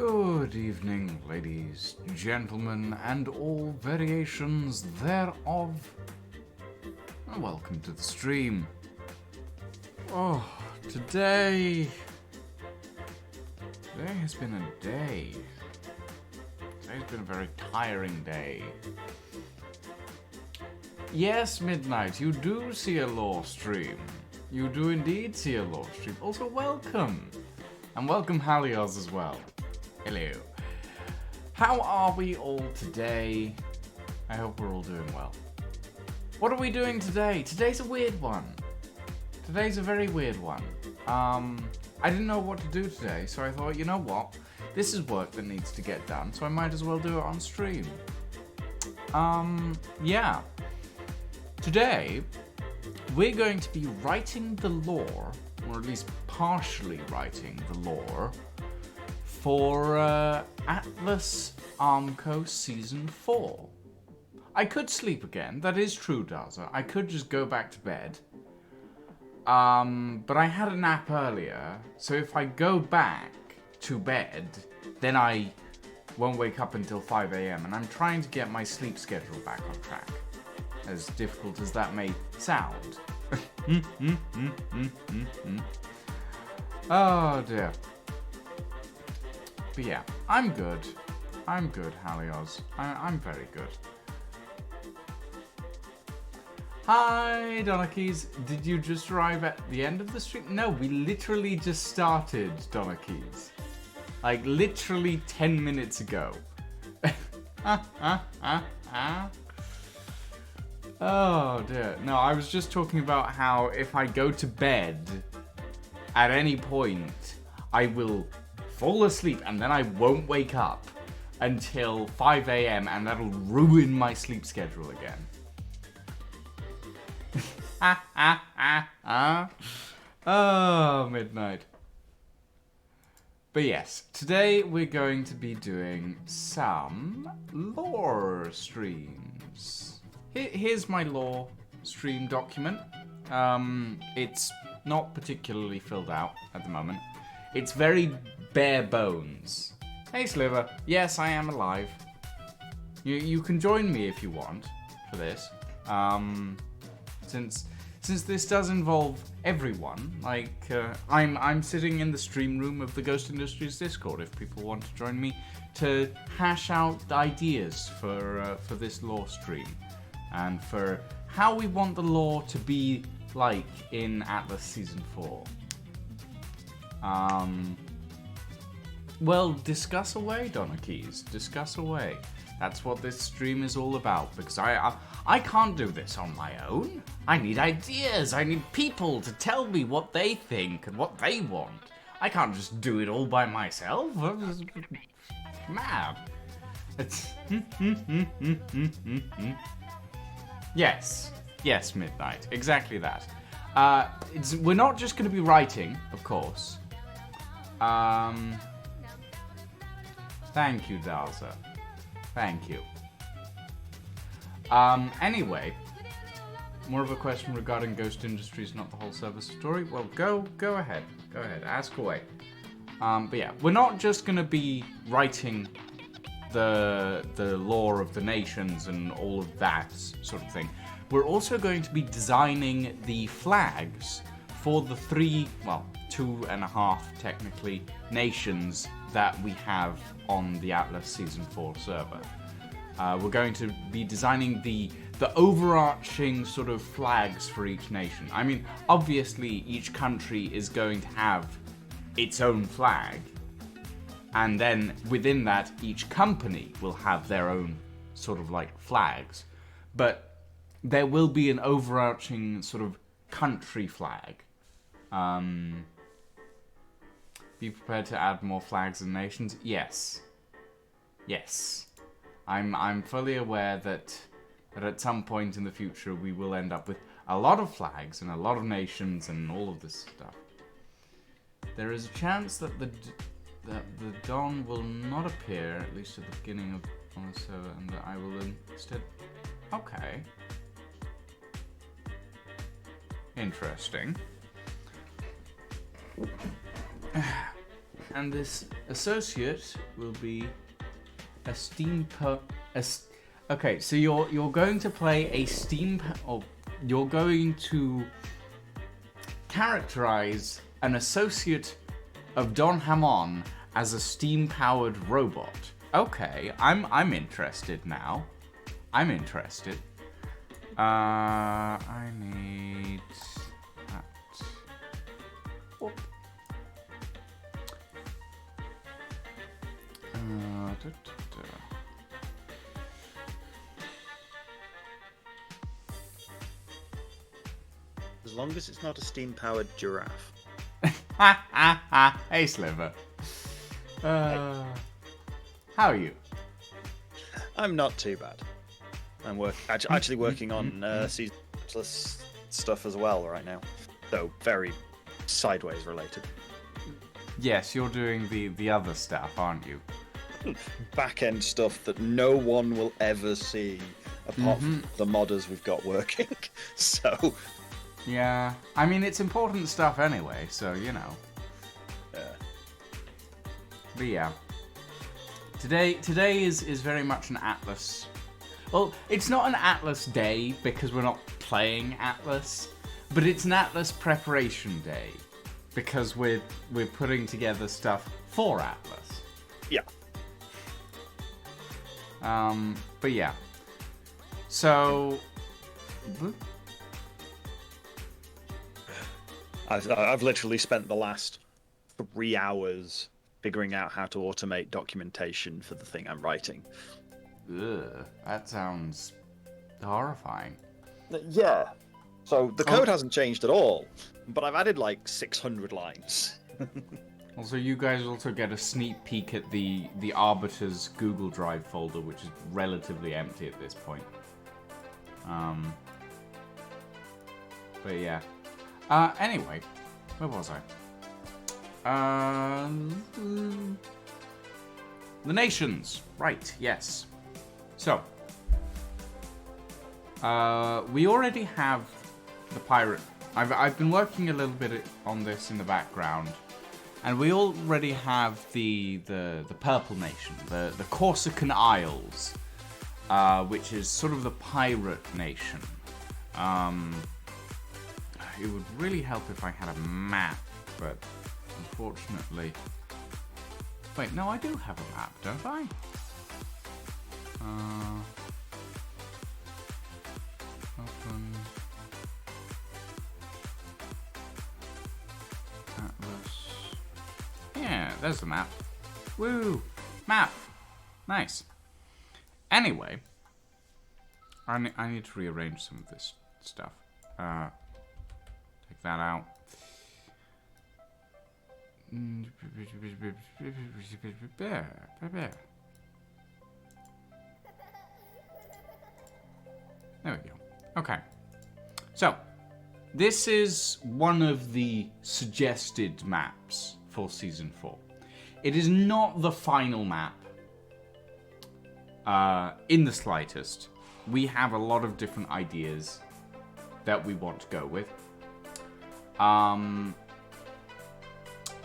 Good evening, ladies, gentlemen, and all variations thereof. Welcome to the stream. Today has been a day. Today's been a very tiring day. Yes, Midnight, you do see a lore stream. You do indeed see a lore stream. Also, welcome. And welcome Halios as well. Hello. How are we all today? I hope we're all doing well. What are we doing today? Today's a weird one. Today's a very weird one. I didn't know what to do today, so I thought, you know what? This is work that needs to get done, so I might as well do it on stream. Yeah. Today, we're going to be writing the lore, or at least partially writing the lore, for Atlas Armco Season 4. I could sleep again, that is true, Daza. I could just go back to bed. But I had a nap earlier, so if I go back to bed, then I won't wake up until 5 a.m. And I'm trying to get my sleep schedule back on track. As difficult as that may sound. Oh dear. But yeah, I'm good. I'm good, Halios. I'm very good. Hi, Donakis. Did you just arrive at the end of the stream? No, we literally just started, Donakis. Like, literally 10 minutes ago. Oh, dear. No, I was just talking about how if I go to bed at any point, I will fall asleep and then I won't wake up until 5 a.m. and that'll ruin my sleep schedule again. Oh, midnight. But yes, today we're going to be doing some lore streams. Here's my lore stream document. It's not particularly filled out at the moment. It's very bare bones. Hey Sliver, yes I am alive. You can join me if you want for this. Since this does involve everyone, like I'm sitting in the stream room of the Ghost Industries Discord if people want to join me to hash out ideas for this lore stream and for how we want the lore to be like in Atlas Season 4. Well, discuss away, Donakis. Discuss away. That's what this stream is all about, because I can't do this on my own. I need ideas. I need people to tell me what they think and what they want. I can't just do it all by myself. Mad. It's Yes, Midnight. Exactly that. We're not just going to be writing, of course. Thank you, Dalza. Thank you. Anyway, more of a question regarding Ghost Industries, not the whole service story. Well, go ahead. Go ahead. Ask away. But yeah, we're not just going to be writing the lore of the nations and all of that sort of thing. We're also going to be designing the flags for the 2.5 technically nations that we have on the Atlas Season 4 server. We're going to be designing the overarching sort of flags for each nation. I mean, obviously each country is going to have its own flag, and then within that each company will have their own sort of like flags, but there will be an overarching sort of country flag. Be prepared to add more flags and nations? Yes. I'm fully aware that at some point in the future we will end up with a lot of flags and a lot of nations and all of this stuff. There is a chance that the Dawn will not appear, at least at the beginning on the server, and that I will instead... Okay. Interesting. And this associate will be a okay, so you're going to play a or you're going to characterize an associate of Don Hamon as a steam-powered robot. Okay, I'm interested now. I'm interested. I need that. Whoop. As long as it's not a steam-powered giraffe. Hey, Sliver. How are you? I'm not too bad. I'm actually working on season stuff as well right now, though very sideways related. Yes, you're doing the other stuff, aren't you? Back-end stuff that no one will ever see, apart from the modders we've got working. So... Yeah, I mean, it's important stuff anyway, so, you know. Yeah. But yeah. Today is very much an Atlas. Well, it's not an Atlas day because we're not playing Atlas, but it's an Atlas preparation day because we're putting together stuff for Atlas. Yeah. But yeah. So... I've literally spent the last 3 hours figuring out how to automate documentation for the thing I'm writing. Ugh, that sounds horrifying. Yeah. So the code hasn't changed at all, but I've added like 600 lines. Also, you guys also get a sneak peek at the Arbiter's Google Drive folder, which is relatively empty at this point. But yeah. Anyway, where was I? The nations. Right, yes. So, we already have the pirate. I've been working a little bit on this in the background, and we already have the Purple Nation, the Corsican Isles, which is sort of the pirate nation. It would really help if I had a map, but unfortunately... Wait, no, I do have a map, don't I? Open... Atlas... Yeah, there's the map. Woo! Map! Nice. Anyway, I need to rearrange some of this stuff. Take that out. There we go. Okay. So, this is one of the suggested maps for Season 4. It is not the final map in the slightest. We have a lot of different ideas that we want to go with.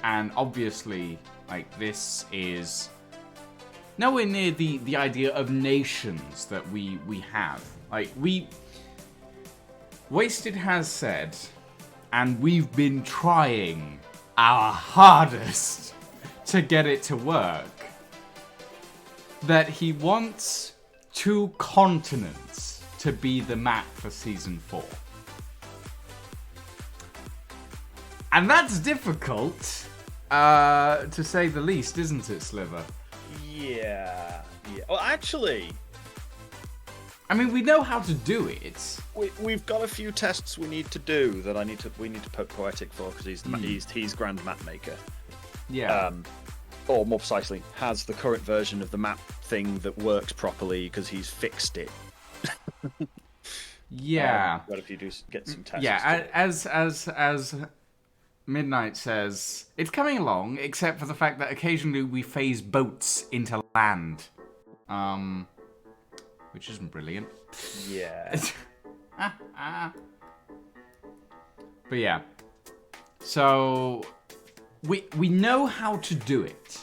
And obviously, like, this is nowhere near the idea of nations that we have. Like, Wasted has said, and we've been trying our hardest to get it to work, that he wants 2 continents to be the map for Season 4. And that's difficult, to say the least, isn't it, Sliver? Yeah. Well, actually... I mean, we know how to do it. We've got a few tests we need to do that we need to poke Poetic for, because he's Grand Map Maker. Yeah. Or more precisely, has the current version of the map thing that works properly because he's fixed it. Yeah. What if you do get some tests? Yeah, as Midnight says, it's coming along, except for the fact that occasionally we phase boats into land. Which isn't brilliant. Yeah. But yeah. So, we know how to do it.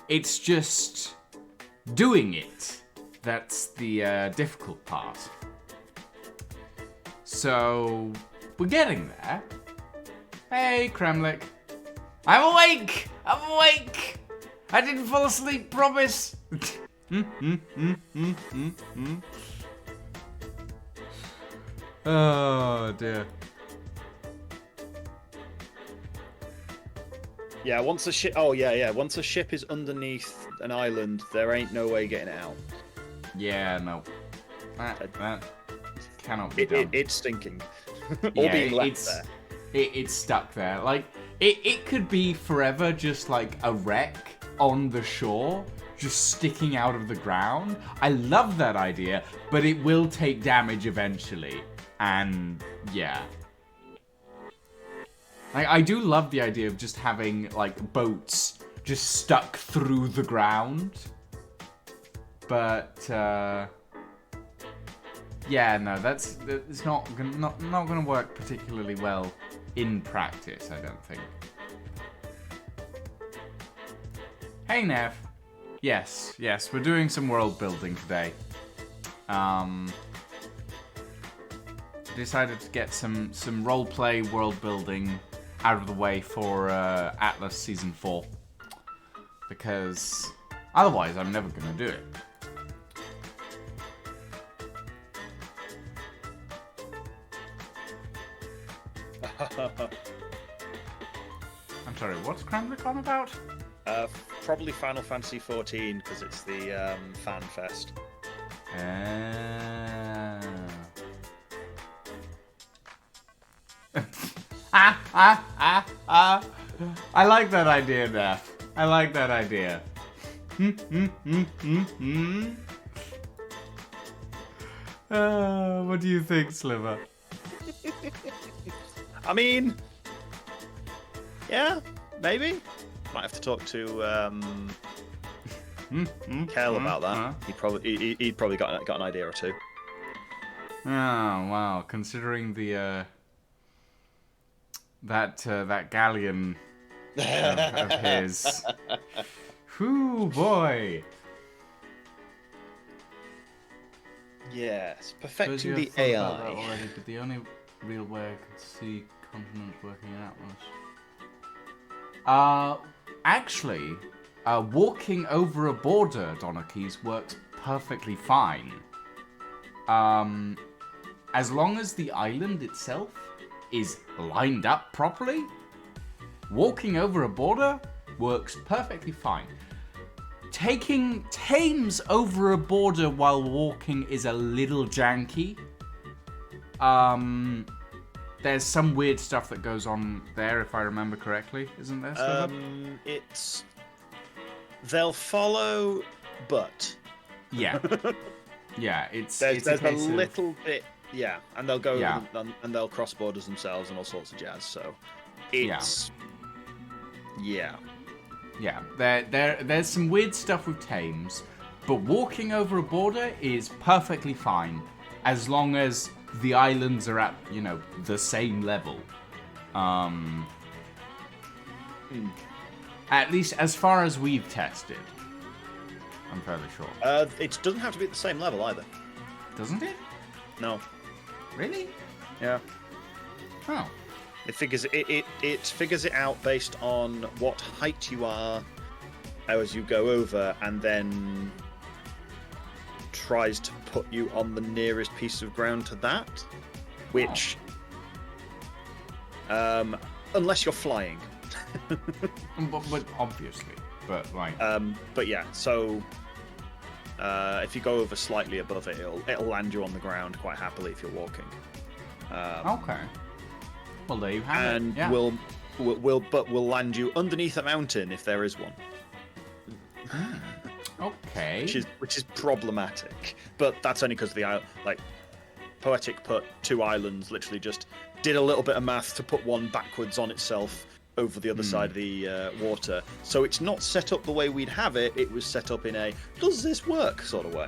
It's just doing it that's the difficult part. So we're getting there. Hey, Kremlik. I'm awake! I'm awake! I didn't fall asleep, promise! Oh, dear. Yeah, once a ship. Oh yeah. Once a ship is underneath an island, there ain't no way getting it out. Yeah, no. That cannot be done. It's stinking. Or Yeah, being left there. It's stuck there. Like, it could be forever just like a wreck on the shore, just sticking out of the ground. I love that idea, but it will take damage eventually. And, yeah. Like, I do love the idea of just having, like, boats just stuck through the ground. But, yeah, no, it's not gonna work particularly well in practice, I don't think. Hey, Nev. Yes, we're doing some world building today. Decided to get some roleplay world building out of the way for Atlas Season 4. Because otherwise I'm never gonna do it. I'm sorry, what's Kremlik on about? Probably Final Fantasy 14 because it's the fan fest. I like that idea, Neff. I like that idea. What do you think, Sliver? I mean, yeah, maybe. Might have to talk to Kel about that. He'd probably got an idea or two. Oh wow! Considering the that galleon of his, whoo boy! Yes, Suppose perfecting you the have thought about that AI. already, but the only real way I could see continents working in Atlas. Actually, walking over a border, Donarchy, works perfectly fine. As long as the island itself is lined up properly, walking over a border works perfectly fine. Taking Thames over a border while walking is a little janky. There's some weird stuff that goes on there, if I remember correctly, isn't there? It's they'll follow, but Yeah, yeah. It's there's a a case of- little bit, yeah, and they'll go Yeah. and they'll cross borders themselves and all sorts of jazz. So it's yeah. Yeah, there's some weird stuff with Thames, but walking over a border is perfectly fine as long as the islands are at, the same level. At least as far as we've tested. I'm fairly sure. It doesn't have to be at the same level either. Doesn't it? No. Really? Yeah. Oh. It figures it out based on what height you are as you go over, and then tries to put you on the nearest piece of ground to that. Which, unless you're flying. But obviously. But like. But yeah. So, if you go over slightly above it, it'll land you on the ground quite happily if you're walking. Okay. Well, there you have and it. Yeah. we'll land you underneath a mountain if there is one. Okay. Which is problematic, but that's only because the Poetic put two islands, literally just did a little bit of math to put one backwards on itself over the other side of the water. So it's not set up the way we'd have it. It was set up in a does this work sort of way.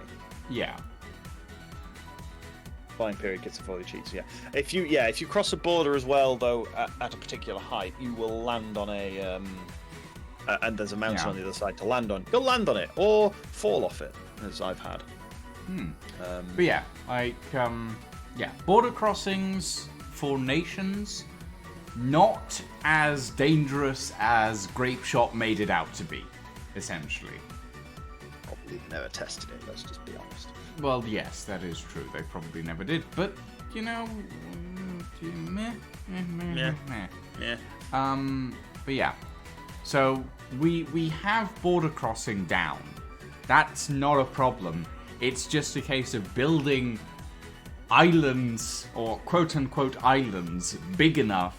Yeah. buying period kits and folio cheats. Yeah, if you cross a border as well, though, at a particular height, you will land on a and there's a mountain on the other side to land on. You'll land on it or fall off it, as I've had. But yeah, like border crossings for nations, not as dangerous as Grape Shot made it out to be, essentially. Probably never tested it. Let's just be honest. Well, yes, that is true. They probably never did, but you know, meh. Yeah. But yeah, so we have border crossing down. That's not a problem. It's just a case of building islands, or quote-unquote islands, big enough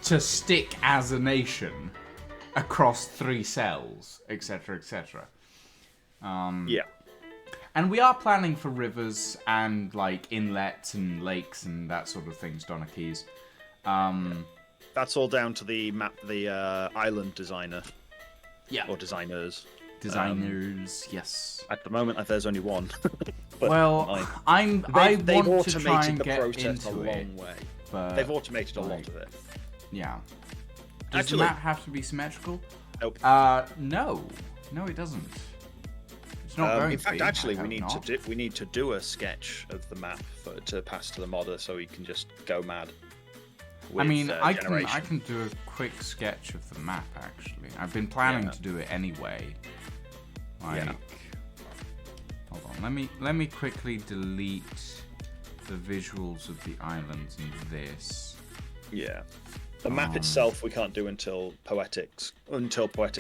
to stick as a nation across 3 cells, etc., etc. Yeah. And we are planning for rivers and, like, inlets and lakes and that sort of things, Donna Keys. That's all down to the island designer. Yeah. Or designers. Designers, yes. At the moment, there's only one. But Well, they've want to try automated and the get process a into long it. way. But, They've automated a lot of it. Yeah. Does Actually- the map have to be symmetrical? Nope. No. No, it doesn't. It's not going In to fact, be. actually, I we hope need to do a sketch of the map to pass to the modder, so he can just go mad. I mean, I generation. can do a quick sketch of the map, actually. I've been planning to do it anyway. Like, hold on, let me quickly delete the visuals of the islands in this. Yeah. The map itself we can't do until Poetics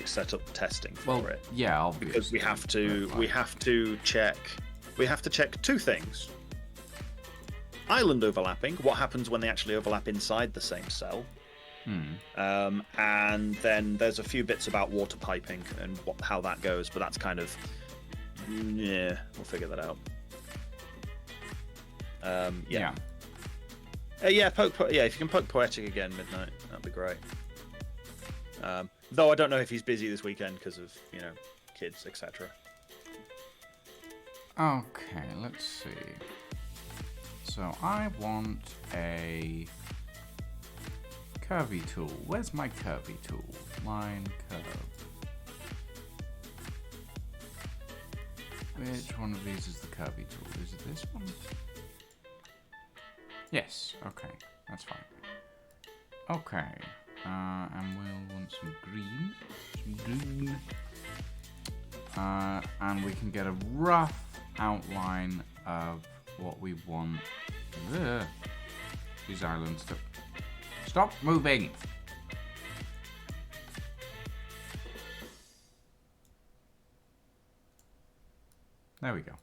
set up testing for it. Yeah, obviously. Because we have to check 2 things. Island overlapping, what happens when they actually overlap inside the same cell. And then there's a few bits about water piping and how that goes, but that's kind of we'll figure that out. If you can poke Poetic again midnight, that'd be great. Though I don't know if he's busy this weekend because of kids, etc. Okay, let's see. So I want a curvy tool. Where's my curvy tool? Line curve. Which one of these is the curvy tool? Is it this one? Yes, okay, that's fine. Okay, and we'll want some green. And we can get a rough outline of what we want. Ugh. These islands to stop moving. There we go.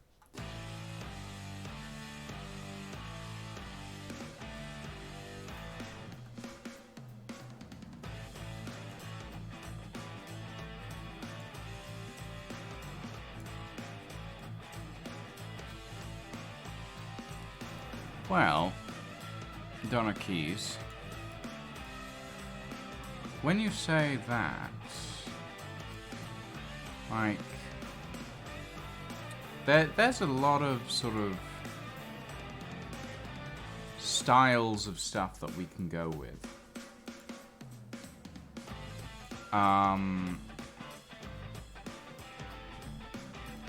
Well, Donna Keys, when you say that, like, there's a lot of sort of styles of stuff that we can go with. I'm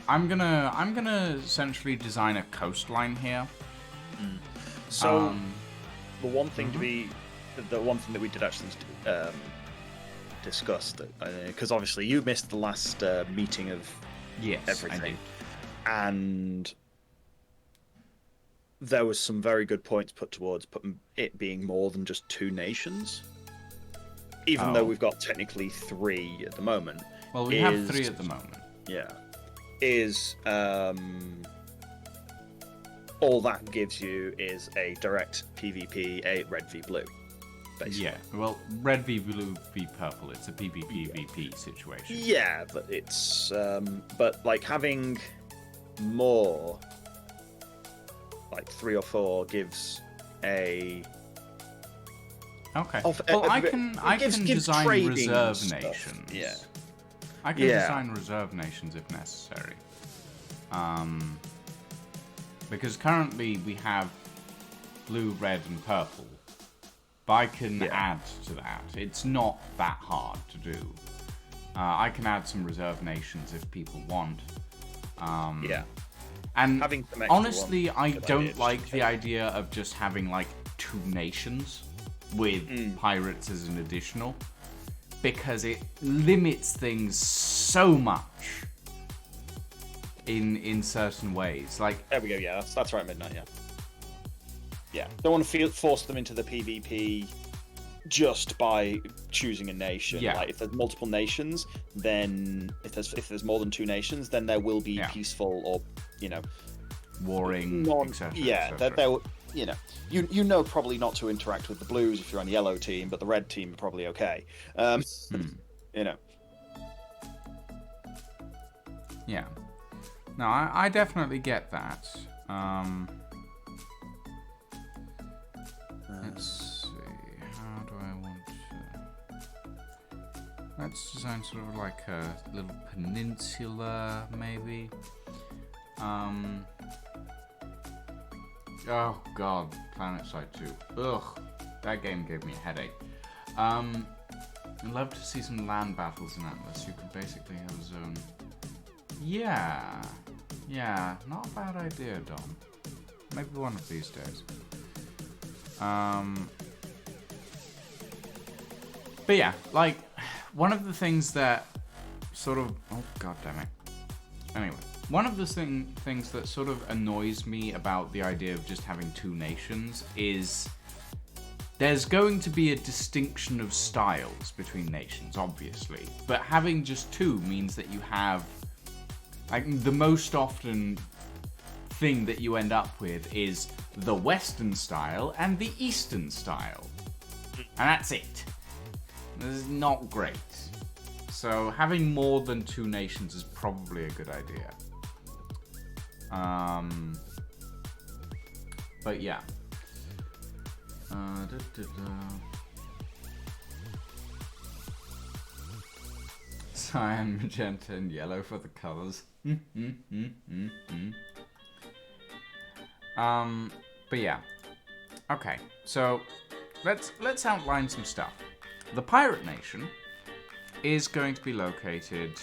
gonna essentially design a coastline here. So the one thing that we did actually discuss, because obviously you missed the last meeting of everything, I did. And there was some very good points put towards it being more than just 2 nations, even though we've got technically 3 at the moment. Well, we have 3 at the moment. Yeah, all that gives you is a direct PvP, a red v blue, basically. Yeah, well, red v blue v purple. It's a PvP situation. Yeah, but it's but like having more, like 3 or 4, gives a. Okay. I can design reserve nations. Yeah. I can design reserve nations if necessary. Because currently we have blue, red, and purple. But I can Yeah. add to that. It's not that hard to do. I can add some reserve nations if people want. Yeah. And Having some extra honestly, ones, I good don't idea, like just the idea of just having like 2 nations with pirates as an additional, because it limits things so much in certain ways. Like, There we go. Yeah, that's right. Midnight. Yeah. Yeah. Don't want to force them into the PvP just by choosing a nation. Yeah. Like if there's multiple nations, then if there's more than 2 nations, then there will be Yeah. peaceful or warring, non. etc. Yeah, there you know probably not to interact with the blues if you're on the yellow team, but the red team are probably okay. You know. Yeah. No, I definitely get that. Let's see. How do I want to... Let's design sort of like a little peninsula, maybe. Oh god, PlanetSide 2. Ugh, that game gave me a headache. I'd love to see some land battles in Atlas. You could basically have a zone. Yeah, not a bad idea, Dom. Maybe one of these days. But yeah, like, one of the things that sort of... Oh, god damn it. Anyway, one of the things that sort of annoys me about the idea of just having 2 nations is there's going to be a distinction of styles between nations, obviously. But having just 2 means that you have... Like, the most often thing that you end up with is the Western style and the Eastern style. And that's it. This is not great. So having more than 2 nations is probably a good idea. But yeah. Cyan, magenta, and yellow for the colors. But yeah. Okay, so let's outline some stuff. The Pirate Nation is going to be located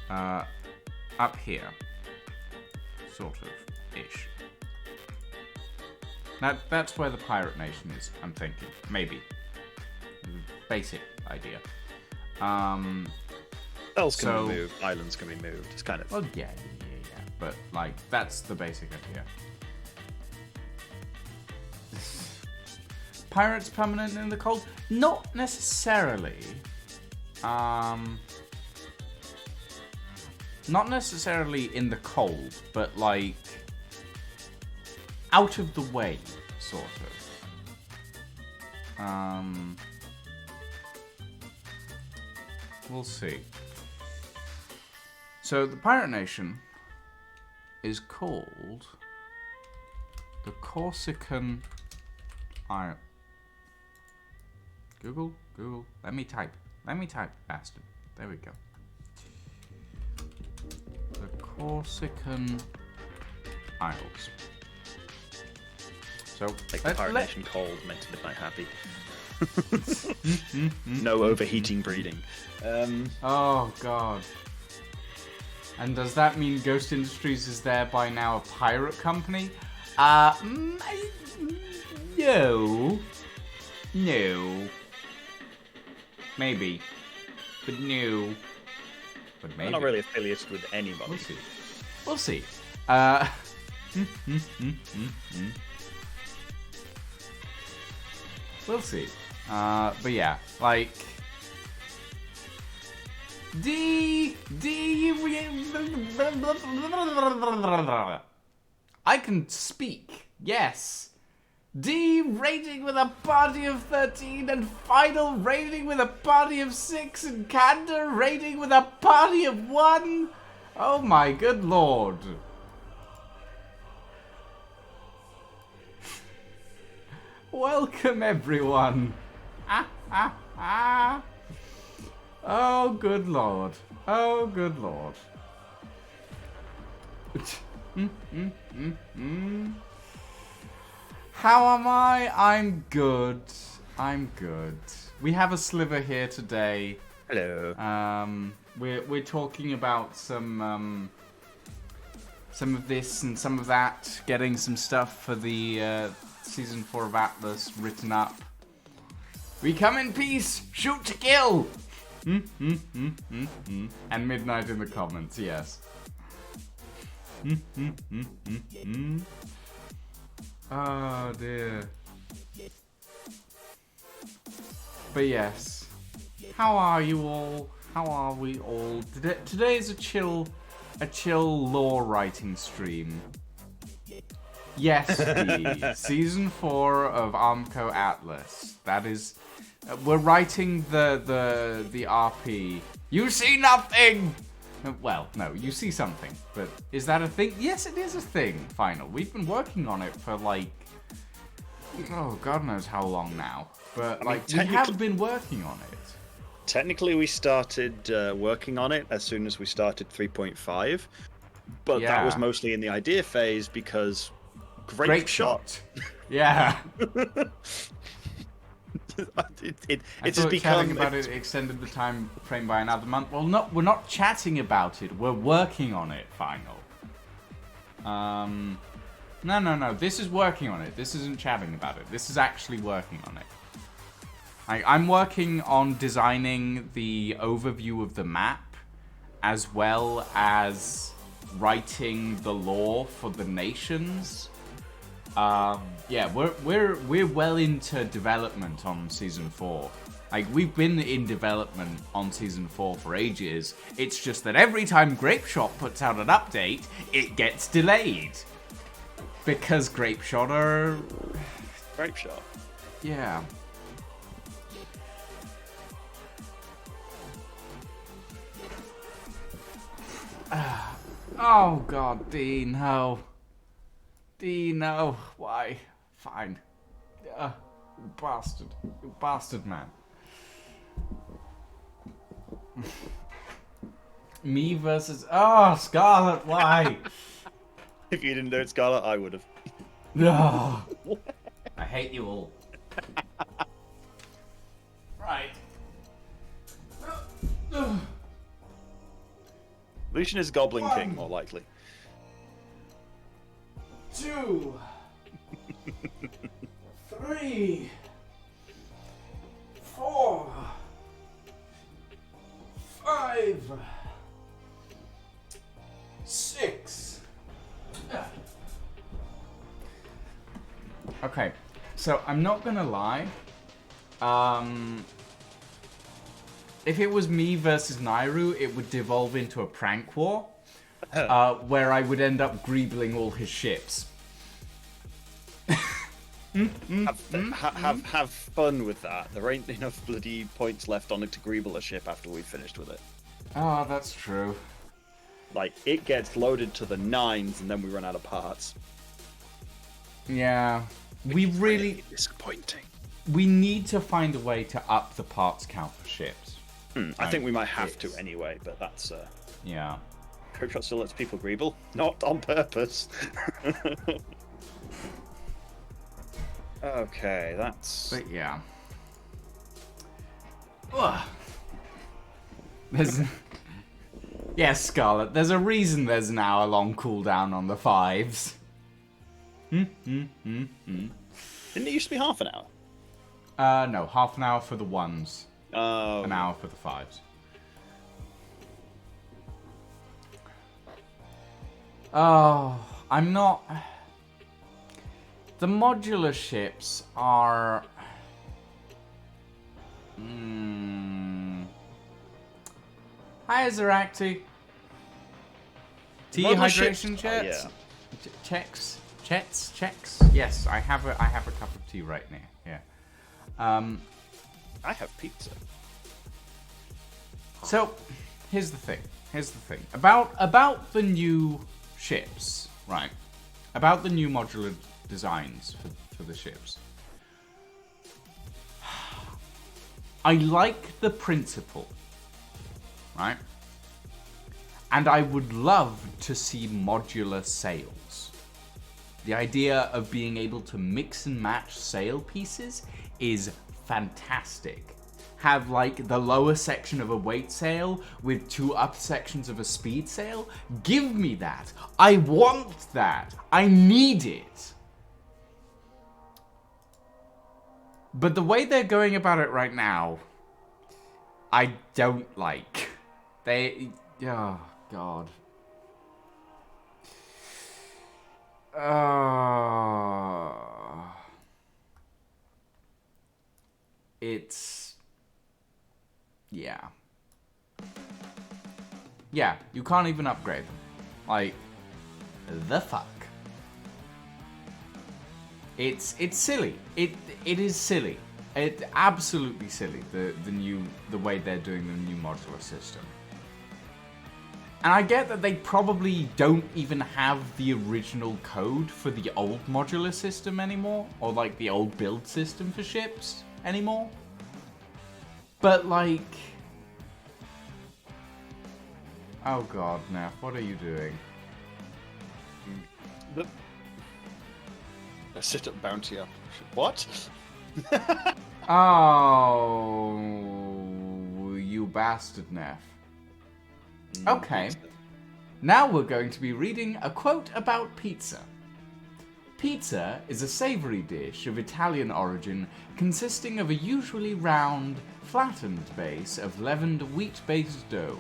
up here, sort of ish. That's where the Pirate Nation is. I'm thinking maybe basic idea. Elves can be moved, islands can be moved. It's kind of... Well, yeah. But, like, that's the basic idea. Pirates permanent in the cold? Not necessarily. Not necessarily in the cold, but, like, out of the way, sort of. We'll see. So, the Pirate Nation is called the Corsican Isle. Google, let me type, bastard. There we go. The Corsican Isles. So, Make the Pirate Nation cold, makes Midnight happy. No overheating breeding. Oh, God. And does that mean Ghost Industries is thereby now a pirate company? No. Maybe. But no. But maybe. They're not really affiliated with anybody. We'll see. We'll see. But yeah, like... I can speak, yes. D rating with a party of 13 and final rating with a party of 6 and Candor rating with a party of 1. Oh my good lord. Welcome everyone. Oh good lord. Oh good lord. How am I? I'm good. I'm good. We have a sliver here today. Hello. We're talking about some of this and some of that, getting some stuff for the season 4 of Atlas written up. We come in peace, shoot to kill. And midnight in the comments, yes. Oh dear. But yes, how are you all? How are we all? Today is a chill lore writing stream. Yes, the season 4 of Armco Atlas. That is, we're writing the RP. You see nothing. Well, no, you see something. But is that a thing? Yes, it is a thing. Final. We've been working on it for like, oh, God knows how long now. But like, we have been working on it. Technically, we started working on it as soon as we started 3.5, but that was mostly in the idea phase because Grape Shot. Yeah. It I has thought become chatting about it extended the time frame by another month. Well, no, we're not chatting about it. We're working on it. Final. No. This is working on it. This isn't chatting about it. This is actually working on it. I'm working on designing the overview of the map, as well as writing the lore for the nations. Yeah, we're well into development on season 4. Like, we've been in development on season 4 for ages. It's just that every time Grapeshot puts out an update, it gets delayed. Because Grapeshot are... Grapeshot? Yeah. Oh god, Dean, no. Dean, no. Why? Fine. You bastard. You bastard, man. Me versus... Oh, Scarlet, why? If you didn't know it's Scarlet, I would have. No. I hate you all. Right. Lucian is Goblin King, more likely. 2, 3, 4, 5, 6. Okay, so I'm not gonna lie. If it was me versus Nairu, it would devolve into a prank war, where I would end up greebling all his ships. Have fun with that. There ain't enough bloody points left on it to greeble a ship after we've finished with it. Oh, that's true. Like, it gets loaded to the 9s and then we run out of parts. Yeah. We really... disappointing. We need to find a way to up the parts count for ships. I think we might have to anyway, but that's... Yeah. Grapeshot still lets people greeble. Not on purpose. Okay, that's... But yeah. Ugh. There's... Yes, Scarlet, there's a reason there's an hour-long cooldown on the 5s. Didn't it used to be half an hour? No, half an hour for the 1s. Oh. An hour for the 5s. Oh, I'm not... The modular ships are... Hi, Zarakti. Tea hydration checks? Yeah. Checks? Yes, I have a cup of tea right now. Yeah. I have pizza. So, here's the thing. About the new ships, right? About the new modular designs for the ships. I like the principle, right? And I would love to see modular sails. The idea of being able to mix and match sail pieces is fantastic. Have like the lower section of a weight sail with 2 up sections of a speed sail. Give me that. I want that. I need it. But the way they're going about it right now, I don't like. Oh, God. It's... Yeah. Yeah, you can't even upgrade them. Like, the fuck? It's silly. It is silly. It's absolutely silly, the way they're doing the new modular system. And I get that they probably don't even have the original code for the old modular system anymore, or like the old build system for ships anymore. But like... Oh god, Neff, what are you doing? A sit-up bounty up. What? Oh, you bastard, Neff. Okay, now we're going to be reading a quote about pizza. Pizza is a savory dish of Italian origin consisting of a usually round, flattened base of leavened wheat-based dough,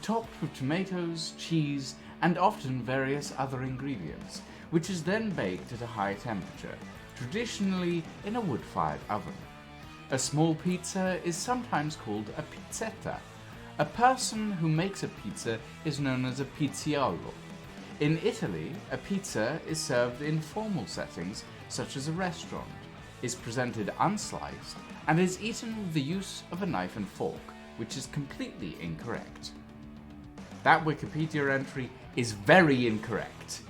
topped with tomatoes, cheese, and often various other ingredients, which is then baked at a high temperature, traditionally in a wood-fired oven. A small pizza is sometimes called a pizzetta. A person who makes a pizza is known as a pizziolo. In Italy, a pizza is served in formal settings, such as a restaurant, is presented unsliced, and is eaten with the use of a knife and fork, which is completely incorrect. That Wikipedia entry is very incorrect.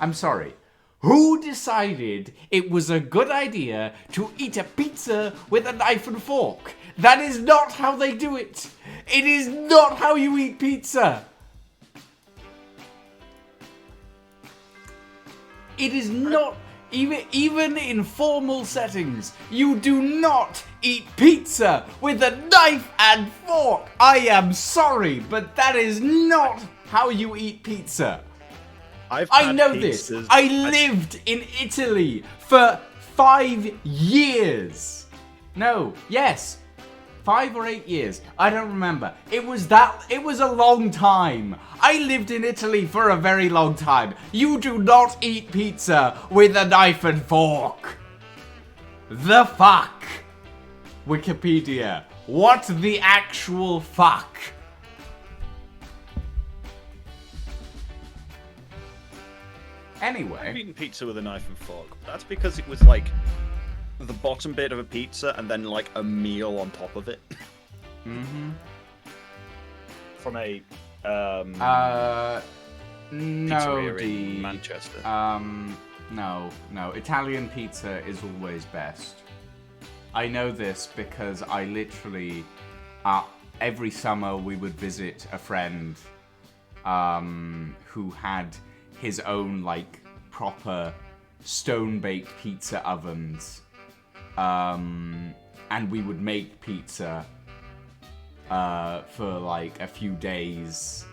I'm sorry. Who decided it was a good idea to eat a pizza with a knife and fork? That is not how they do it. It is not how you eat pizza. It is not, even in formal settings, you do not eat pizza with a knife and fork. I am sorry, but that is not how you eat pizza. I know this. I lived in Italy for 5 years. No, yes. 5 or 8 years. I don't remember. It was a long time. I lived in Italy for a very long time. You do not eat pizza with a knife and fork. The fuck? Wikipedia. What the actual fuck? Anyway. I've eaten pizza with a knife and fork. That's because it was like the bottom bit of a pizza and then like a meal on top of it. Mm-hmm. From a no, pizzeria D. in Manchester. No. Italian pizza is always best. I know this because I literally, every summer we would visit a friend, who had his own like proper stone-baked pizza ovens, and we would make pizza for like a few days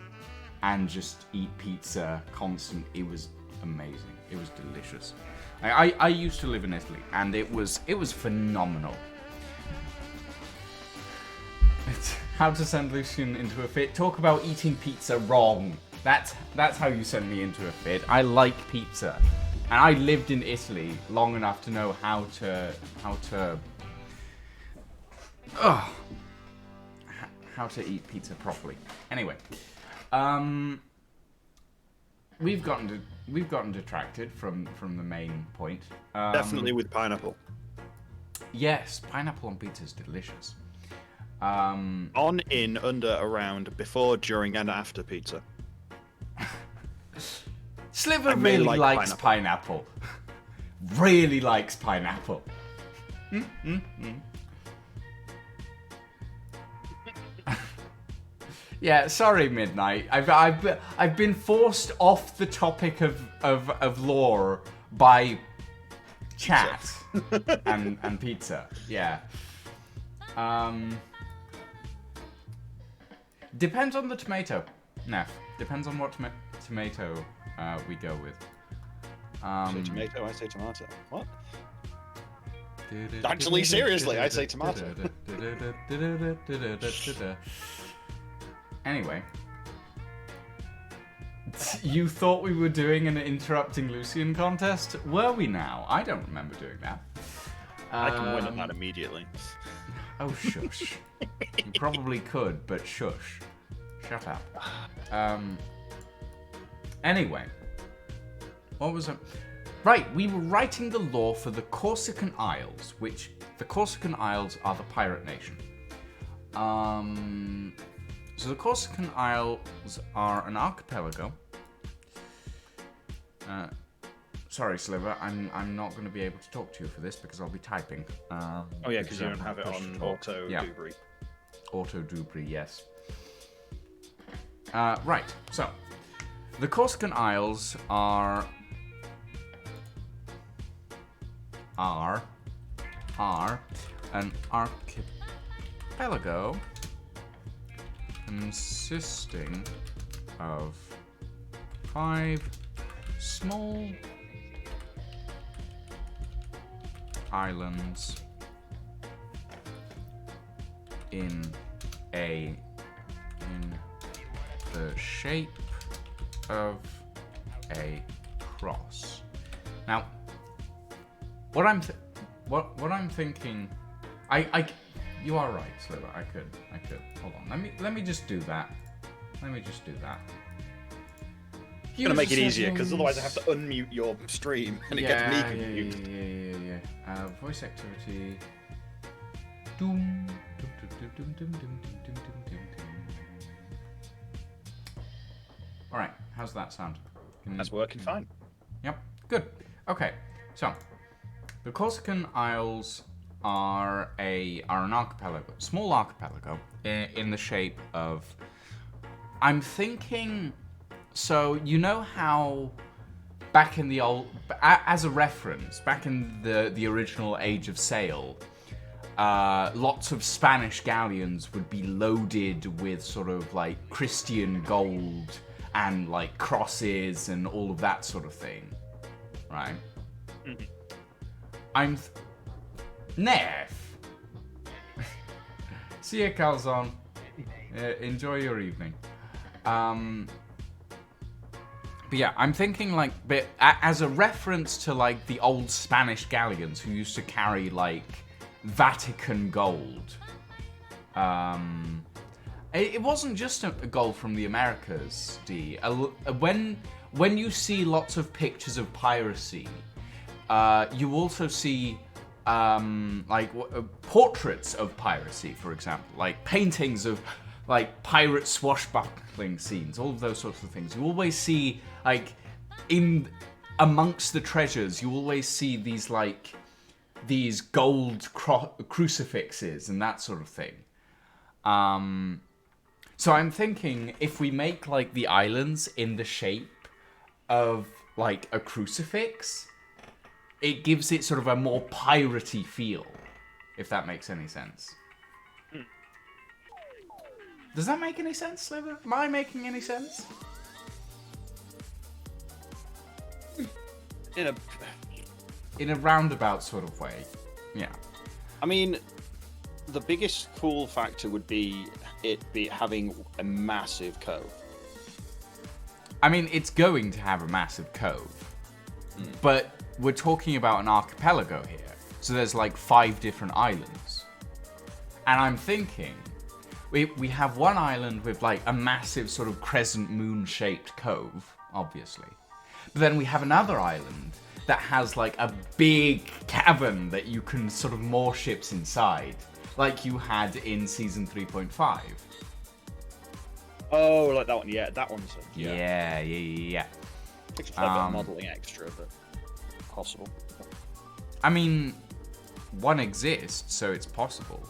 and just eat pizza constant. It was amazing. It was delicious. I used to live in Italy and it was phenomenal. How to send Lucian into a fit. Talk about eating pizza wrong. That's how you send me into a fit. I like pizza. And I lived in Italy long enough to know how to eat pizza properly. Anyway, we've gotten detracted from the main point. Definitely with pineapple. Yes, pineapple on pizza is delicious. On, in, under, around, before, during, and after pizza. Sliver really likes pineapple. Really likes pineapple. Yeah, sorry, Midnight. I've been forced off the topic of lore by chat and pizza. Yeah. Depends on the tomato. Neff. Depends on what tomato we go with. Say tomato, I say tomato. What? Actually, seriously, I say tomato. Anyway. You thought we were doing an interrupting Lucian contest? Were we now? I don't remember doing that. I can win at that immediately. Oh, shush. You probably could, but shush. Shut up. Anyway. What was it? Right, we were writing the lore for the Corsican Isles, which the Corsican Isles are the pirate nation. So the Corsican Isles are an archipelago. Sorry, Sliver, I'm not going to be able to talk to you for this because I'll be typing. Oh yeah, because you don't have it on auto Dubry. Auto Dubry, yes. Right, so the Corsican Isles are an archipelago consisting of 5 small islands in the shape of a cross. Now, what I'm thinking, you are right, Sliver. I could. Hold on. Let me just do that. I'm gonna make it easier because otherwise I have to unmute your stream and it gets me confused. Yeah. Voice activity. Doom. All right. How's that sound? That's working fine. Yep. Good. Okay. So, the Corsican Isles are an archipelago, small archipelago, in the shape of. I'm thinking. So you know how, back in the old, as a reference, back in the original Age of Sail, lots of Spanish galleons would be loaded with sort of like Christian gold and like crosses and all of that sort of thing, right? Mm-hmm. Neff. See you, Calzone. Enjoy your evening. But yeah, I'm thinking like, but as a reference to like the old Spanish galleons who used to carry like Vatican gold. It wasn't just a gold from the Americas, D. When you see lots of pictures of piracy, you also see portraits of piracy, for example, like paintings of like pirate swashbuckling scenes, all of those sorts of things. You always see like in amongst the treasures, you always see these gold crucifixes and that sort of thing. So I'm thinking if we make like the islands in the shape of like a crucifix, it gives it sort of a more piratey feel, if that makes any sense. Does that make any sense, Sliver? Am I making any sense? In a roundabout sort of way, yeah. I mean, the biggest cool factor would be having a massive cove. I mean, it's going to have a massive cove, but we're talking about an archipelago here, so there's like 5 different islands, and I'm thinking we have one island with like a massive sort of crescent moon-shaped cove, obviously. But then we have another island that has like a big cavern that you can sort of moor ships inside, like you had in season 3.5. Oh, like that one, yeah, that one's yeah. Takes a fair bit of modelling extra, but possible. I mean, one exists, so it's possible.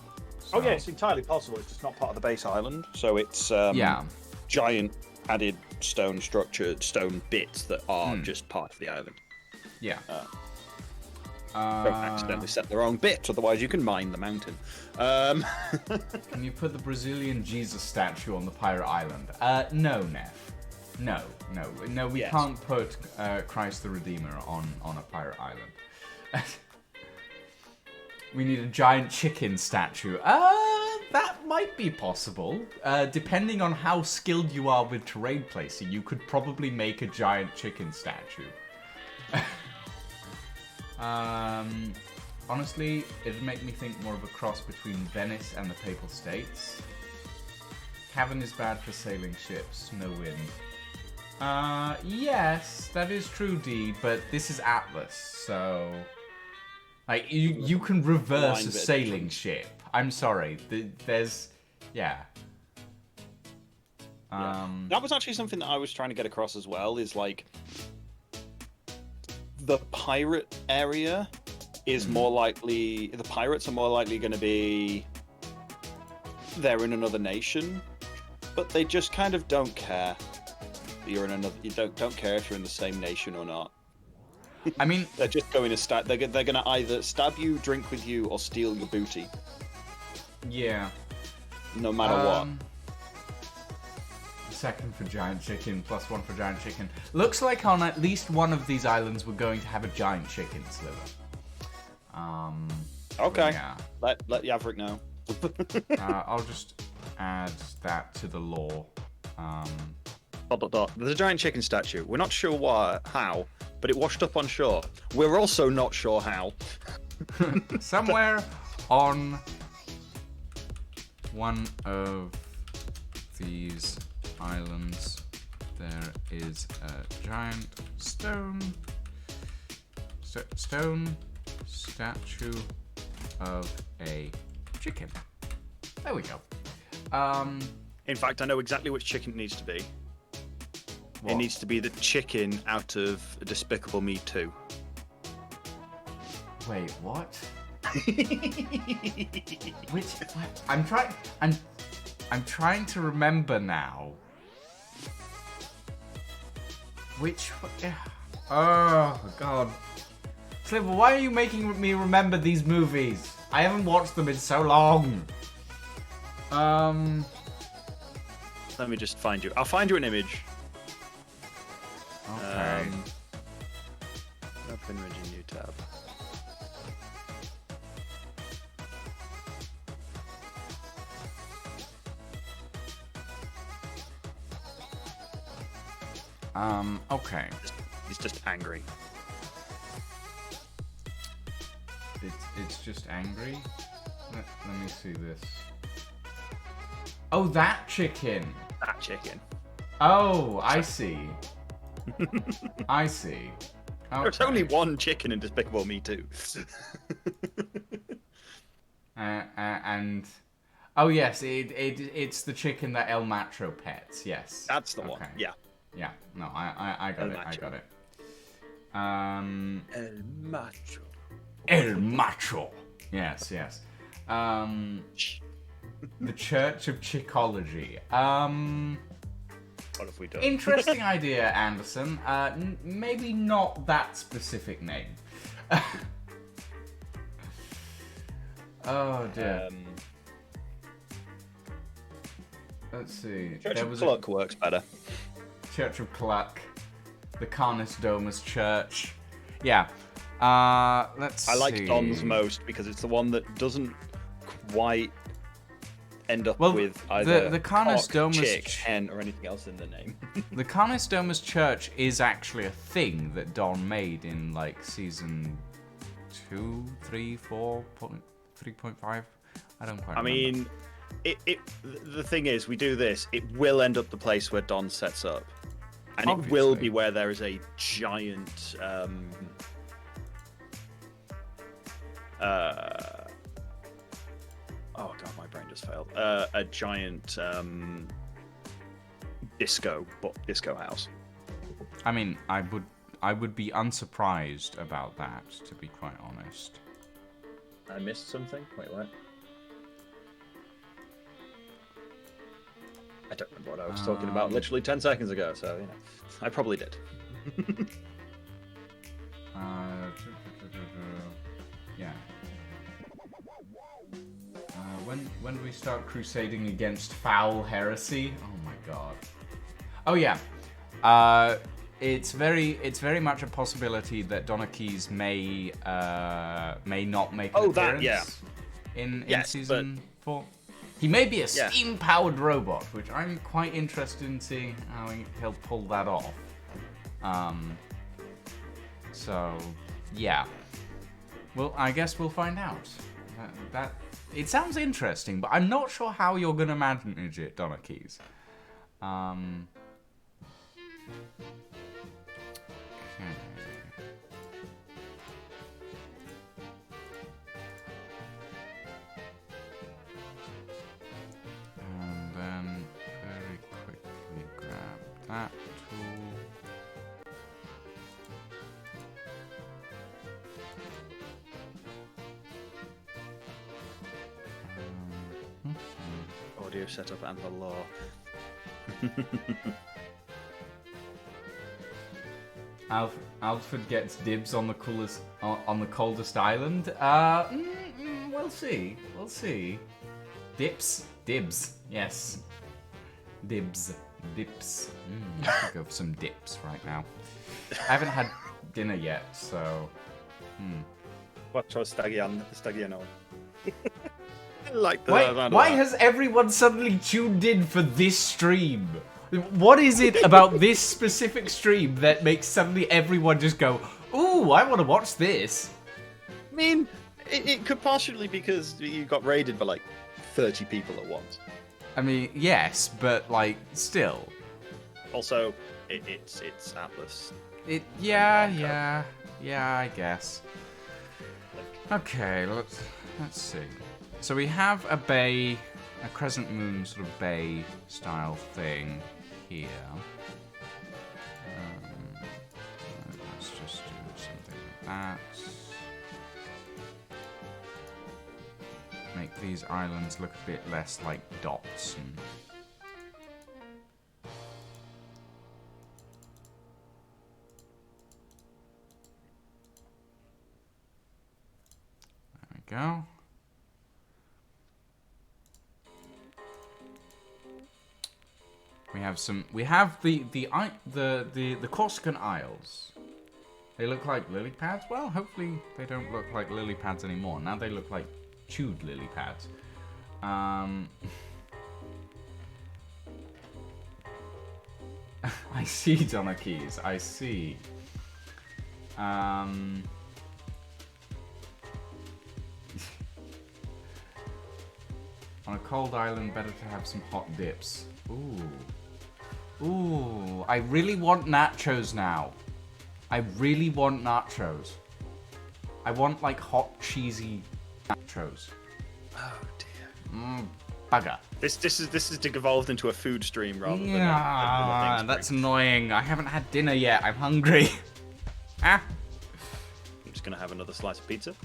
Oh yeah, it's entirely possible. It's just not part of the base island, so it's Yeah. giant added stone stone bits that are just part of the island. Yeah. Don't accidentally set the wrong bit, otherwise you can mine the mountain. Can you put the Brazilian Jesus statue on the pirate island? No, Neff. No, we Yes. can't put Christ the Redeemer on a pirate island. We need a giant chicken statue. That might be possible. Depending on how skilled you are with terrain placing, you could probably make a giant chicken statue. Honestly, it'd make me think more of a cross between Venice and the Papal States. Cavern is bad for sailing ships, no wind. Yes, that is true, D, but this is Atlas, so... Like, you can reverse a sailing ship. I'm sorry, there's... Yeah. That was actually something that I was trying to get across as well, is like... The pirate area is more likely... The pirates are more likely going to be... They're in another nation, but they just kind of don't care. You're in another... You don't care if you're in the same nation or not. I mean... They're just going to stab... They're going to either stab you, drink with you, or steal your booty. Yeah. No matter what. Second for giant chicken, plus one for giant chicken. Looks like on at least one of these islands we're going to have a giant chicken sliver. Okay. Yeah. Let Yaverick know. I'll just add that to the lore. There's a giant chicken statue. We're not sure how, but it washed up on shore. We're also not sure how. Somewhere on one of these islands there is a giant stone statue of a chicken. There we go. In fact, I know exactly which chicken it needs to be. What? It needs to be the chicken out of Despicable Me 2. Wait, what? Which? I'm trying to remember now. Which? Oh God, Sliver, why are you making me remember these movies? I haven't watched them in so long. Let me just find you. I'll find you an image. Okay. Open image in new tab. Okay. He's just angry. It's just angry. Let me see this. Oh, that chicken. That chicken. Oh, I see. I see. Okay. There's only one chicken in Despicable Me 2. And oh yes, it's the chicken that El Macho pets. Yes, That's the one. Yeah. Yeah. No, I got El it. I Macho. got it. El Macho. El Macho. Yes. The Church of Chickology. What have we done? Interesting idea, Anderson. Maybe not that specific name. Oh dear. Let's see. Church There of was Cluck works better. Church of Cluck, the Carnus Domus Church. Yeah. Let's see. I like Don's most because it's the one that doesn't quite end up Well, with either the Carnus cock, Domus chick, hen, or anything else in the name. The Carnus Domus Church is actually a thing that Don made in like season 2, 3, 4, 3.5. I don't quite remember. I mean, the thing is, we do this, it will end up the place where Don sets up. And it will Obviously. be where there is a giant... oh god, my brain just failed. A giant disco house. I mean, I would be unsurprised about that, to be quite honest. I missed something? Wait, what? I don't remember what I was talking about literally 10 seconds ago, so, you know, I probably did. Yeah. When do we start crusading against foul heresy? Oh my god. Oh yeah. It's very much a possibility that Donakis may not make an appearance in season 4. He may be a steam-powered robot, which I'm quite interested in seeing how he'll pull that off. So yeah. Well, I guess we'll find out. That it sounds interesting, but I'm not sure how you're gonna manage it, Donakis. Okay. And then very quickly grab that tool. Audio setup and the law. Alfred gets dibs on the coldest island. We'll see. We'll see. Dibs. Yes. Dips. I could go for some dips right now. I haven't had dinner yet, so. Quattro Stagiano. Like the Why has everyone suddenly tuned in for this stream? What is it about this specific stream that makes suddenly everyone just go, "Ooh, I want to watch this"? I mean, it could partially because you got raided by like 30 people at once. I mean, yes, but like still. Also, it's Atlas. Yeah, I guess. Okay, let's see. So we have a bay, a crescent moon sort of bay style thing here. Let's just do something like that. Make these islands look a bit less like dots. There we go. We have the Corsican Isles. They look like lily pads. Well, hopefully they don't look like lily pads anymore. Now they look like chewed lily pads. I see, Donakis. I see. On a cold island, better to have some hot dips. Ooh, I really want nachos now. I really want nachos. I want like hot cheesy nachos. Oh dear. Bugger. This is evolved into a food stream rather than a that's annoying. I haven't had dinner yet. I'm hungry. I'm just gonna have another slice of pizza.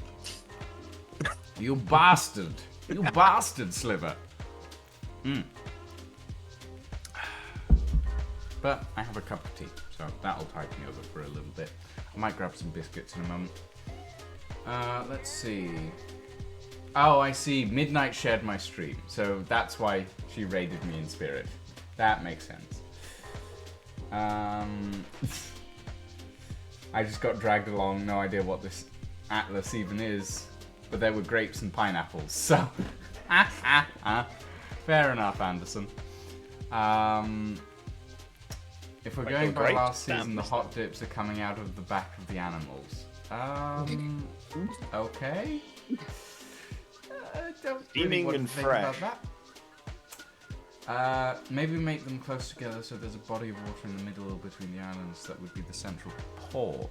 You bastard. You bastard, Sliver. But I have a cup of tea, so that'll tide me over for a little bit. I might grab some biscuits in a moment. Let's see. Oh, I see. Midnight shared my stream, so that's why she raided me in spirit. That makes sense. I just got dragged along, no idea what this Atlas even is, but there were grapes and pineapples, so... Fair enough, Anderson. If we're going by last season, the hot dips are coming out of the back of the animals. Okay. Steaming and fresh. Maybe make them close together so there's a body of water in the middle between the islands that would be the central port.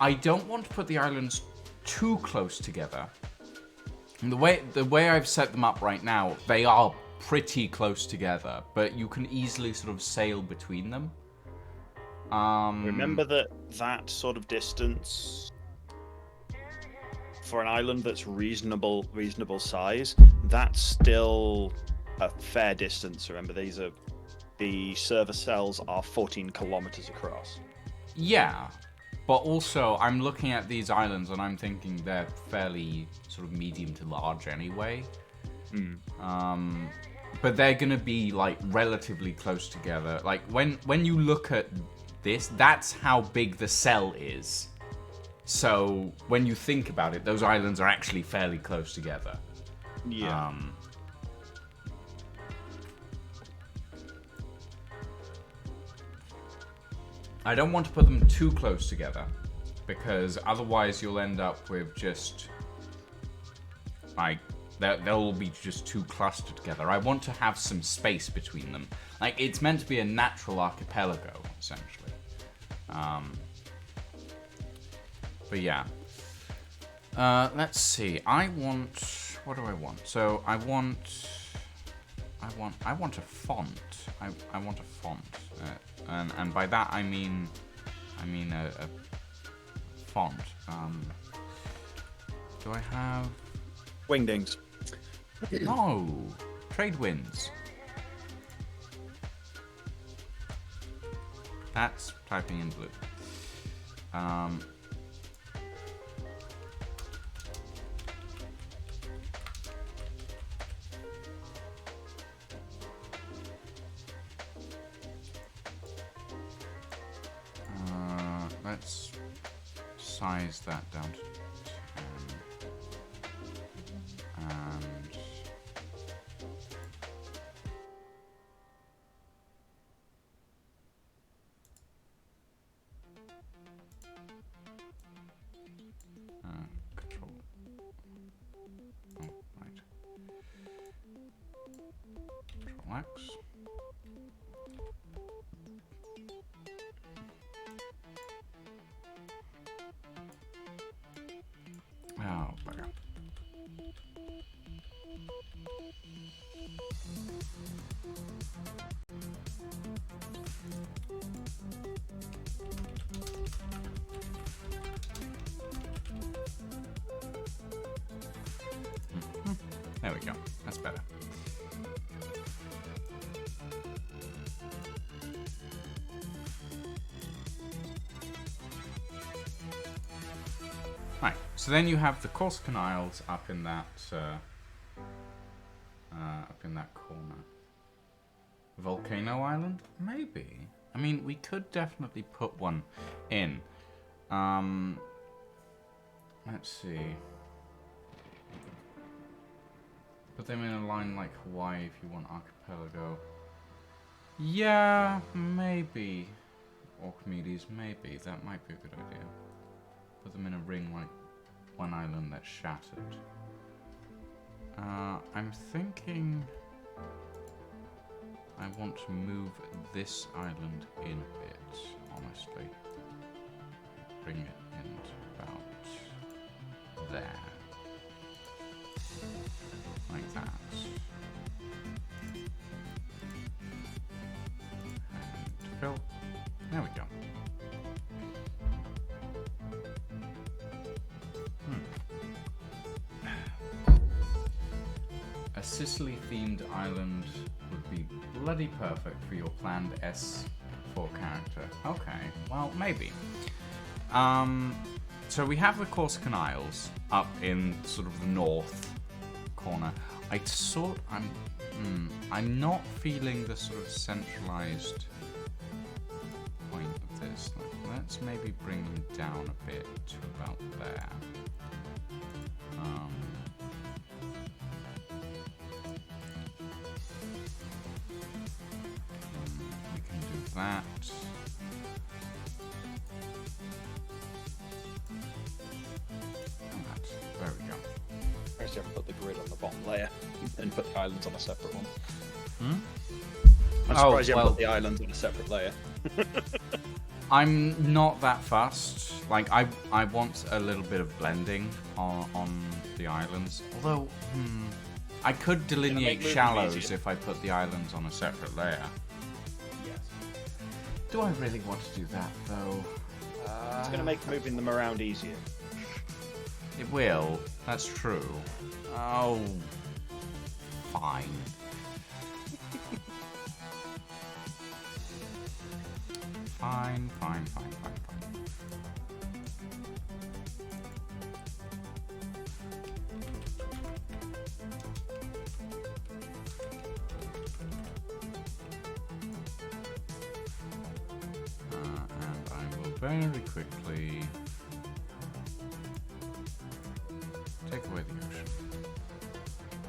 I don't want to put the islands too close together. And the way I've set them up right now, they are pretty close together, but you can easily sort of sail between them. Remember that sort of distance for an island that's reasonable size, that's still a fair distance. Remember, the server cells are 14 kilometers across. Yeah, but also I'm looking at these islands and I'm thinking they're fairly sort of medium to large anyway. But they're gonna be like relatively close together. Like when you look at this, that's how big the cell is. So when you think about it, those islands are actually fairly close together. Yeah. I don't want to put them too close together, because otherwise you'll end up with just like they'll be just too clustered together. I want to have some space between them. Like, it's meant to be a natural archipelago, essentially. But yeah. Let's see. What do I want? So I want a font. I want a font, and by that I mean a font. Do I have? Wingdings. No, trade winds. That's typing in blue. Let's size that down to 10. And control. Oh, right. Control X. Oh, bugger. There we go. That's better. Right, so then you have the Corsican Isles up in that corner. Volcano Island? Maybe. I mean, we could definitely put one in. Let's see. Put them in a line like Hawaii if you want archipelago. Yeah, maybe. Archimedes, maybe. That might be a good idea. Put them in a ring like one island that's shattered. I'm thinking I want to move this island in a bit, honestly. Bring it in to about there. Like that. And fill. There we go. A Sicily-themed island would be bloody perfect for your planned S4 character. Okay, well, maybe. So we have the Corsican Isles up in sort of the north corner. I'm not feeling the sort of centralized point of this. Let's maybe bring them down a bit to about there. We can do that. And that. There we go. I just haven't put the grid on the bottom layer and put the islands on a separate one. I'm surprised you haven't put the islands on a separate layer. I'm not that fussed. Like, I want a little bit of blending on the islands. Although, I could delineate shallows if I put the islands on a separate layer. Yes. Do I really want to do that, though? It's going to make moving them around easier. It will. That's true. Oh, fine. Fine, fine, fine, fine, fine. And I will very quickly take away the ocean.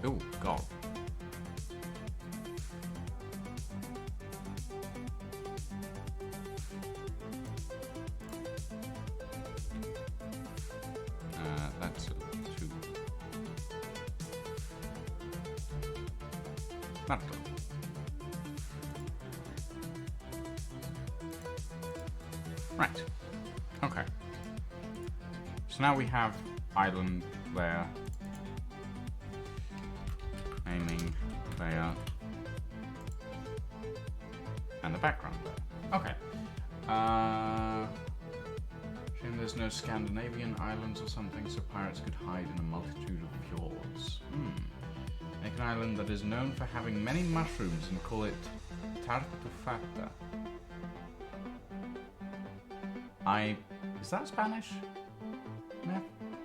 Oh, God. That's a little too... Not good. Right. Okay. So now we have island there. Aiming there. And the background there. Okay. Shame there's no Scandinavian islands or something so pirates could hide in a multitude of fjords. Make an island that is known for having many mushrooms and call it Tartufata. Is that Spanish? No,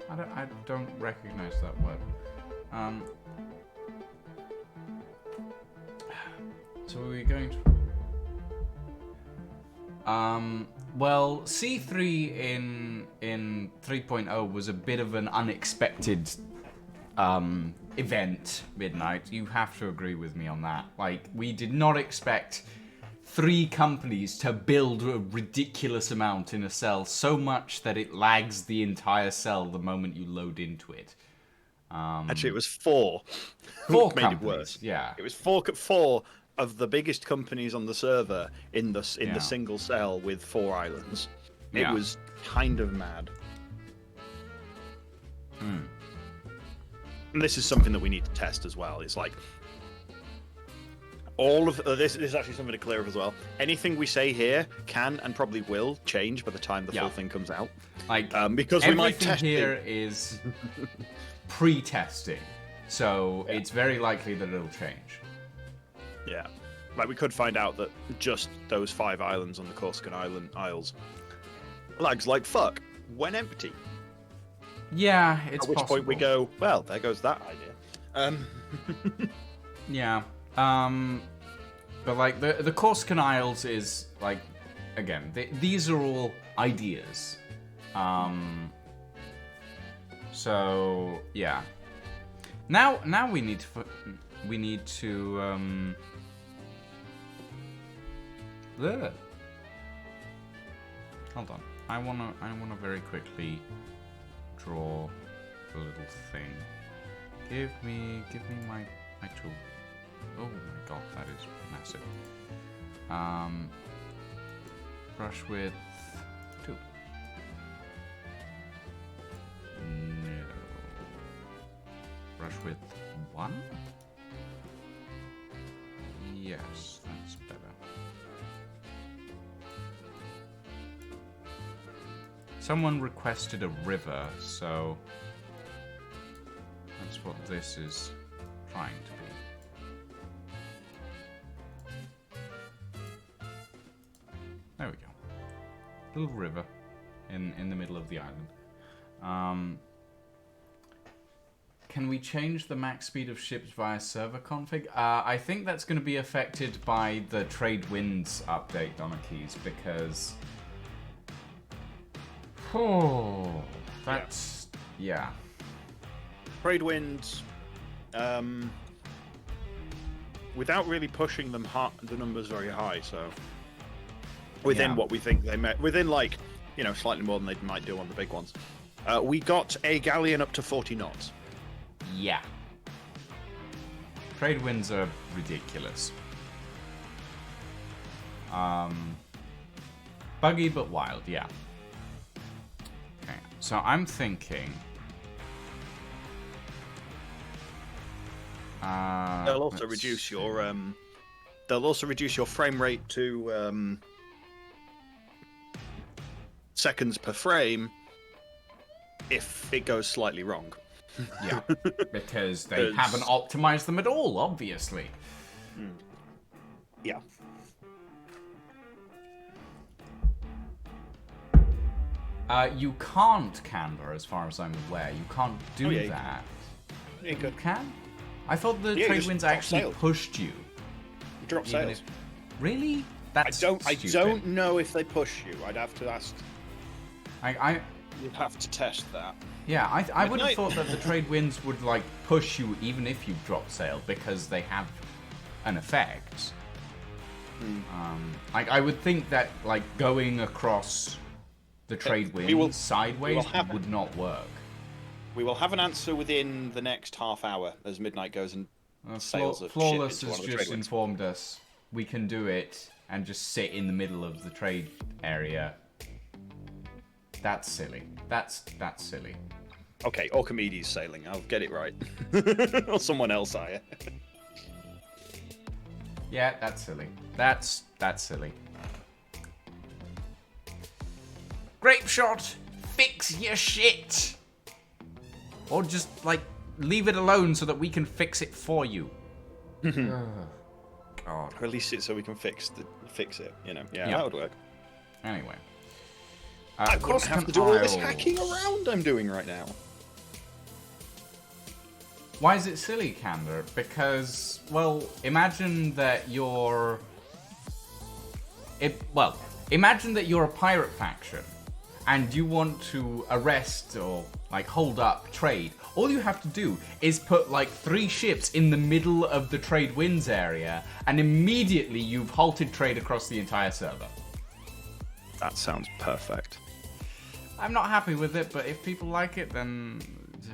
I don't recognize that word. So are we going to... well, C3 in 3.0 was a bit of an unexpected event, Midnight. You have to agree with me on that. Like, we did not expect 3 companies to build a ridiculous amount in a cell, so much that it lags the entire cell the moment you load into it. Actually, it was 4. 4 made companies, it worse. yeah. It was 4 of the biggest companies on the server in the single cell with 4 islands. It was kind of mad. And this is something that we need to test as well. It's like all of this is actually something to clear up as well. Anything we say here can and probably will change by the time the full thing comes out. Like, because we might test here is pre-testing, so it's very likely that it'll change. Yeah, like we could find out that just those 5 islands on the Corsican Isles lags like fuck when empty. Yeah, it's At which possible. point we go, well, there goes that idea. Yeah. But like the Corsican Isles is like, again, these are all ideas. So yeah. Now we need to hold on. I wanna very quickly draw the little thing. Give me my tool. Oh my god, that is massive. Brush width 2. No. Brush width 1? Yes, that's better. Someone requested a river, so that's what this is trying to be. There we go. Little river in the middle of the island. Can we change the max speed of ships via server config? I think that's going to be affected by the trade winds update, Donakeys, because... Oh, that's... Yeah. Trade winds, without really pushing them the numbers very high, so... Within what we think they met, within like, slightly more than they might do on the big ones. We got a galleon up to 40 knots. Yeah. Trade winds are ridiculous. Buggy but wild, yeah. Okay, so I'm thinking... they'll also reduce your frame rate to seconds per frame if it goes slightly wrong. Yeah, because they haven't optimized them at all, obviously. Yeah. You can't Candor, as far as I'm aware. You can't do yeah, you that. Yeah, you You could. can? I thought the Yeah, you trade just winds drop actually sails. pushed you. You drop Even sails. Really? I That's don't stupid. know if they push you. I'd have to ask. I You'd have to test that. yeah, I would have Midnight. thought that the trade winds would like push you even if you drop sail because they have an effect. I would think that like going across the trade we winds will- sideways have- would not work. We will have an answer within the next half hour as Midnight goes and sails a ship Flawless into has one of the just trade winds. informed us we can do it and just sit in the middle of the trade area. That's silly. That's silly. Okay, Archimedes sailing. I'll get it right. Or someone else, I. Yeah, that's silly. That's silly. Grape shot, fix your shit. Or just like leave it alone so that we can fix it for you. Ugh. God. Release it so we can fix it. You know, yeah, Yeah. that would work. Anyway. I wouldn't have Corsican to do all this Isle. hacking around I'm doing right now. Why is it silly, Candor? Because, well, imagine that you're... imagine that you're a pirate faction, and you want to arrest or, like, hold up trade. All you have to do is put, like, 3 ships in the middle of the trade winds area, and immediately you've halted trade across the entire server. That sounds perfect. I'm not happy with it, but if people like it, then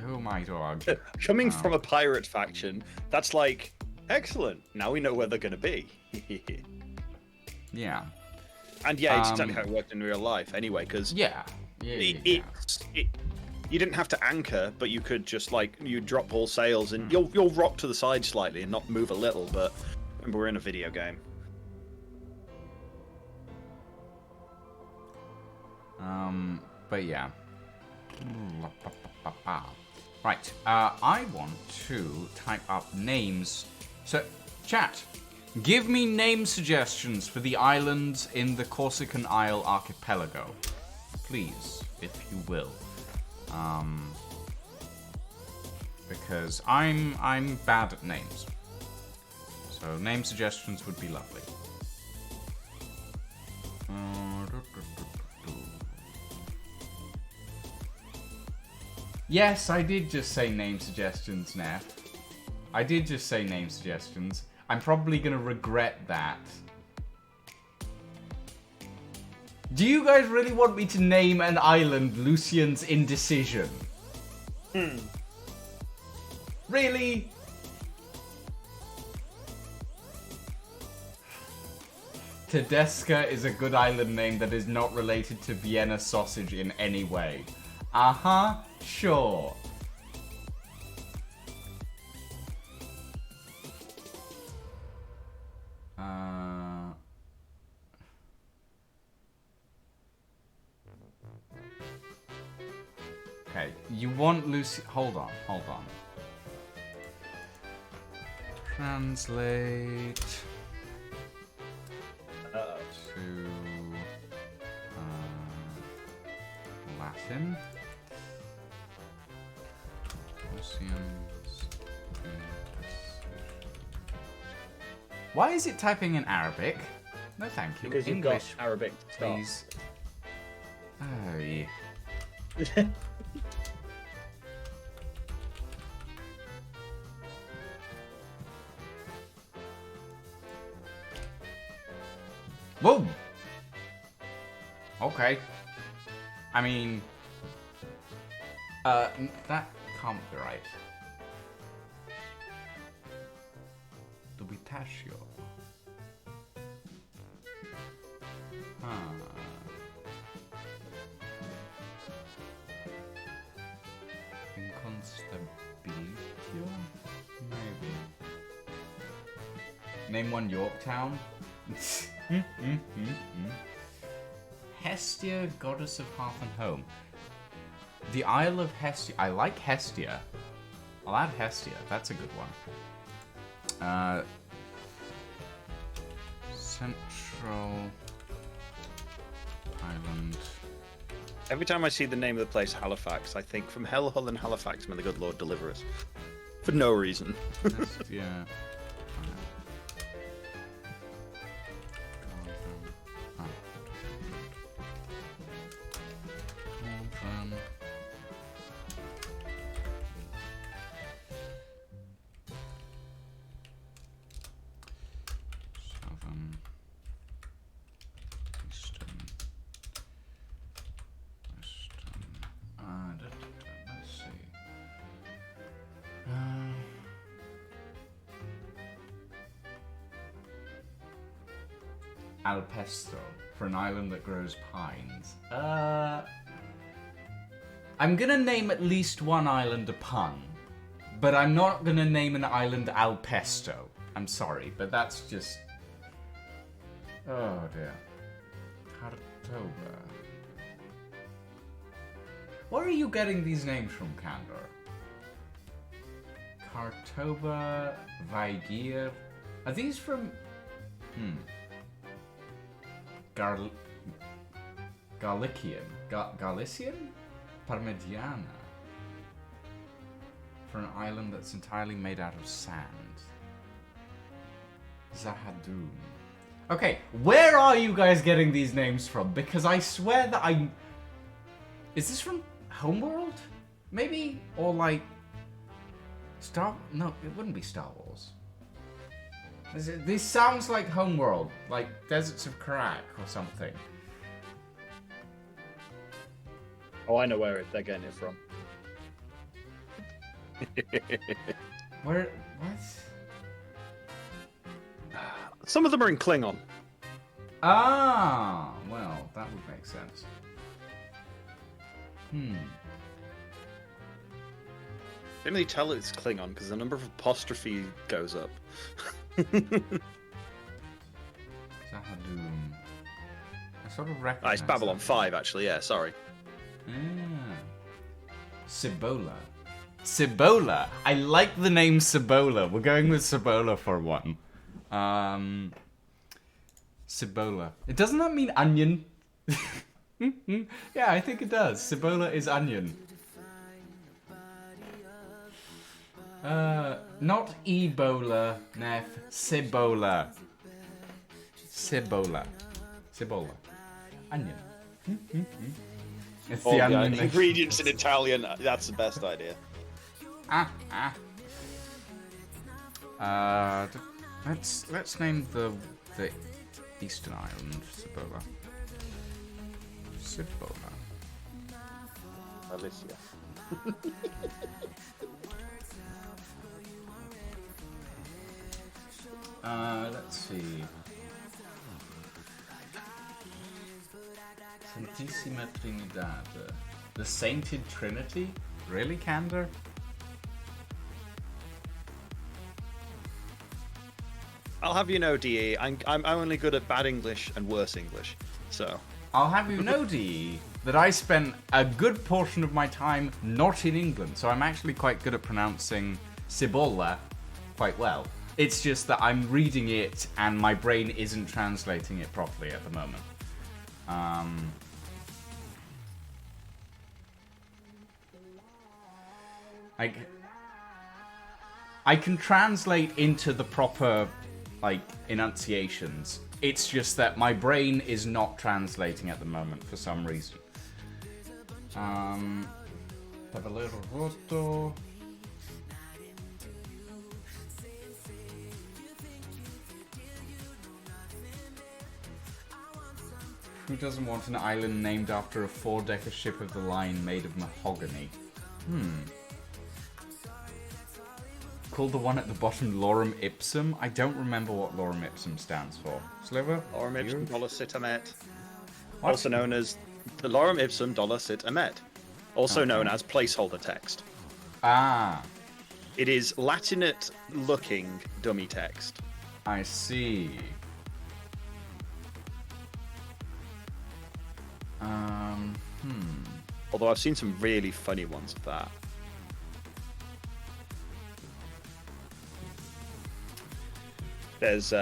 who am I to argue? Coming from a pirate faction, that's like, excellent. Now we know where they're going to be. Yeah. And yeah, it's exactly how it worked in real life anyway, because Yeah. you didn't have to anchor, but you could just, like, you drop all sails and you'll rock to the side slightly and not move a little, but remember, we're in a video game. But yeah. Right, I want to type up names. So, chat, give me name suggestions for the islands in the Corsican Isle archipelago. Please, if you will. Because I'm bad at names. So name suggestions would be lovely. Yes, I did just say name suggestions, Neff. I did just say name suggestions. I'm probably gonna regret that. Do you guys really want me to name an island Lucian's Indecision? Really? Tedesca is a good island name that is not related to Vienna sausage in any way. Uh-huh, sure. Okay, you want Lucy... Hold on. Translate to Latin. Why is it typing in Arabic? No, thank you. Because you've English, got Arabic to start. please. Oh, yeah. Whoa! Okay. I mean... that can't be right. Dubitaccio. Inconstabilitio? Maybe. Name one Yorktown. Hestia, goddess of hearth and home. The Isle of Hestia. I like Hestia. I'll add Hestia. That's a good one. Central Island. Every time I see the name of the place, Halifax, I think from Hell, Hull, and Halifax, may the good Lord deliver us. For no reason. Yeah. Southern, Eastern, Western. Let's see. Alpesto, for an island that grows pines. I'm gonna name at least one island a pun, but I'm not gonna name an island Alpesto. I'm sorry, but that's just... Oh dear. Cartoba. Where are you getting these names from, Candor? Cartoba, Vaigir. Are these from... Galician? Galician? Parmigiana. For an island that's entirely made out of sand. Zahadun. Okay, where are you guys getting these names from? Because I swear that I... Is this from Homeworld? Maybe? Or like... Star... No, it wouldn't be Star Wars. This sounds like Homeworld. Like Deserts of Karak or something. Oh, I know where they're getting it from. Where... What? Some of them are in Klingon. Ah, well, that would make sense. Didn't really tell it's Klingon because the number of apostrophe goes up. Zahadum. I sort of recognize. It's Babylon that. 5, actually. Yeah, sorry. Cibola. Cibola. I like the name Cibola. We're going with Cibola for one. Cibola. Doesn't that mean onion? Yeah, I think it does. Cibola is onion. Not Ebola, Nef. Cibola. Cibola. Cibola. Onion. It's Oh, the yeah, onion. ingredients in Italian. That's the best idea. Let's name the Eastern Island Cibola. Cibola. Alicia. Let's see. Santissima Trinidad. The Sainted Trinity? Really, Candor? I'll have you know, DE, I'm only good at bad English and worse English, so... I'll have you know, DE, that I spent a good portion of my time not in England, so I'm actually quite good at pronouncing Cibola quite well. It's just that I'm reading it and my brain isn't translating it properly at the moment. I can translate into the proper, like, enunciations. It's just that my brain is not translating at the moment for some reason. Cavallero Roto. Who doesn't want an island named after a 4-decker ship of the line made of mahogany? Called the one at the bottom Lorem Ipsum? I don't remember what Lorem Ipsum stands for. Sliver? Lorem Ipsum dollar sit emet. What? Also known as the Lorem Ipsum dollar sit emet. Also known as placeholder text. Ah, It is Latinate looking dummy text. I see. Although I've seen some really funny ones of that. There's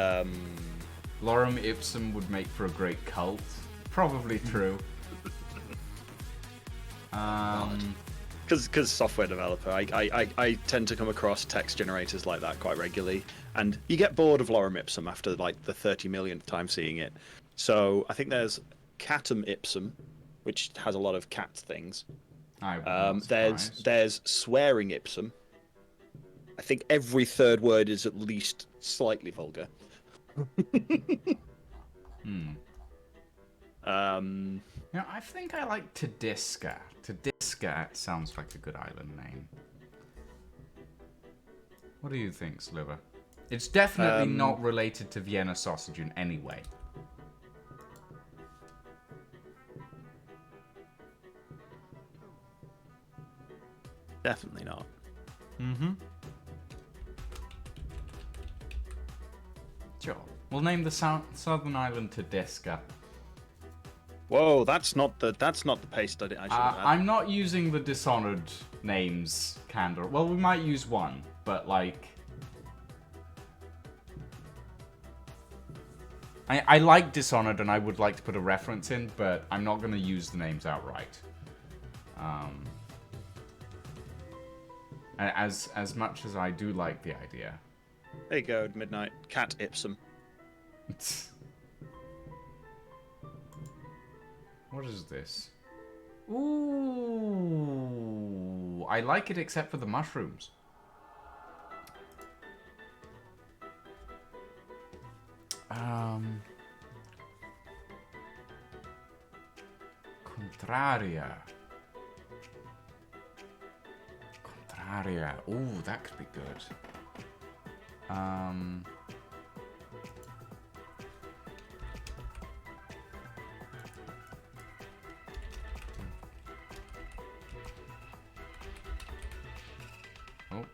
Lorem ipsum would make for a great cult. Probably true. Because software developer, I tend to come across text generators like that quite regularly, and you get bored of lorem ipsum after like the 30 millionth time seeing it. So I think there's catum ipsum, which has a lot of cat things. There's swearing ipsum. I think every third word is at least slightly vulgar. I think I like Tediska. Tediska sounds like a good island name. What do you think, Sliver? It's definitely not related to Vienna sausage in any way. Definitely not. Mm-hmm. Sure. We'll name the southern island Tediska. Whoa, that's not the paste I should have had. I'm not using the Dishonored names, Candor. Well, we might use one, but like... I like Dishonored and I would like to put a reference in, but I'm not going to use the names outright. As much as I do like the idea. There you go, Midnight. Cat ipsum. What is this? Ooh, I like it except for the mushrooms. Contraria. Contraria. Ooh, that could be good. Oh.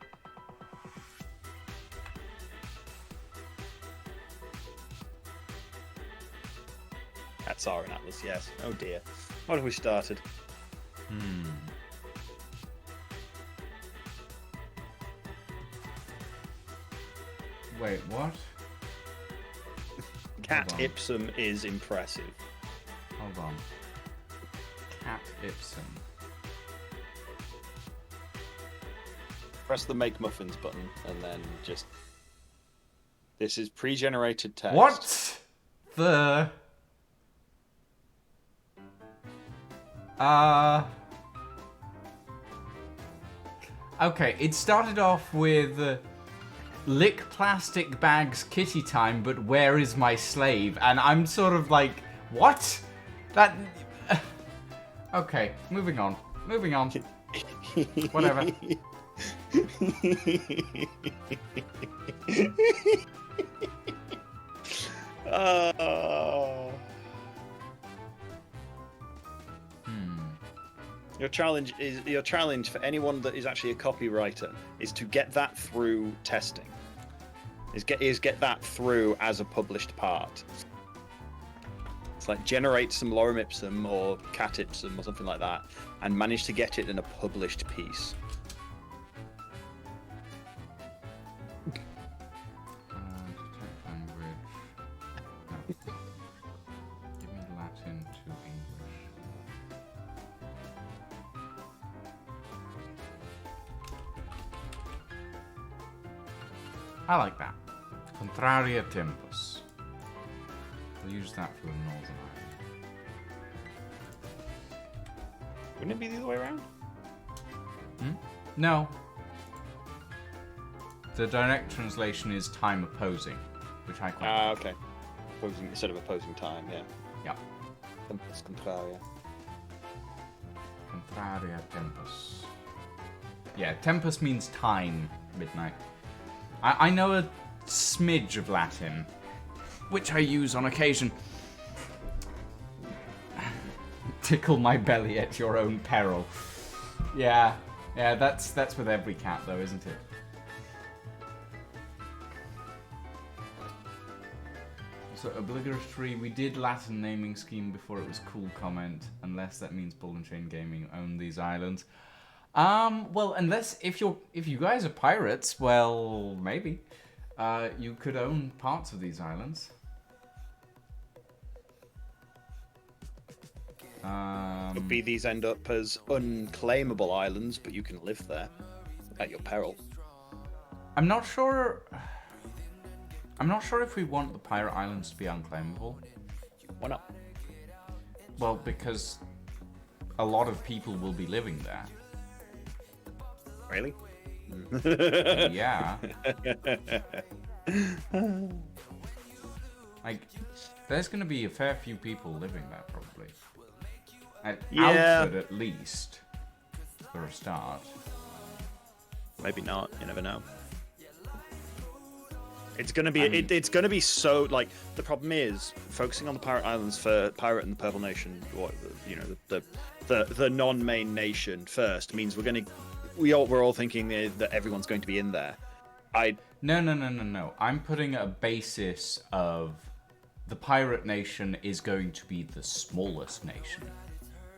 Cats are in Atlas, yes. Oh dear. What have we started? Wait, what? Cat ipsum is impressive. Hold on. Cat ipsum. Press the make muffins button and then just... This is pre-generated text. What? The... Okay, it started off with... lick plastic bags kitty time, but where is my slave? And I'm sort of like, what? That... Okay, moving on. Moving on. Whatever. Your challenge for anyone that is actually a copywriter is to get that through testing. Is get that through as a published part. It's like generate some lorem ipsum or cat ipsum or something like that, and manage to get it in a published piece. Language. No. Give me Latin to English. I like that. Contraria tempus. We'll use that for the Northern Ireland. Wouldn't it be the other way around? No. The direct translation is time opposing, which I quite like. Okay. Opposing, instead of opposing time, yeah. Yeah. Tempus contraria. Contraria tempus. Yeah, tempus means time, Midnight. I know a smidge of Latin, which I use on occasion. Tickle my belly at your own peril. Yeah, that's with every cat though, isn't it? So obligatory, we did Latin naming scheme before it was cool comment, unless that means Ball and Chain Gaming own these islands. Well, unless if you guys are pirates, well, maybe you could own parts of these islands. Could be these end up as unclaimable islands, but you can live there at your peril. I'm not sure. I'm not sure if we want the pirate islands to be unclaimable. Why not? Well, because a lot of people will be living there. Really? Yeah. Like, there's going to be a fair few people living there, probably. At Alfred, at least, for a start. Maybe not. You never know. It's gonna be. It's gonna be so. Like, the problem is focusing on the pirate islands for Pirate and the Purple Nation. What, you know, the non-main nation first means we're all thinking that everyone's going to be in there. No. I'm putting a basis of the pirate nation is going to be the smallest nation.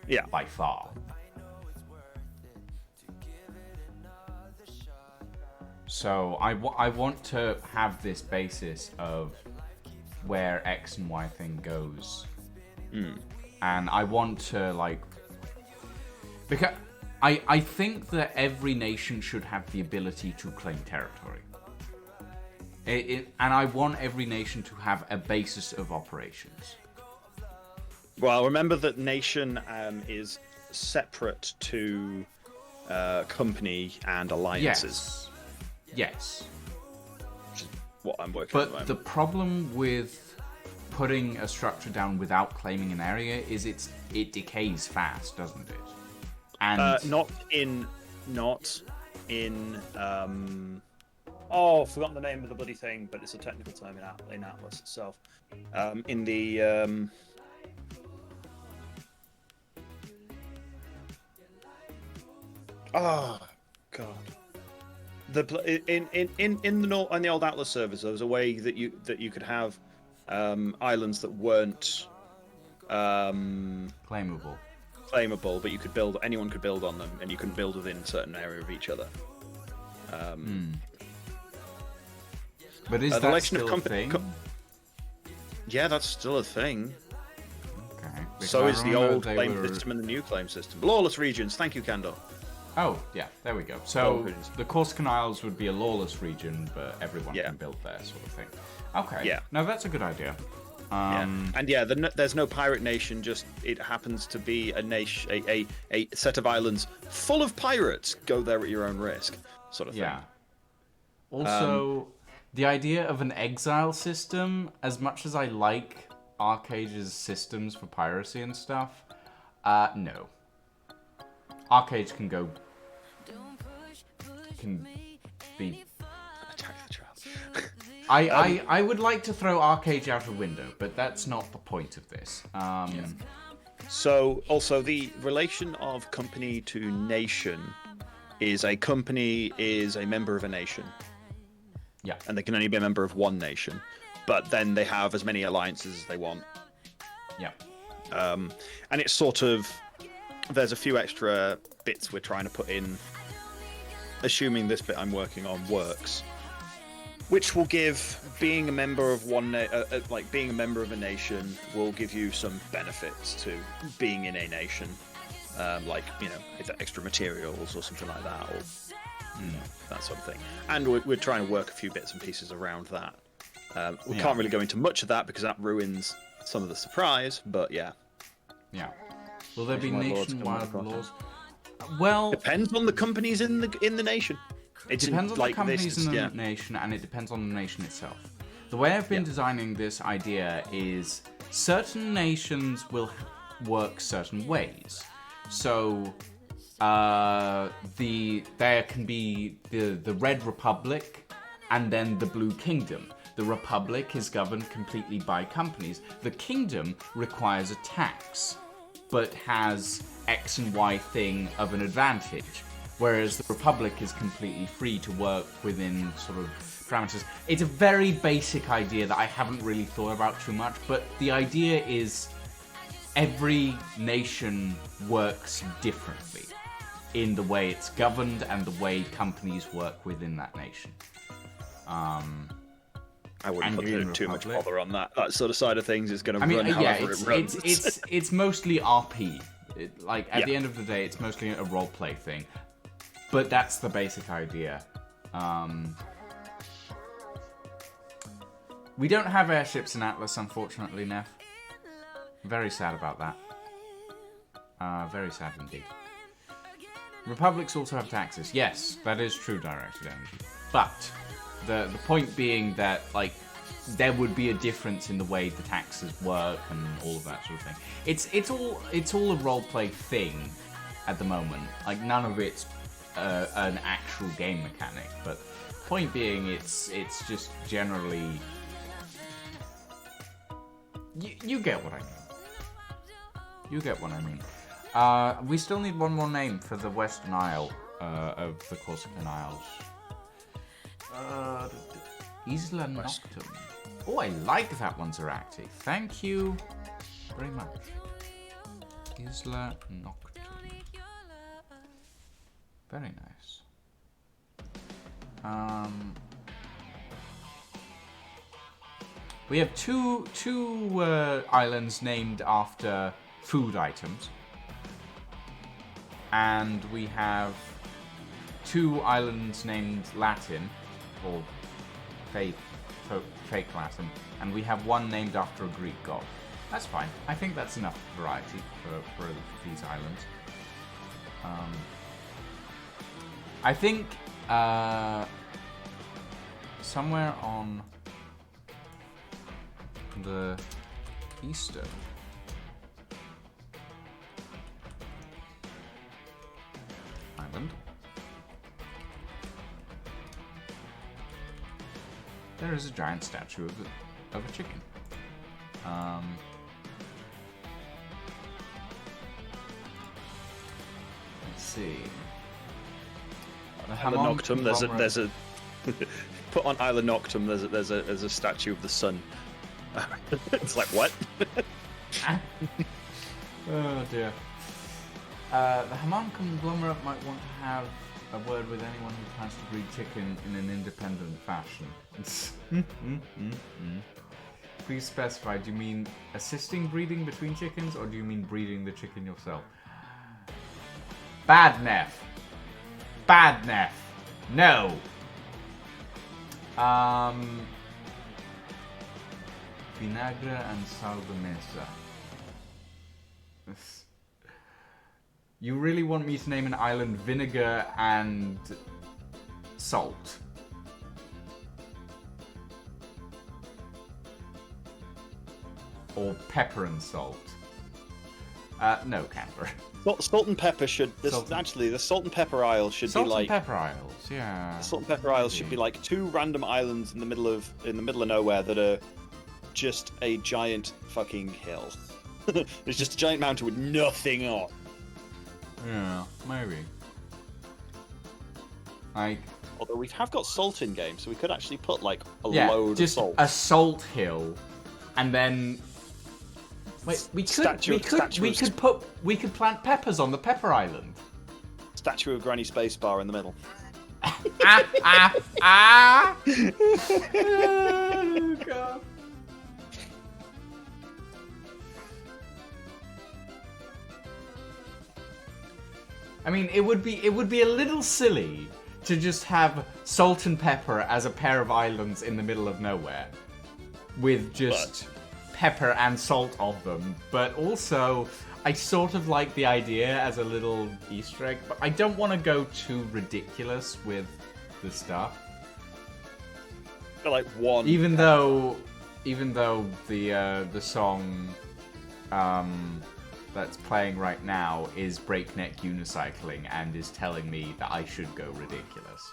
Yeah. By far. So I want to have this basis of where X and Y thing goes. And I want to, like... Because I think that every nation should have the ability to claim territory. And I want every nation to have a basis of operations. Well, remember that nation is separate to company and alliances. Yes. Which is what I'm working on at the But moment. the problem with putting a structure down without claiming an area is it decays fast, doesn't it? And not in I've forgotten the name of the bloody thing, but it's a technical term in Atlas itself. In the oh god, in the old Atlas servers, there was a way that you could have islands that weren't claimable, but anyone could build on them, and you couldn't build within a certain area of each other. But is that still a thing? Yeah, that's still a thing. Okay. So is the old claim system and the new claim system. Lawless regions. Thank you, Kando. Oh, yeah, there we go. So the Corsican Isles would be a lawless region, but everyone can build there, sort of thing. Okay. Yeah. No, that's a good idea. And there's no pirate nation. Just it happens to be a nation, a set of islands full of pirates. Go there at your own risk, sort of thing. Yeah. Also, the idea of an exile system, as much as I like Arcage's systems for piracy and stuff, no. Arcage can be... Attack the trap. I would like to throw Arcage out a window, but that's not the point of this. So, also, the relation of company to nation is a company is a member of a nation. Yeah. And they can only be a member of one nation. But then they have as many alliances as they want. Yeah. And it's sort of... There's a few extra bits we're trying to put in, assuming this bit I'm working on works, which will give being a member of being a member of a nation will give you some benefits to being in a nation, like, you know, either extra materials or something like that, or that sort of thing. And we're trying to work a few bits and pieces around that. We can't really go into much of that because that ruins some of the surprise, but yeah. Yeah. Will there be nationwide laws? Well, depends on the companies in the nation. It depends on the companies in the nation, and it depends on the nation itself. The way I've been designing this idea is certain nations will work certain ways. So there can be the Red Republic and then the Blue Kingdom. The Republic is governed completely by companies. The Kingdom requires a tax, but has X and Y thing of an advantage, whereas the Republic is completely free to work within sort of parameters. It's a very basic idea that I haven't really thought about too much, but the idea is every nation works differently in the way it's governed and the way companies work within that nation. I wouldn't put Angrian too much Republic. bother on that. That sort of side of things is going to I mean, run yeah, however it runs. it's mostly RP. At the Yeah. end of the day, it's mostly a roleplay thing. But that's the basic idea. We don't have airships in Atlas, unfortunately, Neff. Very sad about that. Very sad indeed. Republics also have taxes. Yes, that is true, directed energy. But the point being that, like, there would be a difference in the way the taxes work and all of that sort of thing. It's all a roleplay thing at the moment. Like, none of it's an actual game mechanic. But point being, it's just generally. You get what I mean. You get what I mean. We still need one more name for the Western Isle of the Corsican Isles. Isla Noctum. Oh, I like that one, Zaracti. Thank you very much. Isla Noctum. Very nice. We have two islands named after food items. And we have 2 islands named Latin, or fake Latin, and we have 1 named after a Greek god. That's fine. I think that's enough variety for these islands. I think somewhere on the eastern island, there is a giant statue of a chicken. Let's see. Isla Noctum. There's a put on Isla Noctum. There's a statue of the sun. It's like what? Oh dear. The Haman conglomerate might want to have a word with anyone who plans to breed chicken in an independent fashion. Please specify, do you mean assisting breeding between chickens, or do you mean breeding the chicken yourself? Bad Neff. Bad Neff. No. Vinagre and sal de mesa. You really want me to name an island vinegar and salt? Or pepper and salt? No, Camper. Salt and pepper should. Actually, the Salt and Pepper Isle should be like. Salt and Pepper Isles, yeah. The Salt and Pepper Isles should be like 2 random islands in the middle of nowhere that are just a giant fucking hill. It's just a giant mountain with nothing on. Yeah, maybe. Like. Although we have got salt in game, so we could actually put like a load just of salt. a salt hill, and then. Wait, we could plant peppers on the Pepper Island. Statue of Granny Spacebar in the middle. Oh, God. I mean, it would be a little silly to just have Salt and Pepper as a pair of islands in the middle of nowhere, with just pepper and salt of them. But also, I sort of like the idea as a little Easter egg, but I don't want to go too ridiculous with the stuff. Like one. Even though the song that's playing right now is breakneck unicycling and is telling me that I should go ridiculous.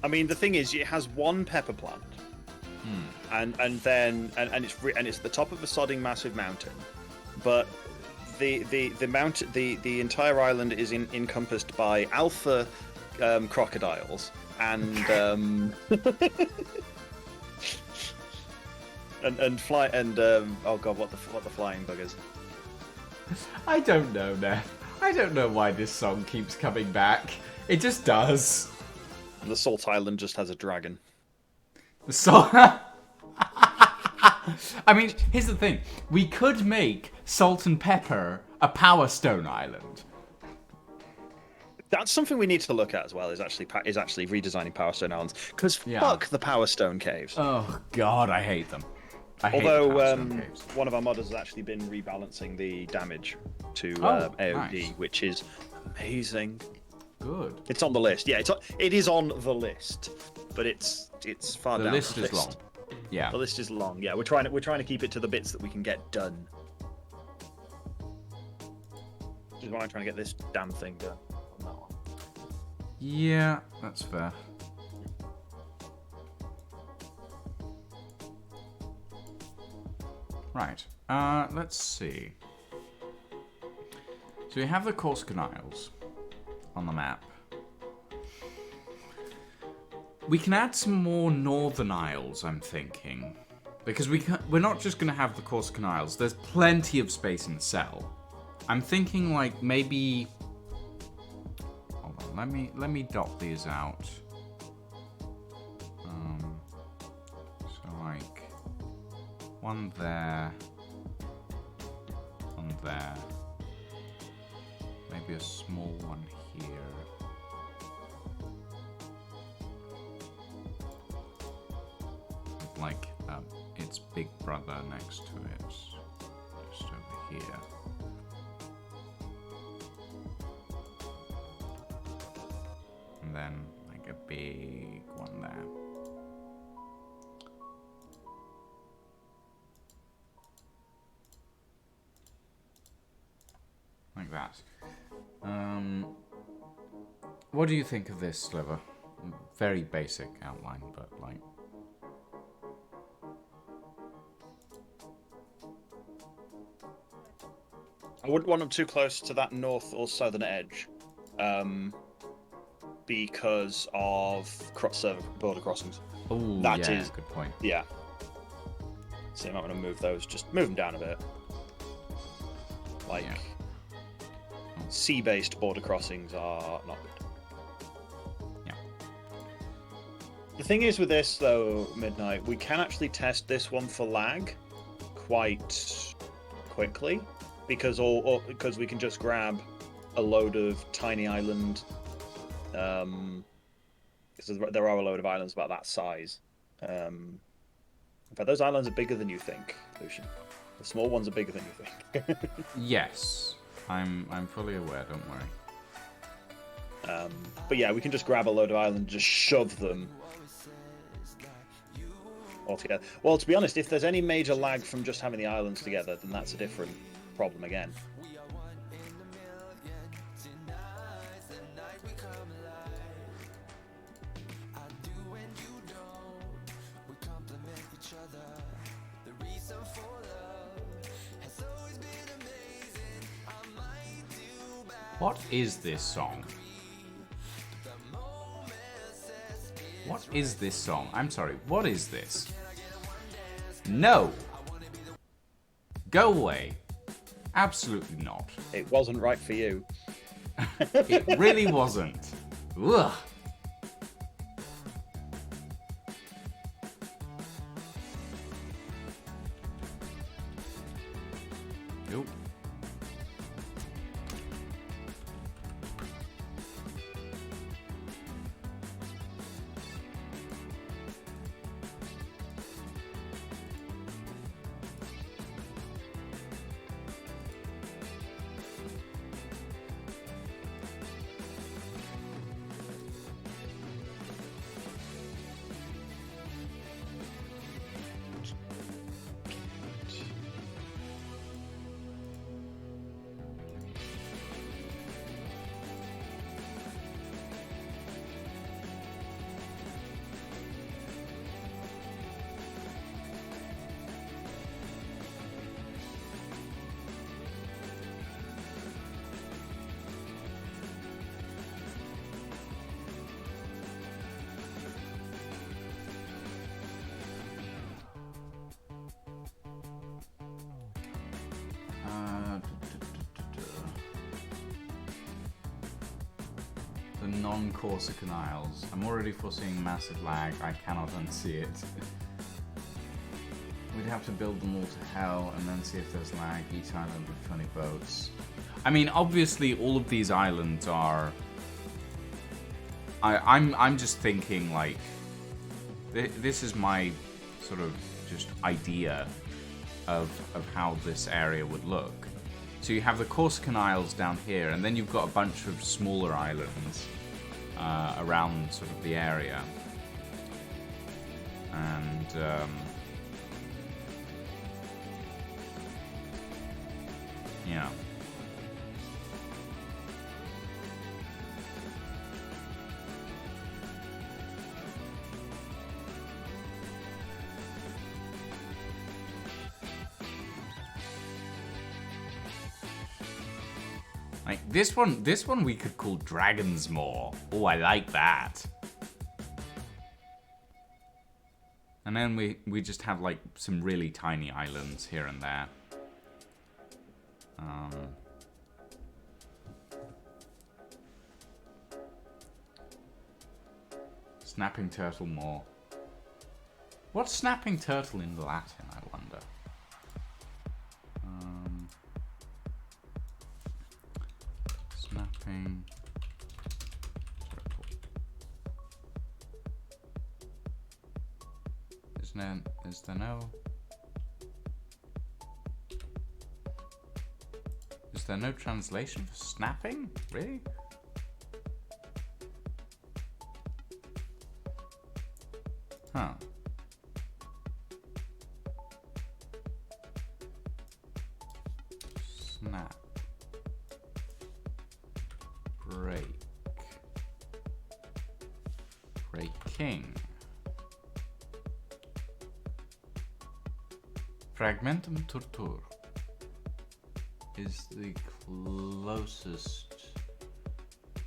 I mean, the thing is, it has 1 pepper plant, and it's at the top of a sodding massive mountain, but the entire island is encompassed by alpha crocodiles and oh god, what the flying buggers. I don't know, Neff. I don't know why this song keeps coming back. It just does. And the Salt Island just has a dragon. So, I mean, here's the thing: we could make Salt and Pepper a Power Stone island. That's something we need to look at as well. Is actually redesigning Power Stone Islands because Yeah. fuck the Power Stone caves. Oh God, I hate them. I hate the Although Power Stone caves. one of our modders has actually been rebalancing the damage to Oh, AOD, nice. which is amazing. Good. It's on the list. Yeah, it is on the list, but it's far The down. list the is long. Yeah. The list is long. Yeah, we're trying to keep it to the bits that we can get done. Which is why I'm trying to get this damn thing done on that one. Yeah, that's fair. Right. Let's see. So we have the Corsican Isles on the map. We can add some more Northern Isles, I'm thinking. Because we're not just going to have the Corsican Isles. There's plenty of space in the cell. I'm thinking, like, maybe... Hold on, let me dot these out. So, like... One there. One there. Maybe a small one here. Like its big brother next to it, just over here. And then like a big one there. Like that. What do you think of this, Sliver? Very basic outline, but like... I wouldn't want them too close to that north or southern edge, because of border crossings. Oh, That yeah, is- good point. Yeah. So I'm not going to move those. Just move them down a bit. Like, Yeah. sea-based border crossings are not good. Yeah. The thing is with this, though, Midnight, we can actually test this one for lag quite quickly, because because we can just grab a load of tiny island. Because there are a load of islands about that size. In fact, those islands are bigger than you think, Lucian. The small ones are bigger than you think. Yes, I'm fully aware. Don't worry. But yeah, we can just grab a load of island, just shove them all together. Well, to be honest, if there's any major lag from just having the islands together, then that's a different problem again. What is this song? What is this song? I'm sorry, what is this? No! Go away. Absolutely not. It wasn't right for you. It really wasn't. Ugh. Nope. non-Corsican Isles. I'm already foreseeing massive lag. I cannot unsee it. We'd have to build them all to hell and then see if there's lag. Each island with 20 boats. I mean, obviously, all of these islands are. I'm just thinking like. This is my sort of just idea of how this area would look. So you have the Corsican Isles down here, and then you've got a bunch of smaller islands around sort of the area. And yeah. Like this one we could call Dragonsmore. Oh, I like that. And then we just have like some really tiny islands here and there. Snapping Turtle Moor. What's Snapping Turtle in Latin, I wonder? Snapping Turtle. Is there no translation for snapping? Really? Huh. Snap. Breaking. Fragmentum Turtur is the closest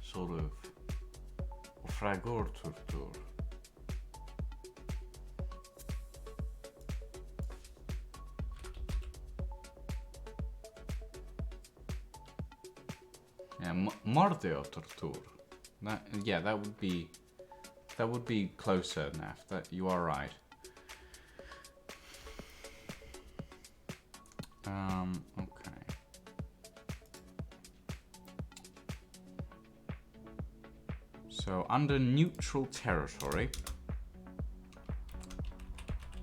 sort of Fragor Turtur. Yeah, Mordeo Turtur. That would be closer, Naf. That you are right. Okay. So under neutral territory,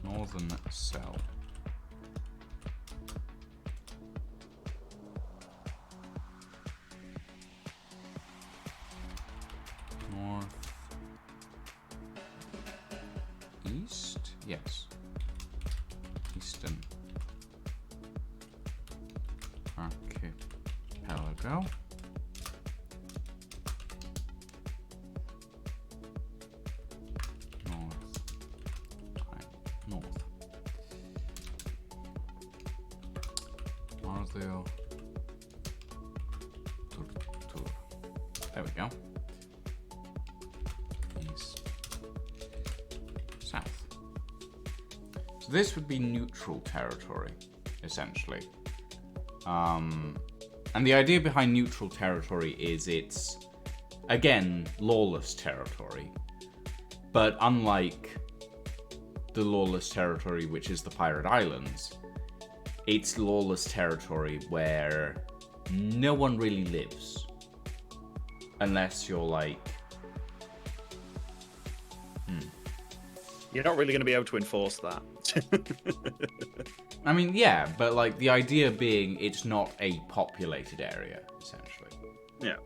Northern Cell. East? Yes. Eastern Archipelago. North. Mordeo. Turtur. There we go. East. South. So this would be neutral territory, essentially. And the idea behind neutral territory is it's, again, lawless territory. But unlike the lawless territory, which is the Pirate Islands, it's lawless territory where no one really lives. Unless you're like... You're not really going to be able to enforce that. I mean, yeah, but like the idea being it's not a populated area, essentially. Yeah.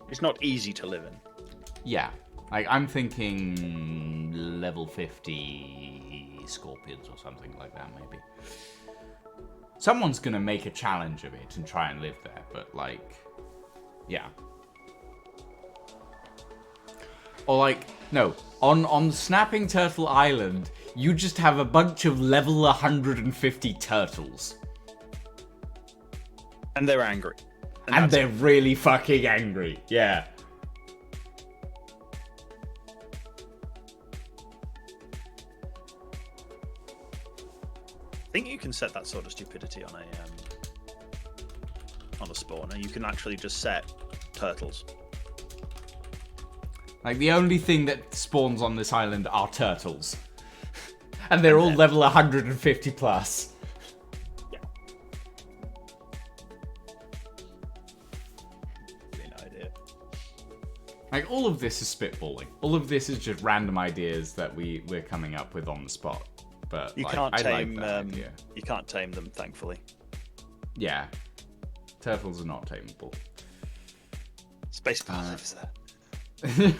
It's not easy to live in. Yeah. Like, I'm thinking level 50 scorpions or something like that, maybe. Someone's gonna make a challenge of it and try and live there, but like, yeah. Or like, no, on Snapping Turtle Island, you just have a bunch of level 150 turtles. And they're angry. And they're really fucking angry, yeah. I think you can set that sort of stupidity on a spawner. You can actually just set turtles. Like, the only thing that spawns on this island are turtles. And they're all level 150 plus. Yeah. No idea. Like, all of this is spitballing. All of this is just random ideas that we're coming up with on the spot. But You like, can't I tame. like that idea. You can't tame them, thankfully. Yeah. Turtles are not tameable. Space lives there.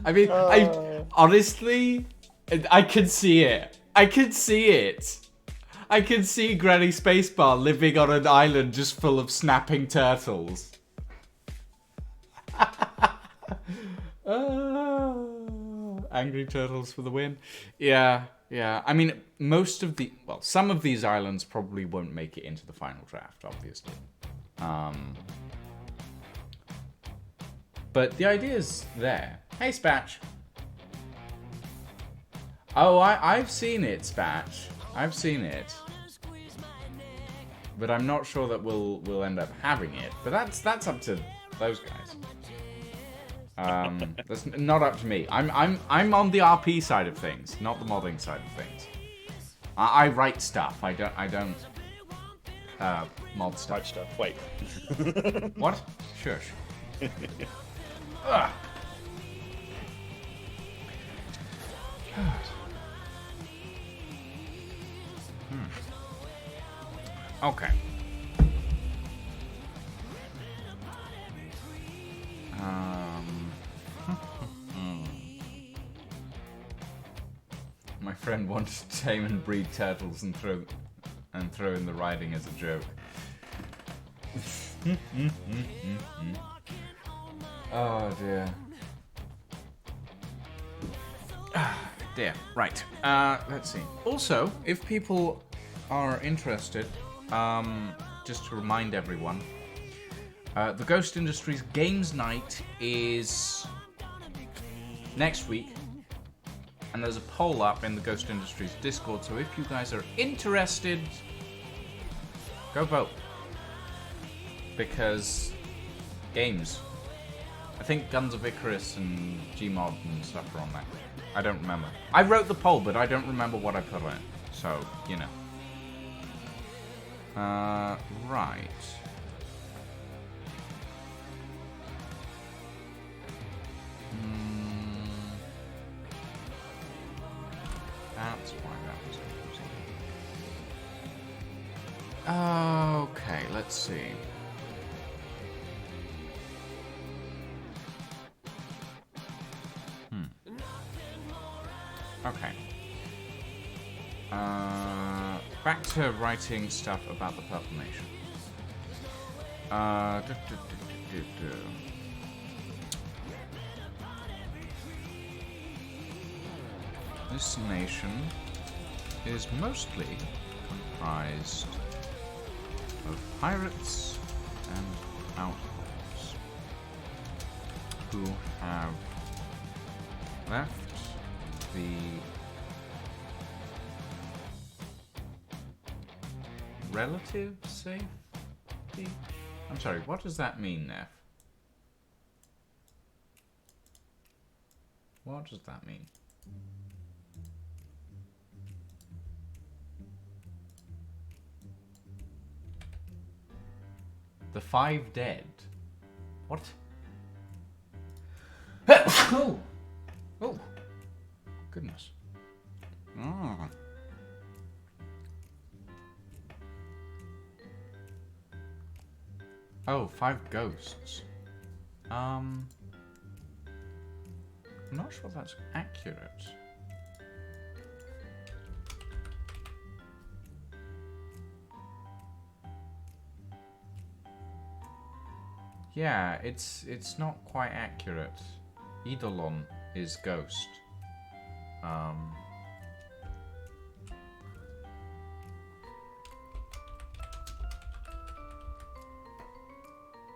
I mean, I honestly, I can see it. I can see it. I can see Granny Spacebar living on an island just full of snapping turtles. Angry turtles for the win. Yeah. I mean, some of these islands probably won't make it into the final draft, obviously. But the idea's there. Hey, Spatch. Oh, I've seen it, Spatch. I've seen it. But I'm not sure that we'll end up having it. But that's up to those guys. That's not up to me. I'm on the RP side of things, not the modding side of things. I write stuff. I don't mod stuff. Write stuff. Wait. What? Shush. Ugh. Okay. My friend wanted to tame and breed turtles and throw in the riding as a joke. Oh dear. Dear. Right. Let's see. Also, if people are interested, just to remind everyone, the Ghost Industries Games Night is next week, and there's a poll up in the Ghost Industries Discord, so if you guys are interested, go vote. Because games. I think Guns of Icarus and Gmod and stuff are on there. I don't remember. I wrote the poll, but I don't remember what I put on it. So, you know. Right. That's why that was confusing. Okay, let's see. Okay. Back to writing stuff about the Purple Nation. This nation is mostly comprised of pirates and outlaws who have left the relative safety? I'm sorry, what does that mean, Neff? What does that mean? The 5 dead? What? Oh! Oh! Goodness. Ah. Oh, 5 ghosts. I'm not sure that's accurate. Yeah, it's not quite accurate. Eidolon is ghost.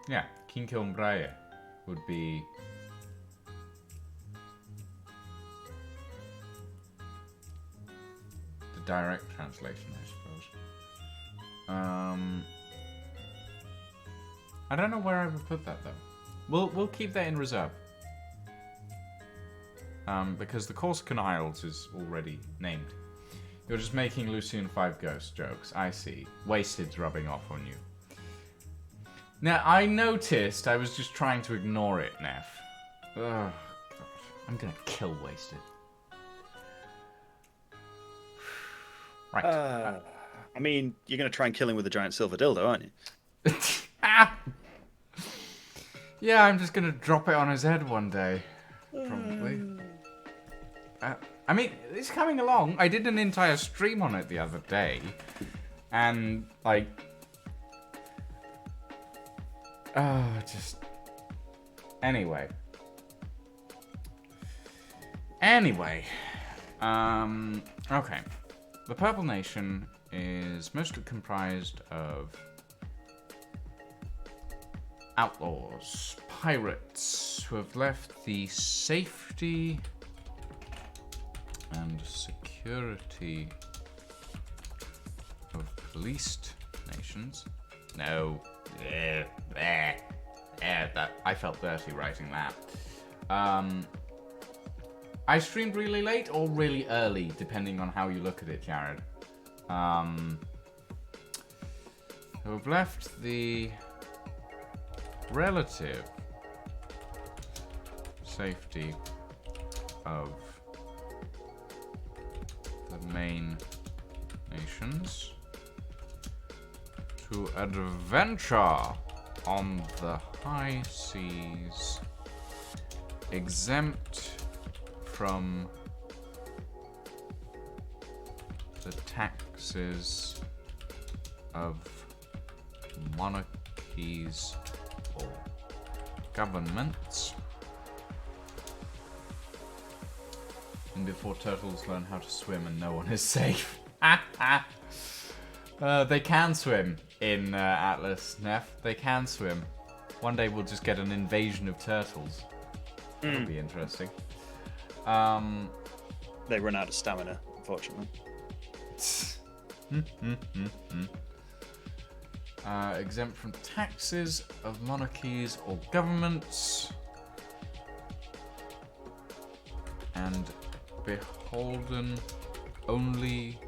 Yeah, King Kilmbrae would be the direct translation, I suppose. I don't know where I would put that though. We'll keep that in reserve. Because the Corsican Isles is already named. You're just making Lucian 5 Ghost jokes. I see. Wasted's rubbing off on you. Now, I noticed I was just trying to ignore it, Neff. Oh, God. I'm gonna kill Wasted. Right. I mean, you're going to try and kill him with a giant silver dildo, aren't you? Ah! Yeah, I'm just gonna drop it on his head one day. Probably. I mean, it's coming along. I did an entire stream on it the other day. And, like... just... Anyway. Okay. The Purple Nation is mostly comprised of outlaws, pirates, who have left the safety and security of policed nations. No. That I felt dirty writing that. I streamed really late or really early, depending on how you look at it, Jared. Who have left the relative safety of the main nations to adventure on the high seas, exempt from the taxes of monarchies or governments. And before turtles learn how to swim and no one is safe. They can swim in Atlas, Neff. They can swim. One day we'll just get an invasion of turtles. That'll be interesting. They run out of stamina, unfortunately. Exempt from taxes of monarchies or governments. And beholden only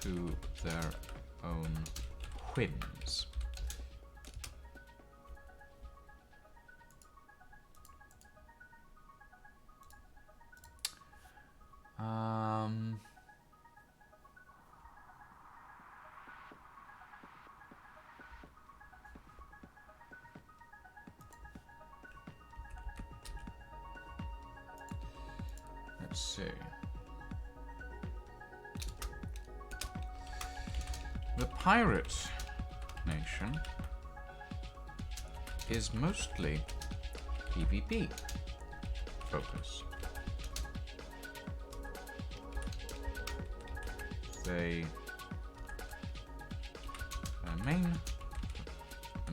to their own whims. Let's see. The pirate nation is mostly PvP focus. The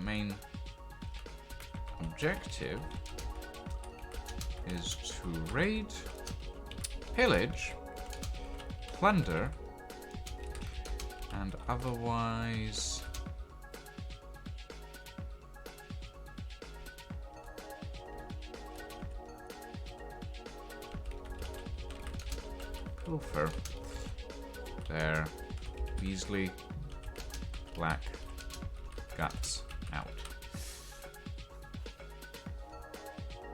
main objective is to raid, pillage, plunder, and otherwise pilfer their Weasley black guts out.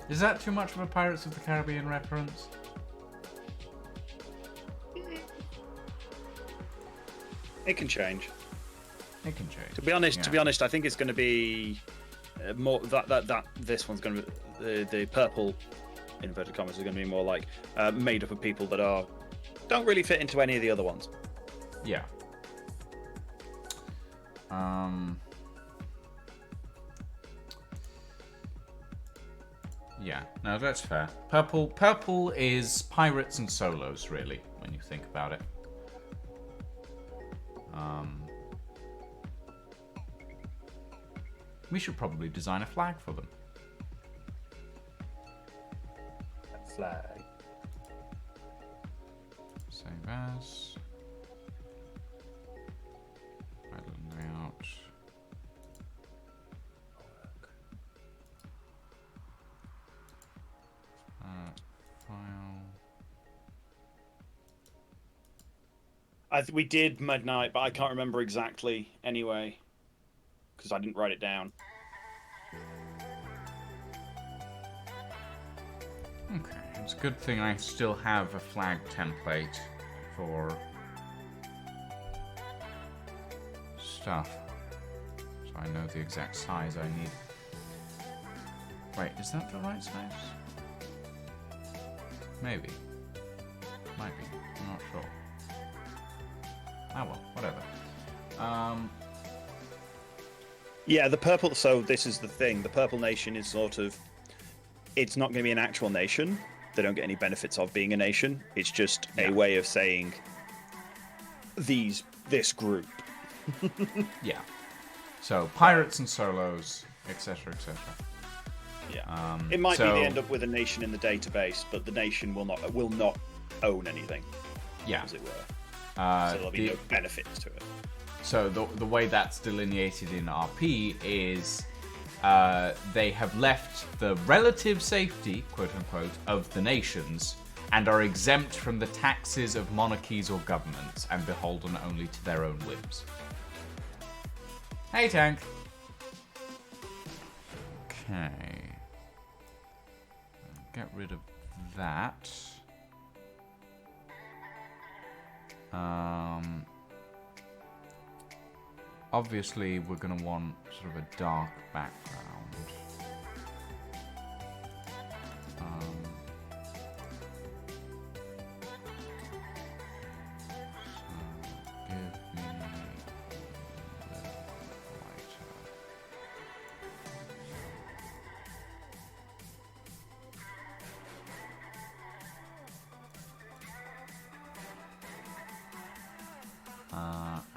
Is that too much of a Pirates of the Caribbean reference? It can change. It can change. To be honest, I think it's going to be more that this one's going to be the purple inverted commas is going to be more like made up of people that don't really fit into any of the other ones. Yeah. Yeah, no, that's fair. Purple is pirates and solos, really, when you think about it. We should probably design a flag for them. Flag. Save as. Island layout. We did midnight, but I can't remember exactly anyway, because I didn't write it down. Okay, it's a good thing I still have a flag template for stuff, so I know the exact size I need. Wait, is that the right size? Maybe. Might be. I'm not sure. Ah well, whatever. Yeah, the purple. So this is the thing. The Purple Nation is sort of. It's not going to be an actual nation. They don't get any benefits of being a nation. It's just a way of saying this group. Yeah. So pirates and solos, etc., etc. Yeah. It might be they end up with a nation in the database, but the nation will not own anything. Yeah. As it were. So there'll be no benefits to it. So the way that's delineated in RP is they have left the relative safety, quote unquote, of the nations and are exempt from the taxes of monarchies or governments and beholden only to their own whims. Hey, Tank. Okay. Get rid of that. Obviously, we're going to want sort of a dark background. So give me a little lighter.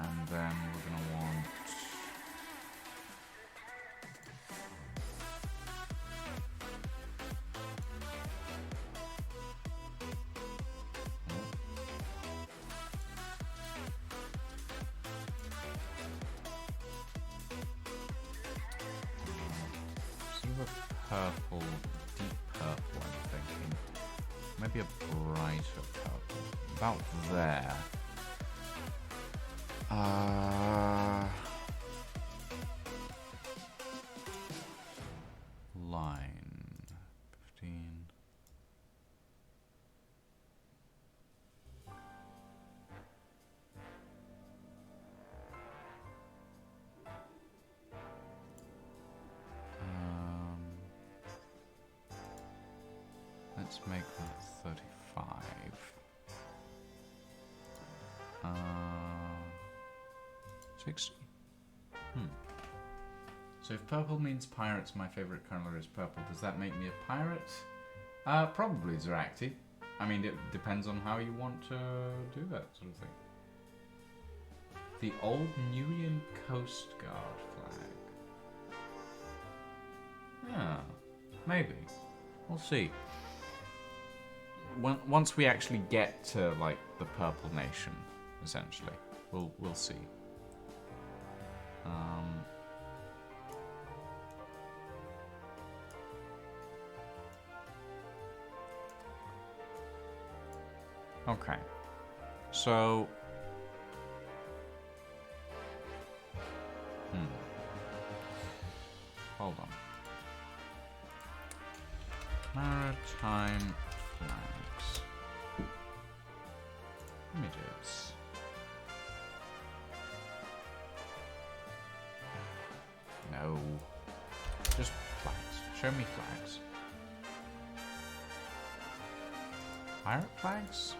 And then we're going to want sort of a purple, deep purple, I'm thinking. Maybe a brighter purple. About there. Line 15. Let's make that 35. 60. So if purple means pirates, my favorite color is purple. Does that make me a pirate? Probably Zaracti. I mean, it depends on how you want to do that sort of thing. The old Nuian Coast Guard flag. Yeah, maybe. We'll see. Once we actually get to like the Purple Nation, essentially, we'll see. Okay, so hold on. Maritime flags. Images. No. Just flags. Show me flags. Pirate flags?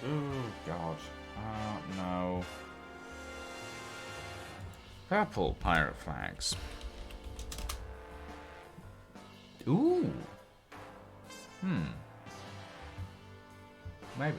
Oh, God. No. Purple pirate flags. Ooh. Maybe.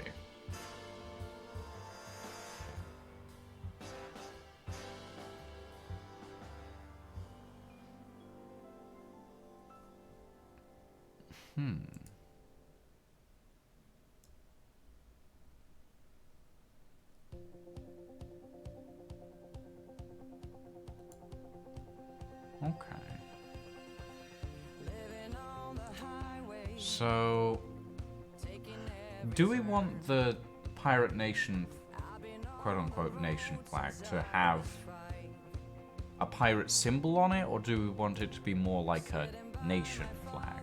Okay. So, do we want the Pirate Nation, quote-unquote, nation flag to have a pirate symbol on it, or do we want it to be more like a nation flag?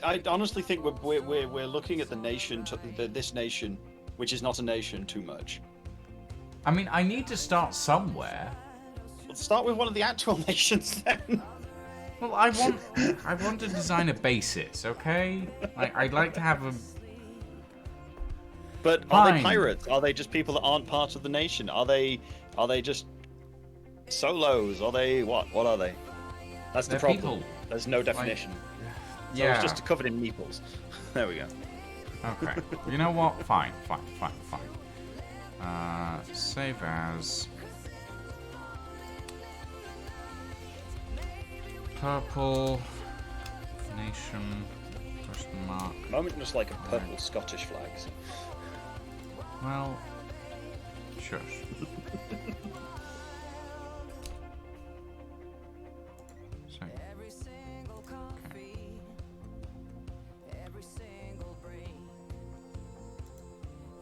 I honestly think we're looking at the nation, this nation, which is not a nation, too much. I mean, I need to start somewhere. Let's start with one of the actual nations then. Well, I want to design a basis, okay? I'd like to have a... But are Fine. they pirates? Are they just people that aren't part of the nation? Are they just solos? Are they what? What are they? That's the They're problem. people. There's no definition. So Yeah. it's just covered in meeples. There we go. Okay. You know what? Fine. Save as... Purple... Nation... Question mark... At the moment, just like a purple Scottish flag. So. Well... Shush. So...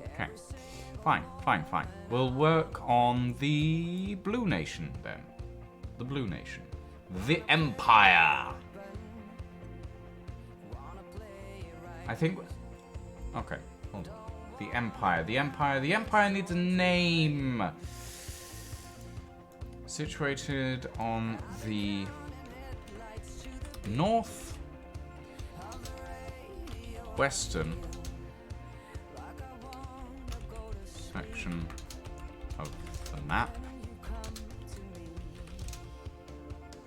Okay. Fine. We'll work on the Blue Nation then. The Blue Nation. The Empire. I think... Okay, hold on. The Empire. The Empire needs a name. Situated on the north western section of the map.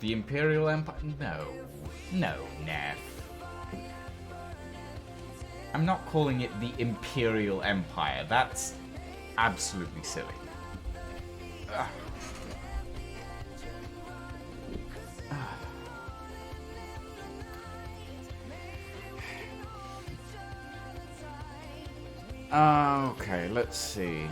The Imperial Empire? No, Neff. I'm not calling it the Imperial Empire. That's absolutely silly. Ugh. Okay, let's see.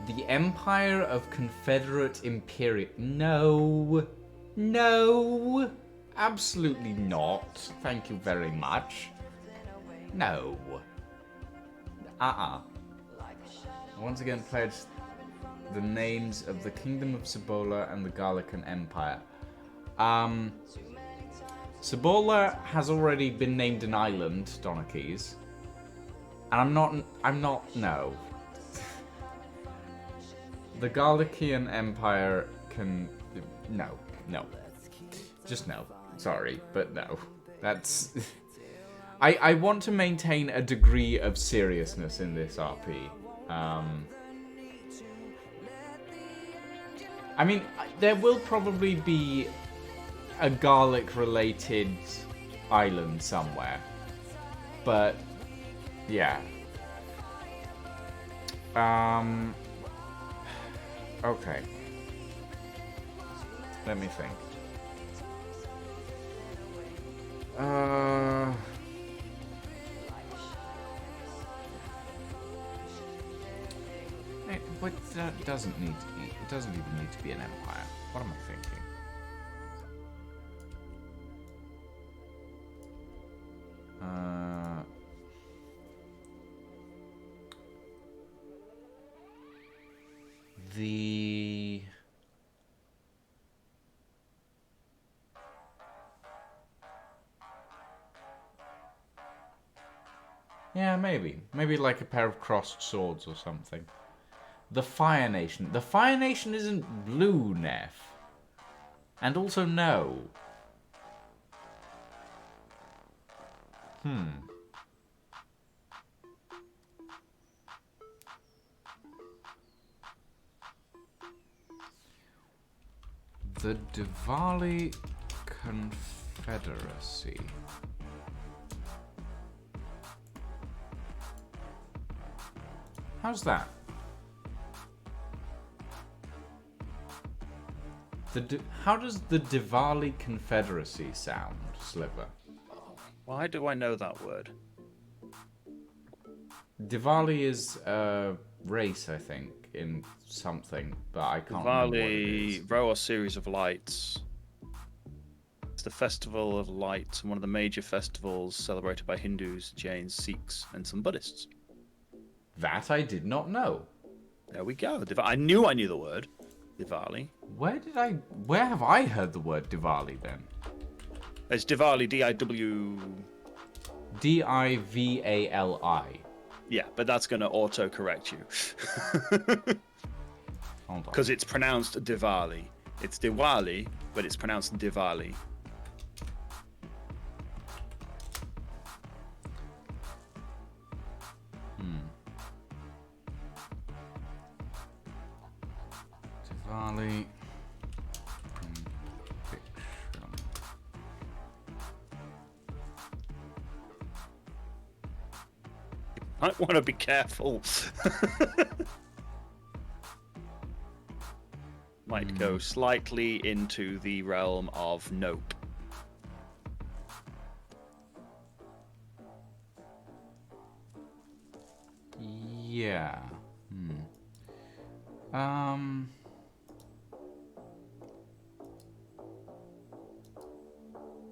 The Empire of Confederate Imperial... No, absolutely not. Thank you very much. No. Once again, pledge the names of the Kingdom of Cibola and the Gallican Empire. Cibola has already been named an island, Donarchy. And I'm not, no. The Galician Empire can, no. Just no. Sorry, but no. That's, I want to maintain a degree of seriousness in this RP. I mean, there will probably be a garlic-related island somewhere, but yeah. Okay. Let me think. But that doesn't need to be. It doesn't even need to be an empire. What am I thinking? The... Yeah, maybe. Maybe like a pair of crossed swords or something. The Fire Nation. The Fire Nation isn't blue, Neff. And also no. The Diwali Confederacy. How's that? How does the Diwali Confederacy sound, Sliver? Why do I know that word? Diwali is a race, I think, in something, but I can't remember what it is. Diwali, row or series of lights. It's the festival of lights, one of the major festivals celebrated by Hindus, Jains, Sikhs, and some Buddhists. That I did not know. There we go. I knew the word Diwali. Where have I heard the word Diwali then? It's Diwali, D-I-W... D-I-V-A-L-I. Yeah, but that's going to auto-correct you. Hold on. Because it's pronounced Diwali. It's Diwali, but it's pronounced Diwali. Diwali. Might want to be careful. Might go slightly into the realm of nope. Yeah.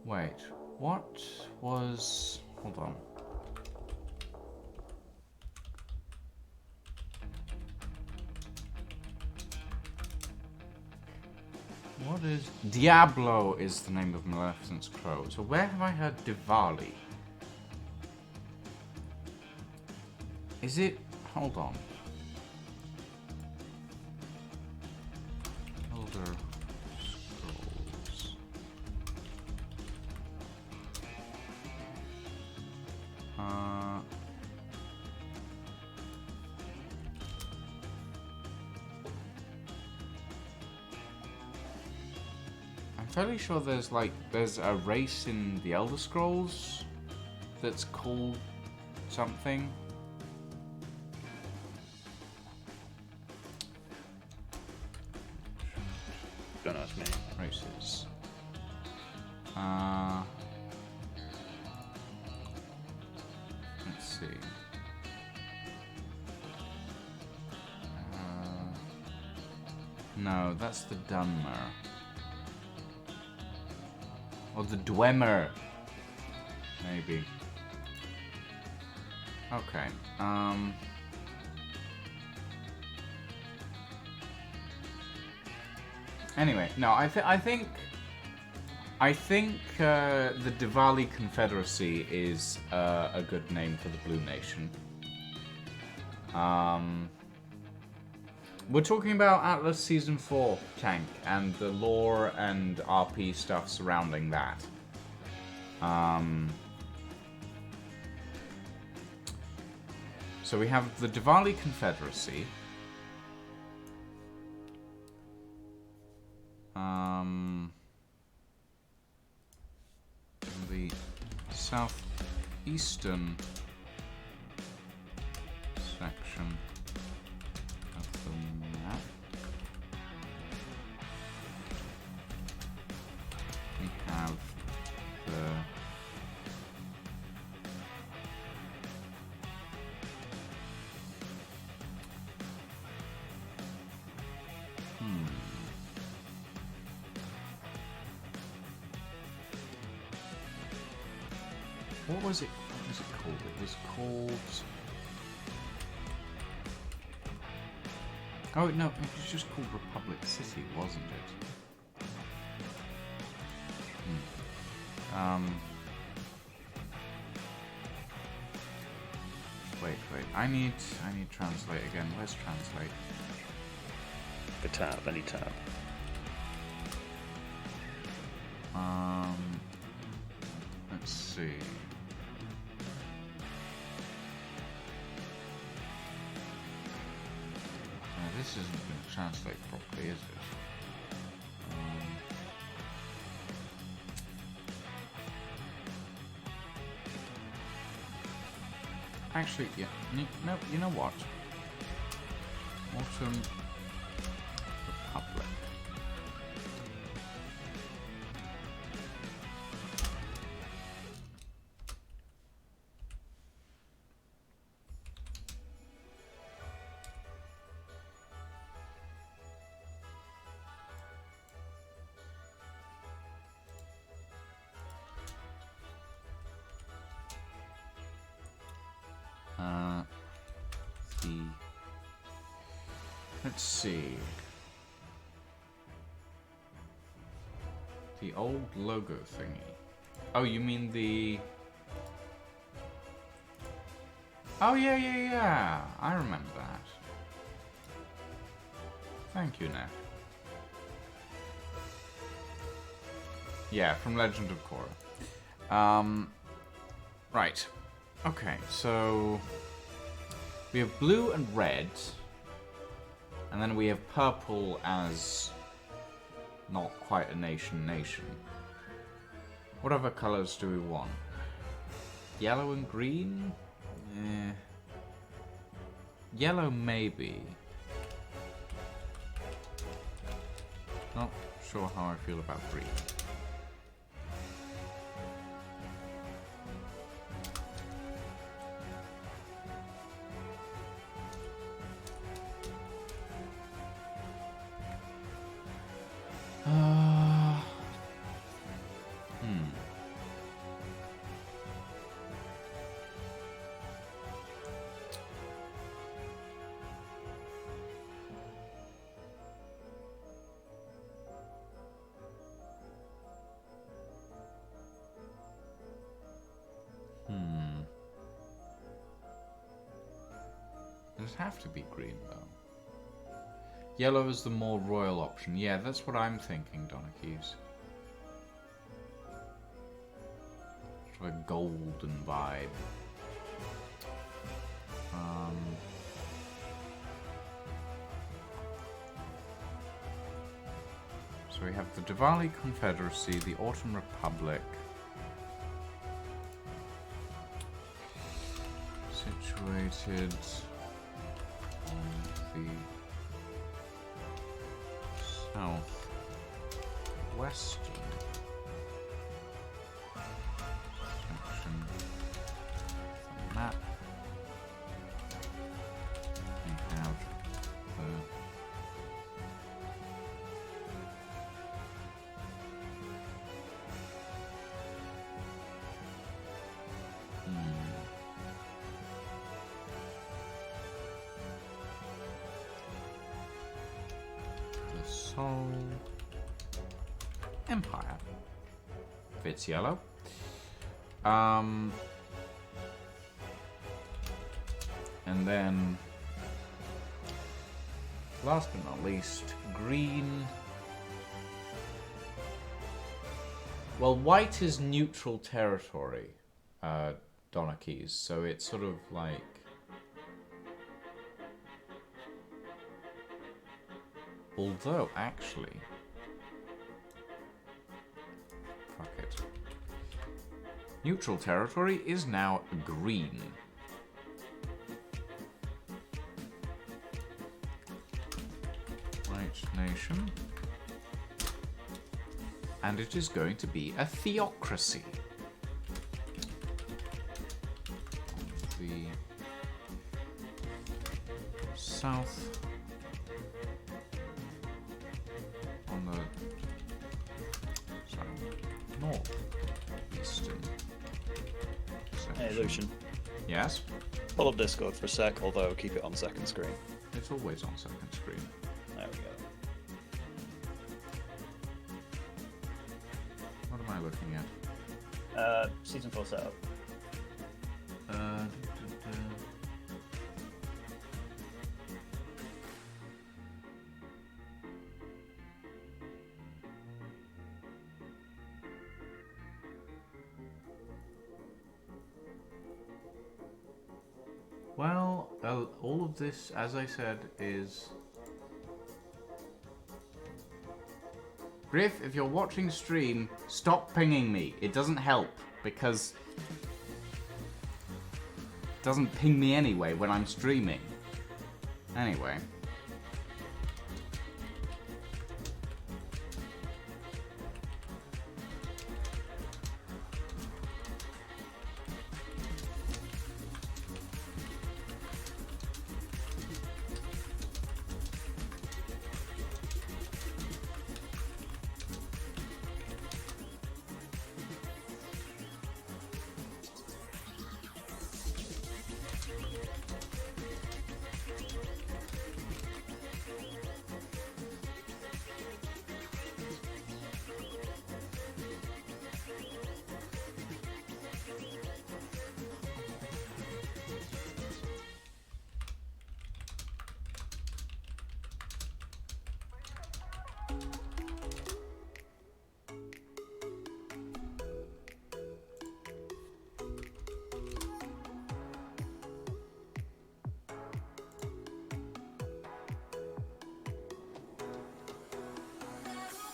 Wait. What was... Hold on. What is... Diablo is the name of Maleficent's crow. So where have I heard Diwali? Is it... Hold on. Elder Scrolls. I'm fairly sure there's a race in the Elder Scrolls that's called something. Don't ask me. Races. Let's see. No, that's the Dunmer. Or the Dwemer. Maybe. Okay. Anyway, no, I think the Diwali Confederacy is a good name for the Blue Nation. We're talking about Atlas Season 4 Tank and the lore and RP stuff surrounding that. So we have the Diwali Confederacy. The southeastern section of the map. We have the What was it called? It was called... Oh, no, it was just called Republic City, wasn't it? Wait. I need translate again. Where's translate? The tab, any tab. Let's see. This isn't going to translate properly, is it? Actually, yeah. No, you know what? Autumn Republic. Let's see. The old logo thingy. Oh, you mean the... Oh, yeah. I remember that. Thank you, Nick. Yeah, from Legend of Korra. Right. Okay, so... we have blue and red. And then we have purple as... not quite a nation. What other colors do we want? Yellow and green? Yellow maybe. Not sure how I feel about green. Does it have to be green, though? Yellow is the more royal option. Yeah, that's what I'm thinking, Donkeys. Sort of a golden vibe. So we have the Diwali Confederacy, the Autumn Republic. Situated on the southwestern section of the map. We have the Seoul Empire. If it's yellow. And then, last but not least, green. Well, white is neutral territory, Donkeys, so it's sort of like... Although, actually... Fuck it. Neutral territory is now green. Right nation. And it is going to be a theocracy. On the south. On the northeastern section. Hey, Lucian. Yes? Pull up Discord for a sec, although keep it on second screen. It's always on second screen. There we go. What am I looking at? Season 4 setup. Well, all of this, as I said, is... Griff, if you're watching stream, stop pinging me. It doesn't help, because... it doesn't ping me anyway when I'm streaming. Anyway.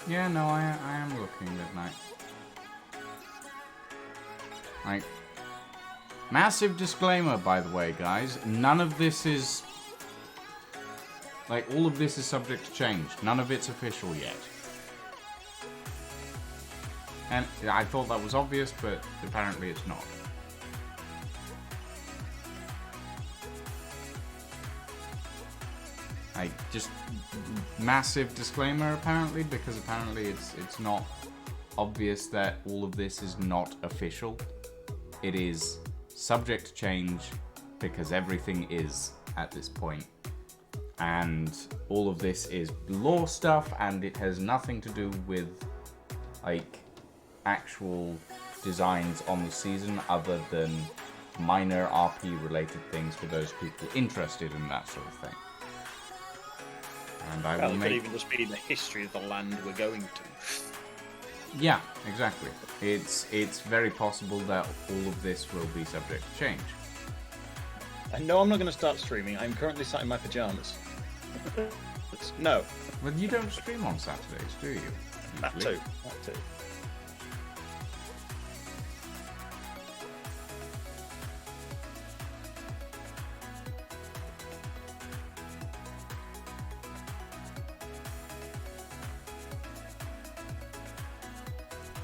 Yeah, no, I am looking midnight. Like, massive disclaimer, by the way, guys. None of this is... Like, all of this is subject to change. None of it's official yet. And I thought that was obvious, but apparently it's not. Like, just massive disclaimer, apparently, because apparently it's not obvious that all of this is not official. It is subject to change because everything is at this point. And all of this is lore stuff, and it has nothing to do with, like, actual designs on the season other than minor RP-related things for those people interested in that sort of thing. And I will It make... could even just be the history of the land we're going to. Yeah, exactly. It's very possible that all of this will be subject to change. And no, I'm not going to start streaming. I'm currently sat in my pajamas. No. Well, you don't stream on Saturdays, do you? That Usually? too. That too.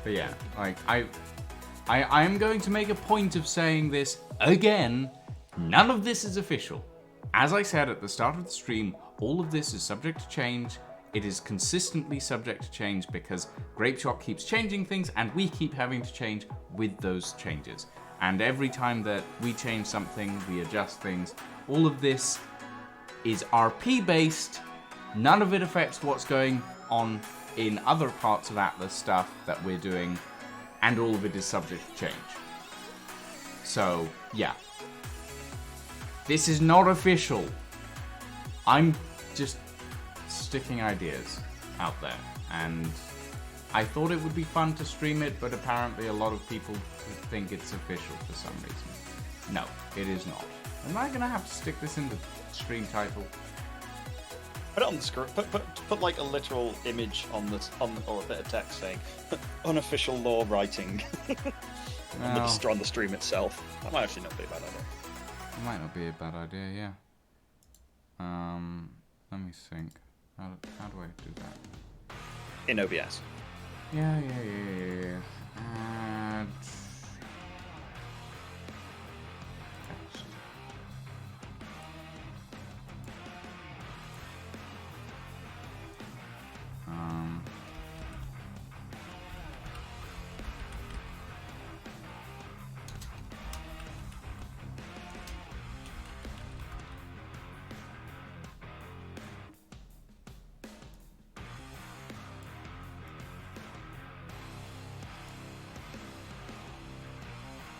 But yeah, like, I am going to make a point of saying this again. None of this is official. As I said at the start of the stream, all of this is subject to change. It is consistently subject to change because Grapeshot keeps changing things and we keep having to change with those changes. And every time that we change something, we adjust things. All of this is RP based. None of it affects what's going on in other parts of Atlas stuff that we're doing, and all of it is subject to change. So, yeah. This is not official. I'm just sticking ideas out there, and I thought it would be fun to stream it, but apparently a lot of people think it's official for some reason. No, it is not. Am I gonna have to stick this in the stream title? Put it on the script. Put like a literal image on this, or a bit of text saying unofficial lore writing on the stream itself. That might actually not be a bad idea. It might not be a bad idea, yeah. Let me think. How do I do that? In OBS. Yeah. Add text.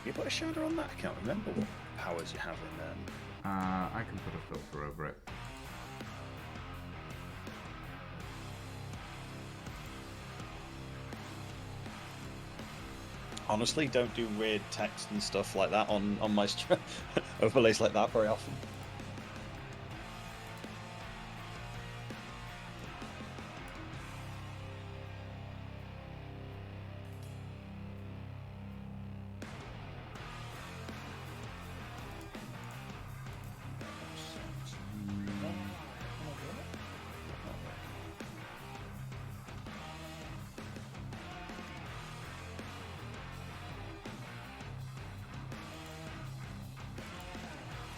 You put a shadow on that? I can't remember what powers you have in there. I can put a filter over it. Honestly, don't do weird text and stuff like that on my overlays like that very often.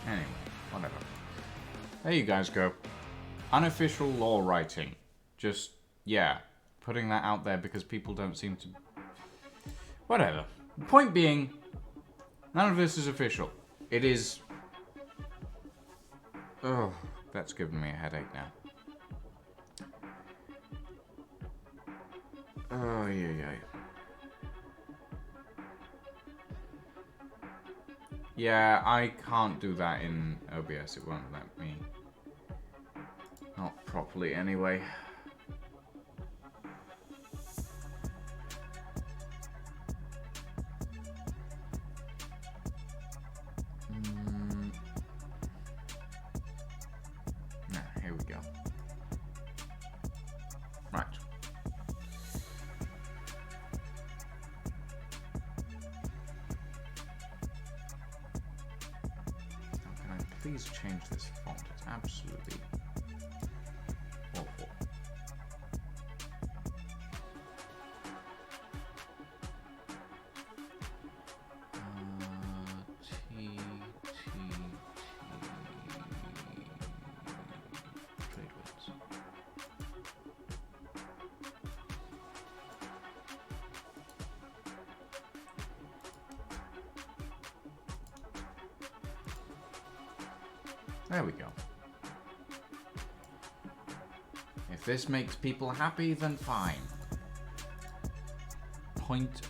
Anyway, whatever. There you guys go. Unofficial lore writing. Just, yeah, putting that out there because people don't seem to... Whatever. Point being, none of this is official. It is... Oh, that's giving me a headache now. Oh, yeah. Yeah, I can't do that in OBS. It won't let me. Not properly, anyway. Here we go. Right. please change this font? It's absolutely awful. There we go. If this makes people happy, then fine. Point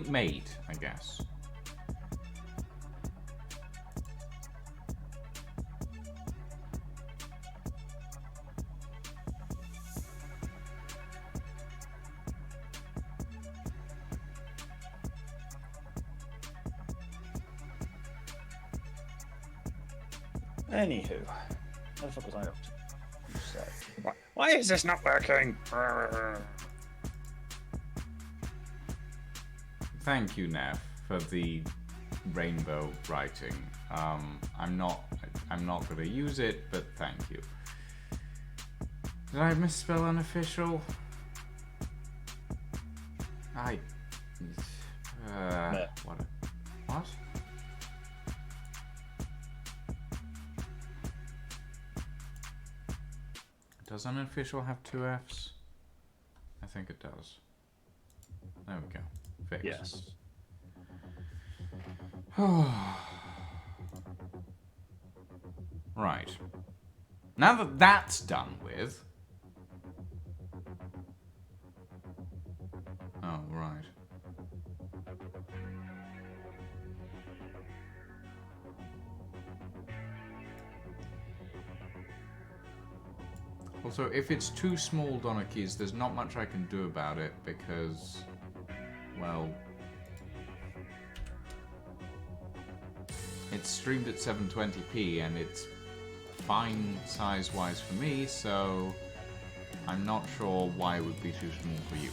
made, I guess. Anywho, what the fuck was I up to? Why is this not working? Thank you, Neff, for the rainbow writing. I'm not gonna use it, but thank you. Did I misspell unofficial? What? What? Does unofficial have 2 F's? I think it does. There we go. Fixed. Yes. Right. Now that that's done with... Oh, right. Also, if it's too small Donarchies, there's not much I can do about it because, well, it's streamed at 720p and it's fine size-wise for me, so I'm not sure why it would be too small for you.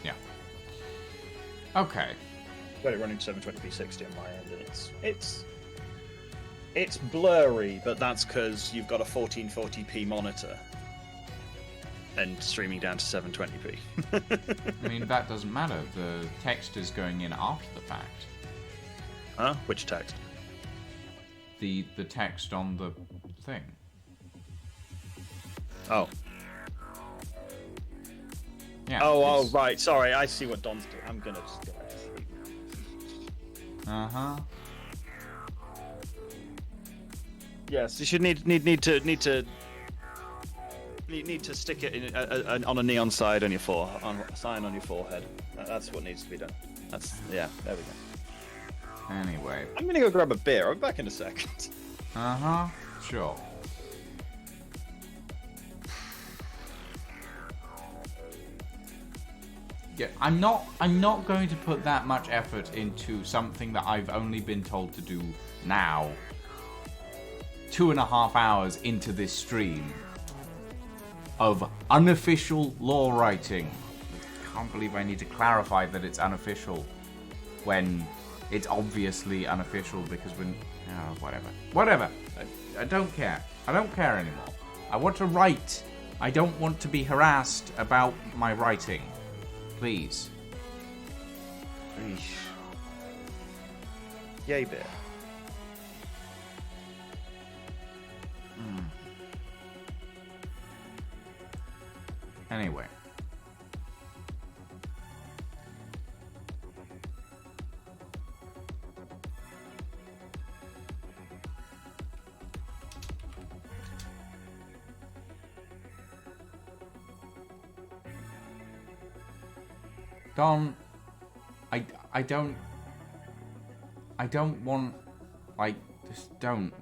Yeah. Okay. Got it running 720p 60 on my end, and it's blurry, but that's because you've got a 1440p monitor and streaming down to 720p. I mean, that doesn't matter. The text is going in after the fact. Huh? Which text? The text on the thing. Oh. Yeah. Oh, right. Sorry, I see what Don's doing. I'm gonna just go back to sleep. Uh-huh. Yes, you should need to stick it in, on a neon sign on your forehead. That's what needs to be done. Yeah. There we go. Anyway. I'm gonna go grab a beer. I'll be back in a second. Uh-huh. Sure. Yeah, I'm not going to put that much effort into something that I've only been told to do now. 2.5 hours into this stream of unofficial law writing. I can't believe I need to clarify that it's unofficial when it's obviously unofficial because when... Oh, whatever. I don't care. I don't care anymore. I want to write. I don't want to be harassed about my writing. Please. Eesh. Yay beer. Anyway. Don, I don't want, like, just don't,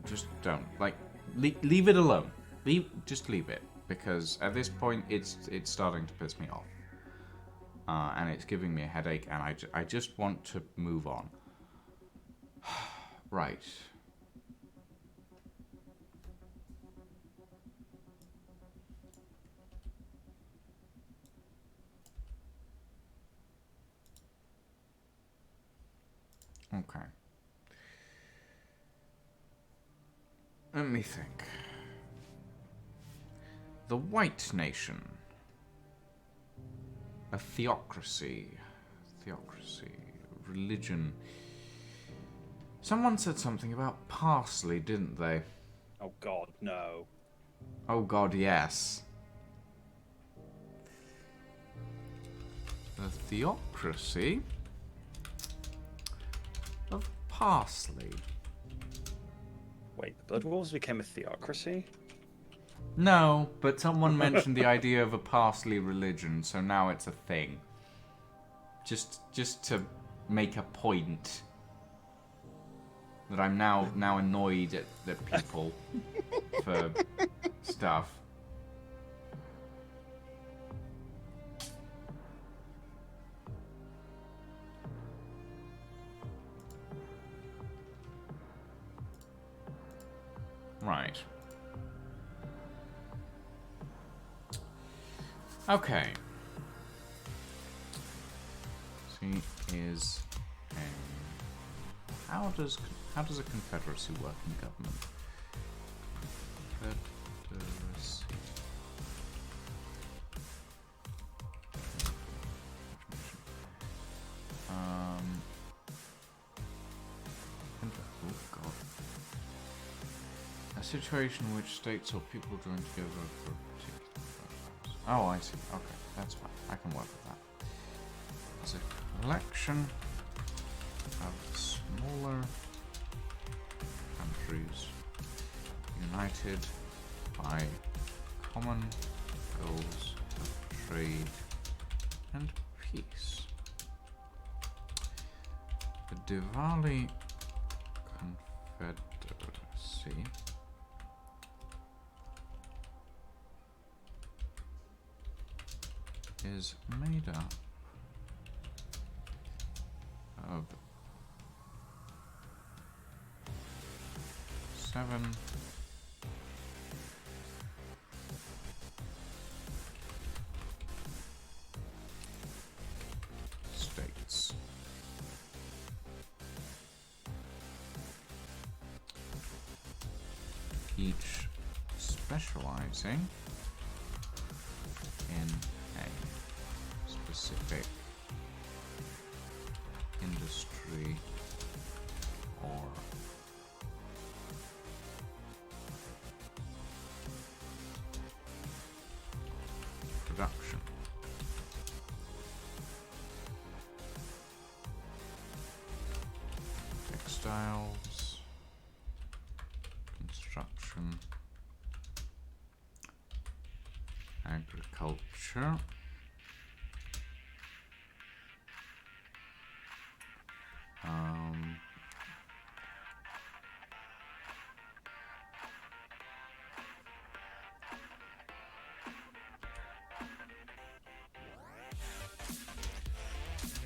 like, leave it alone. Just leave it, because at this point it's starting to piss me off, and it's giving me a headache, and I just want to move on. Right. Okay. Let me think. The White Nation. A theocracy. Theocracy. Religion. Someone said something about parsley, didn't they? Oh God, no. Oh god, yes. The theocracy of parsley. Wait, the Blood Wolves became a theocracy? No, but someone mentioned the idea of a parsley religion, so now it's a thing. Just to make a point that I'm now annoyed at the people for stuff. Right. Okay. See, is a how does a confederacy work in government? Confederacy. Oh god. A situation in which states or people join together for a particular purpose. Oh, I see. Okay, that's fine. I can work with that. It's a collection of smaller countries united by common goals of trade and peace. The Diwali Confederacy is made up of 7 states. Each specializing in a specific industry or production. Textiles, construction, agriculture,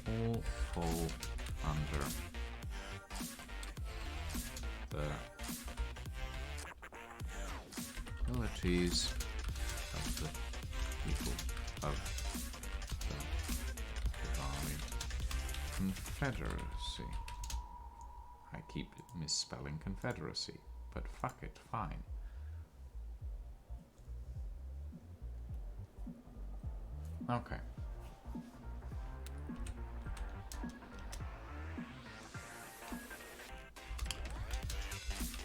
all fall under the abilities of the people of the Diwali Confederacy. I keep misspelling Confederacy, but fuck it, fine. Okay.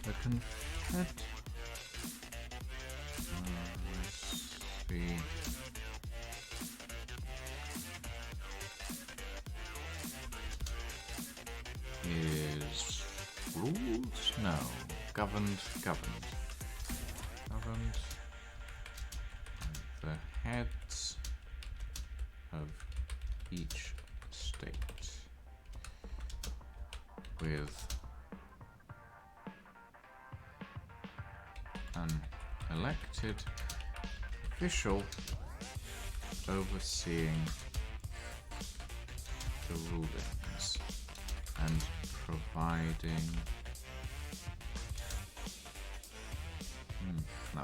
The Confed... let's see... is rules? No. Governed. Governed. The heads of each state with an elected official overseeing the rulings and providing... no.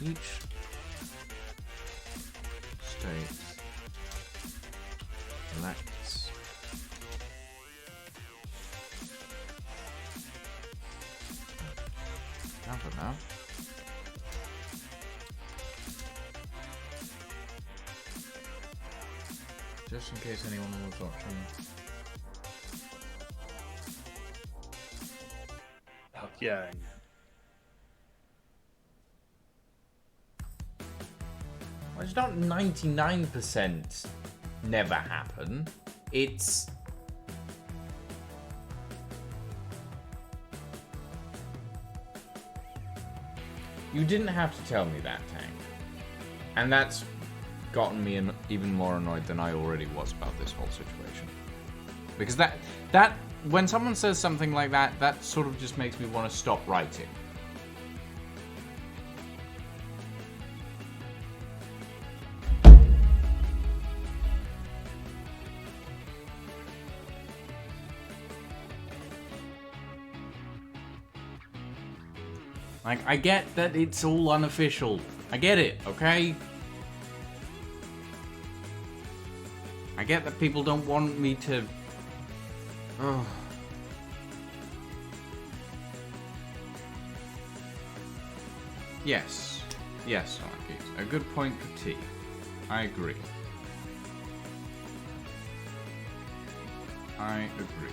each state elects governor just in case anyone was watching. Yeah. Well, it's not 99% never happen. It's... You didn't have to tell me that, Tank. And that's gotten me even more annoyed than I already was about this whole situation. Because that when someone says something like that, that sort of just makes me want to stop writing. Like, I get that it's all unofficial. I get it, okay? I get that people don't want me to... Oh. Yes. Yes, Arky. A good point for tea. I agree. I agree.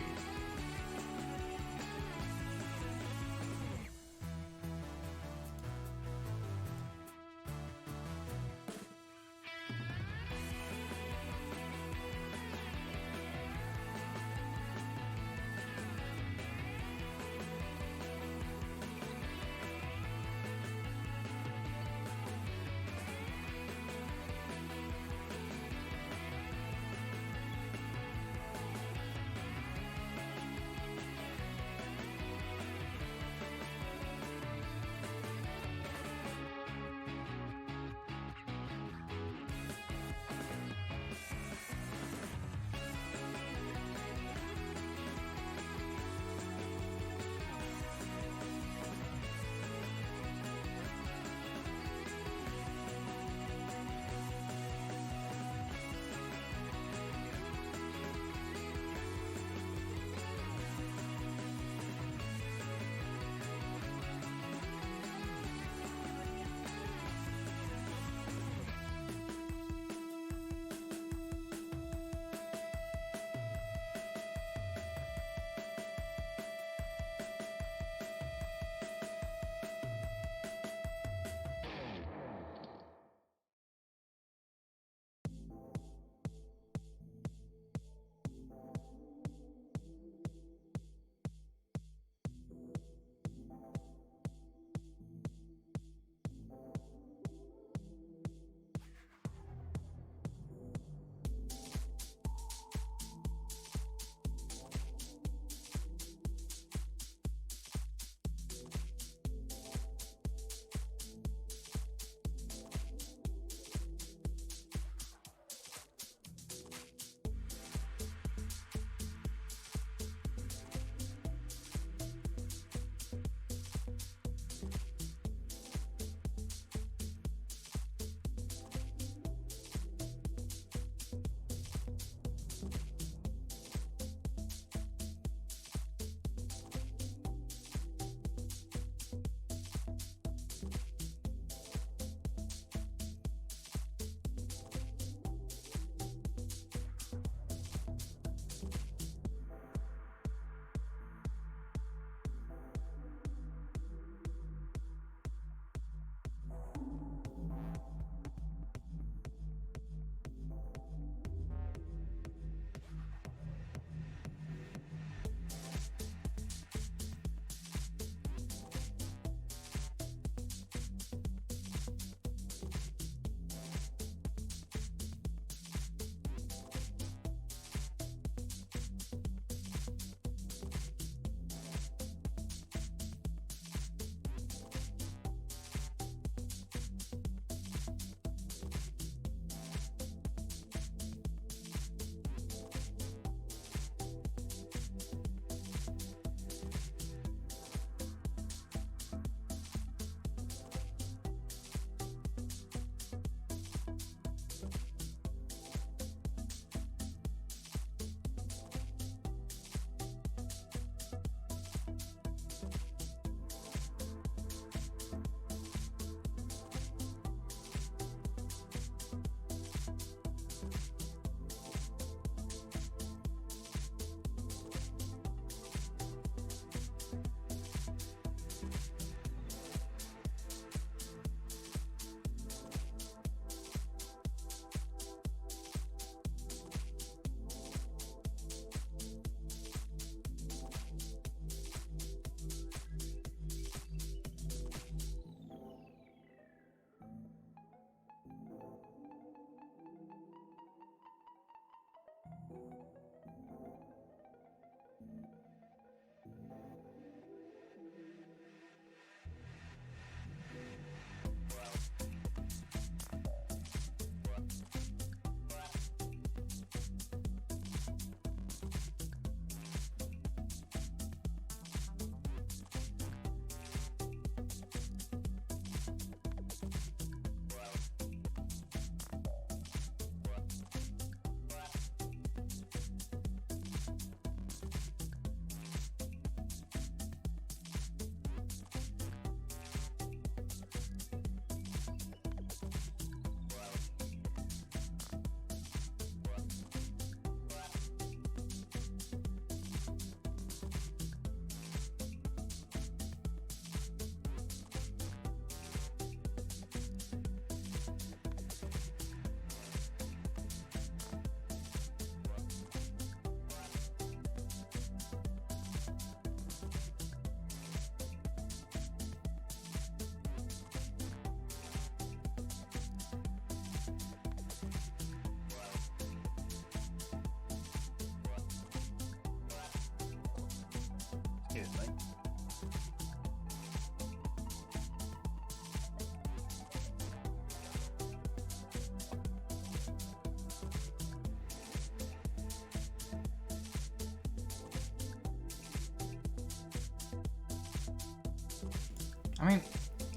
I mean,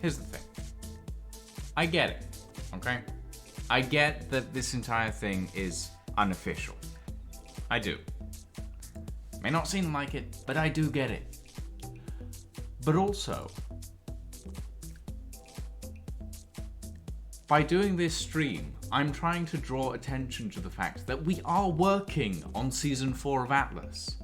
here's the thing. I get it, okay? I get that this entire thing is unofficial. I do. May not seem like it, but I do get it. But also, by doing this stream, I'm trying to draw attention to the fact that we are working on Season 4 of Atlas.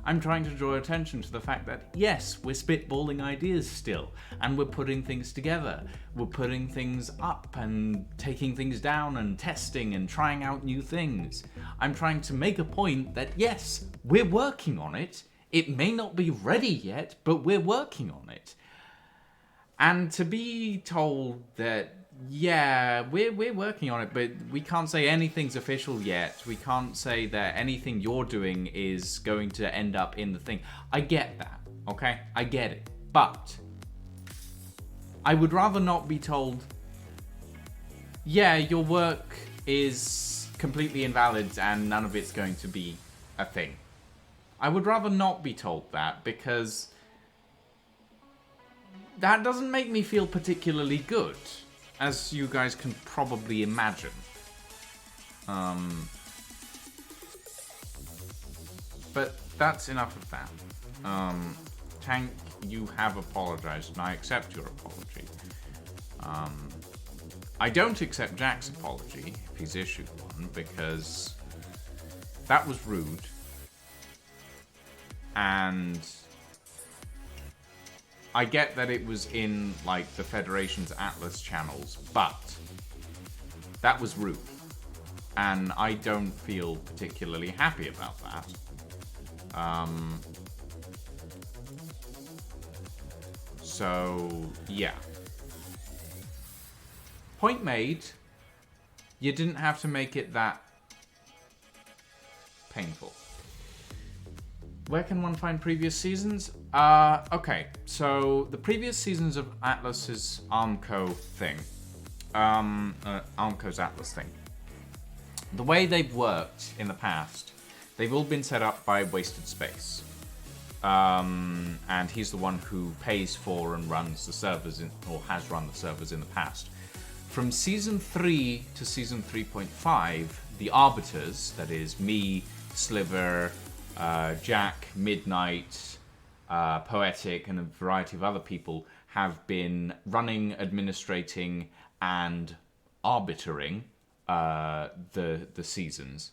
I'm trying to draw attention to the fact that, yes, we're spitballing ideas still, and we're putting things together. We're putting things up and taking things down and testing and trying out new things. I'm trying to make a point that, yes, we're working on it. It may not be ready yet, but we're working on it. And to be told that, yeah, we're working on it, but we can't say anything's official yet. We can't say that anything you're doing is going to end up in the thing. I get that, okay? I get it. But I would rather not be told, yeah, your work is completely invalid and none of it's going to be a thing. I would rather not be told that, because that doesn't make me feel particularly good, as you guys can probably imagine. But that's enough of that. Tank, you have apologized, and I accept your apology. I don't accept Jack's apology, if he's issued one, because that was rude. And I get that it was in, like, the Federation's Atlas channels, but that was rude. And I don't feel particularly happy about that. So, yeah. Point made. You didn't have to make it that painful. Where can one find previous seasons? Okay, so the previous seasons of Atlas's Armco thing, Armco's Atlas thing, the way they've worked in the past, they've all been set up by Wasted Space. And he's the one who pays for and runs the servers, or has run the servers in the past. From Season 3 to Season 3.5, the Arbiters, that is me, Sliver, Jack, Midnight, Poetic, and a variety of other people have been running, administrating, and arbitering the seasons.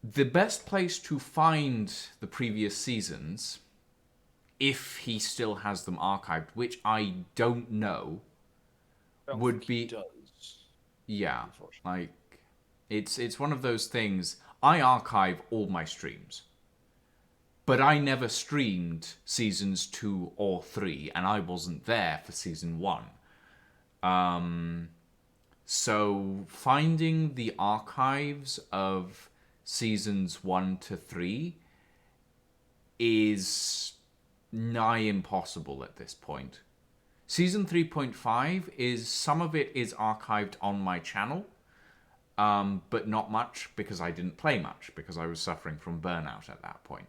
The best place to find the previous seasons, if he still has them archived, which I don't know, would be... Yeah, like, it's one of those things. I archive all my streams, but I never streamed seasons 2 or 3, and I wasn't there for season 1. So finding the archives of seasons 1 to 3 is nigh impossible at this point. Season 3.5 is, some of it is archived on my channel, but not much, because I didn't play much, because I was suffering from burnout at that point.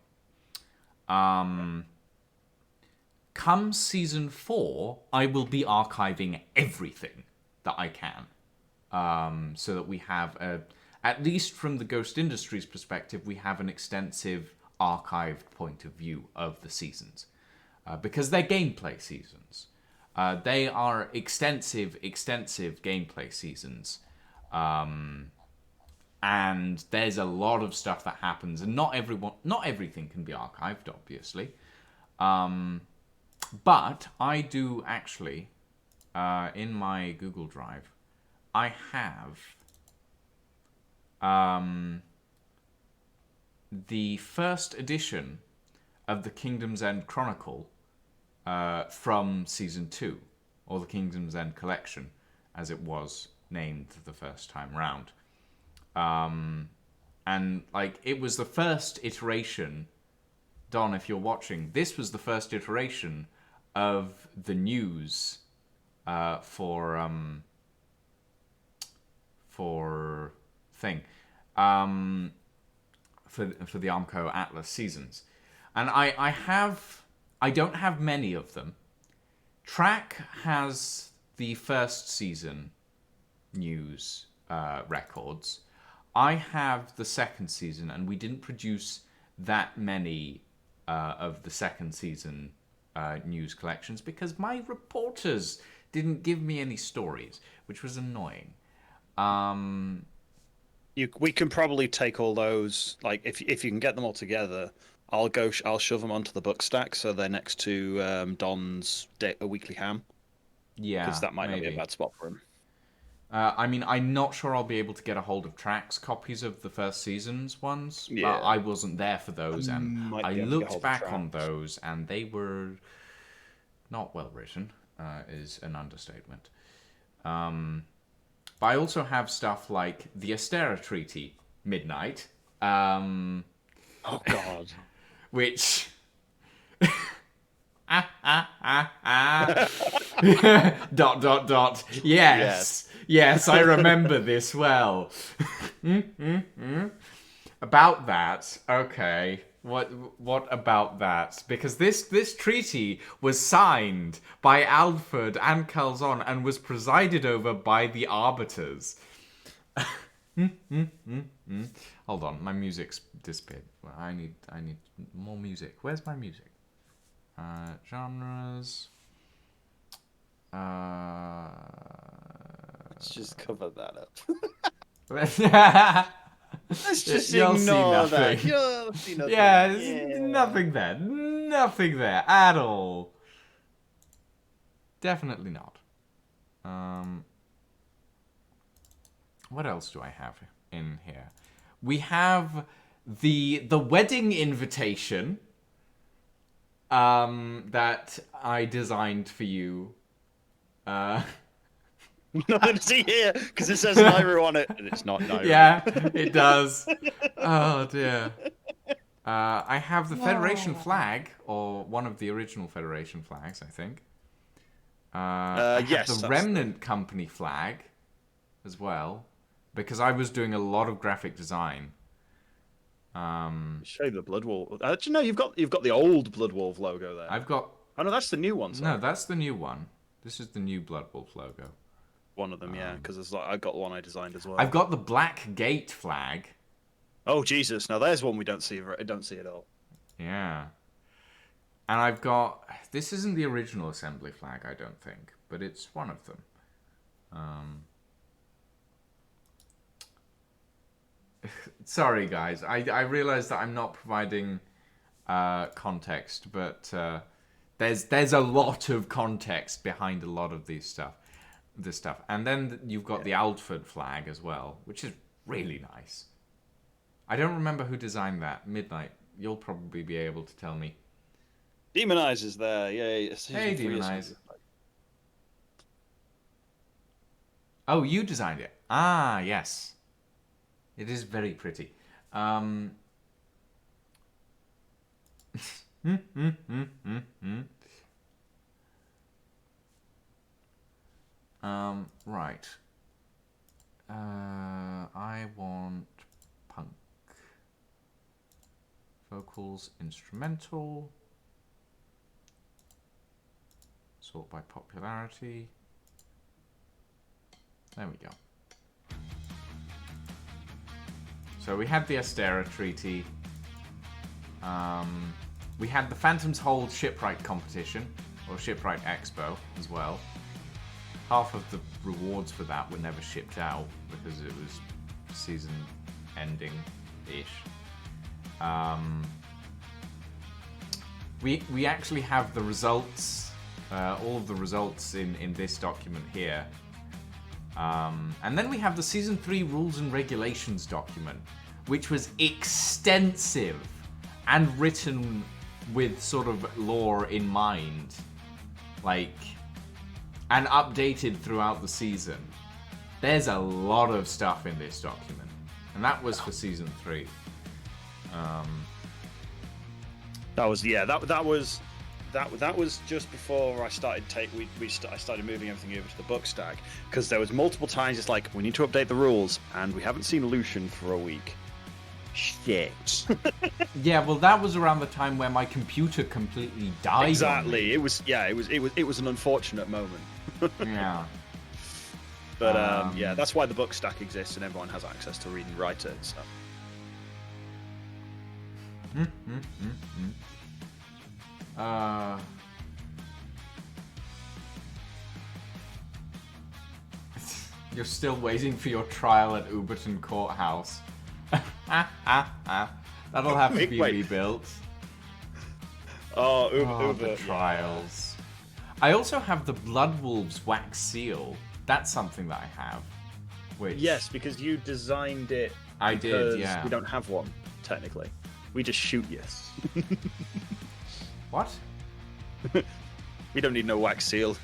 Come Season 4, I will be archiving everything that I can, so that we have, at least from the Ghost Industries perspective, we have an extensive archived point of view of the seasons, because they're gameplay seasons. They are extensive gameplay seasons. And there's a lot of stuff that happens, and not everything can be archived, obviously. But I do actually, in my Google Drive, I have the first edition of the Kingdom's End Chronicle from Season 2, or the Kingdom's End Collection, as it was named the first time round. And, like, it was the first iteration, Don, if you're watching, this was the first iteration of the news for the Armco Atlas seasons. And I don't have many of them, Track has the first season news records. I have the second season, and we didn't produce that many of the second season news collections because my reporters didn't give me any stories, which was annoying. We can probably take all those. Like, if you can get them all together, I'll shove them onto the book stack so they're next to Don's a weekly ham. Yeah, because that might maybe. not be a bad spot for him. I mean, I'm not sure I'll be able to get a hold of Track's copies of the first season's ones. Yeah. I wasn't there for those, and might I be able to get looked hold of back on Track's. those, and they were not well written, is an understatement. But I also have stuff like the Astera Treaty, Midnight, Oh God. which... dot dot. Yes, I remember this well. About that, okay. What about that? Because this treaty was signed by Alfred and Calzon and was presided over by the arbiters. Hold on, my music's disappeared. Well, I need more music. Where's my music? Genres. Let's just cover that up. Let's just You'll see ignore that. nothing. You'll see nothing. Yeah, nothing there. Nothing there at all. Definitely not. What else do I have in here? We have the wedding invitation that I designed for you. Nothing to see here because it says Nairo on it, and it's not Nairo. Yeah, it does. Oh dear. I have the Federation flag, or one of the original Federation flags, I think. I have yes, the that's Remnant Company flag as well, because I was doing a lot of graphic design. Show you the Blood Wolf. Actually, no, you've got the old Blood Wolf logo there. I've got Oh no, that's the new one. Sorry. no, that's the new one. This is the new Blood Wolf logo. One of them, yeah, because I got the one I designed as well. I've got the Black Gate flag. Oh Jesus! Now there's one we don't see. I don't see at all. Yeah. And I've got... This isn't the original assembly flag, I don't think, but it's one of them. Sorry, guys. I realize that I'm not providing context, but there's a lot of context behind a lot of this stuff. And then you've got the Aldford flag as well, which is really nice. I don't remember who designed that. Midnight, you'll probably be able to tell me. Demonize is there. Yay. Hey, Demonize. Oh, you designed it. Ah, yes. It is very pretty. Right. I want punk. Vocals, instrumental. Sort by popularity. There we go. So we had the Astera Treaty. We had the Phantom's Hold Shipwright competition, or Shipwright Expo as well. Half of the rewards for that were never shipped out because it was season ending-ish. We actually have the results, all of the results in this document here. And then we have the Season 3 Rules and Regulations document, which was extensive and written with sort of lore in mind. And updated throughout the season. There's a lot of stuff in this document. And that was for Season 3. That was just before I started I started moving everything over to the book stack, because there was multiple times it's like, we need to update the rules, and we haven't seen Lucian for a week. shit. Yeah, well, that was around the time where my computer completely died. on Exactly. me. It was an unfortunate moment. Yeah. But yeah, that's why the book stack exists and everyone has access to read and write it. So. You're still waiting for your trial at Uberton Courthouse. That'll have to be Wait. rebuilt. Oh, Oh, Uber. the trials. I also have the Bloodwolves wax seal. That's something that I have. Which Yes, because you designed it. I did, because yeah. We don't have one technically. We just shoot you. What? We don't need no wax seal.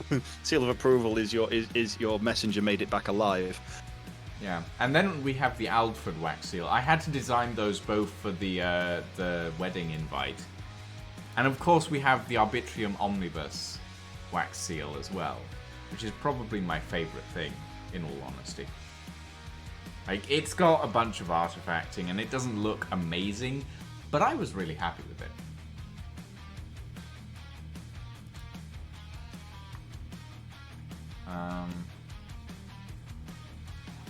Seal of approval is your messenger made it back alive. Yeah, and then we have the Aldford wax seal. I had to design those both for the wedding invite, and of course we have the Arbitrium Omnibus wax seal as well, which is probably my favorite thing, in all honesty. Like, it's got a bunch of artifacting, and it doesn't look amazing, but I was really happy with it.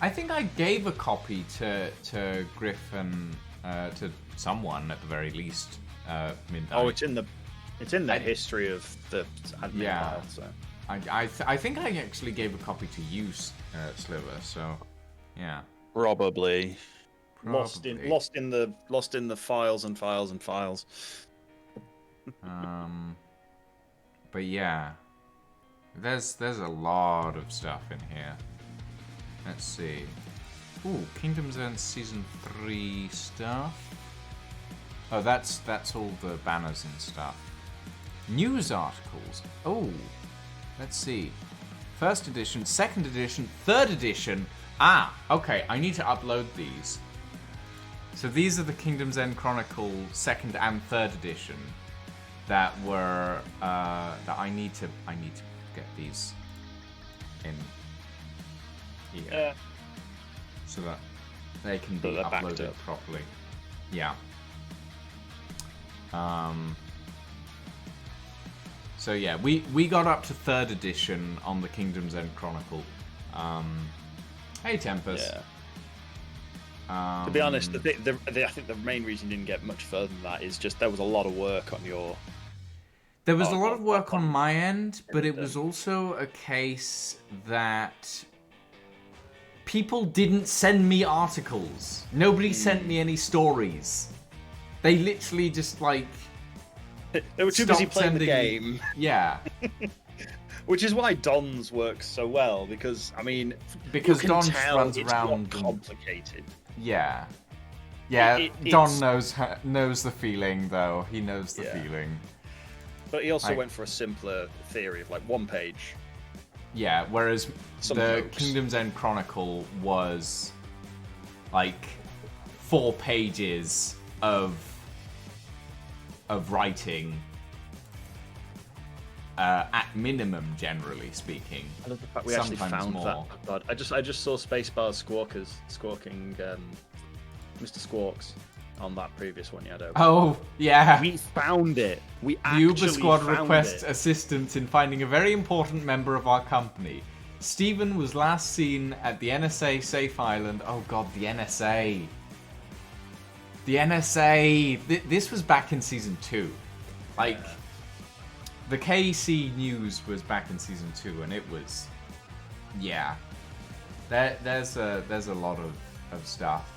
I think I gave a copy to Griff and to someone at the very least. Midnight. Oh, it's in the history of the admin file. So. I think I actually gave a copy to you, Sliver. So, yeah. Probably. Probably. Lost in the files and files and files. But yeah, there's a lot of stuff in here. Let's see. Ooh, Kingdom's End Season 3 stuff. Oh, that's all the banners and stuff. News articles. Oh, let's see. First edition, second edition, third edition. Ah, okay, I need to upload these. So these are the Kingdom's End Chronicle second and third edition that were that I need to get these in here so that they can be uploaded properly. Yeah. So yeah, we got up to third edition on the Kingdom's End Chronicle. Hey Tempest. Yeah. To be honest, I think the main reason you didn't get much further than that is just there was a lot of work on your. There was a lot of work on my end, but it was also a case that people didn't send me articles. Nobody sent me any stories. They literally just like. They were too busy stopped playing the sending- game. Yeah. Which is why Don's works so well, because I mean, Because you can Don tell runs it's around not and- complicated. Yeah. Yeah, Don knows the feeling, though. He knows the feeling. But he also went for a simpler theory of like one page. Yeah, whereas Some the jokes. Kingdom's End Chronicle was like 4 pages of writing at minimum, generally speaking. I love the fact we actually Sometimes found more. that. God, I just saw Spacebar's squawking Mr. Squawks on that previous one you had open. Oh, yeah. We found it. We The actually Uber Squad found requests it. assistance in finding a very important member of our company. Stephen was last seen at the NSA Safe Island. Oh god, the NSA. The NSA. This was back in Season 2. Like, the KC news was back in Season 2, and it was... Yeah. There's a lot of stuff.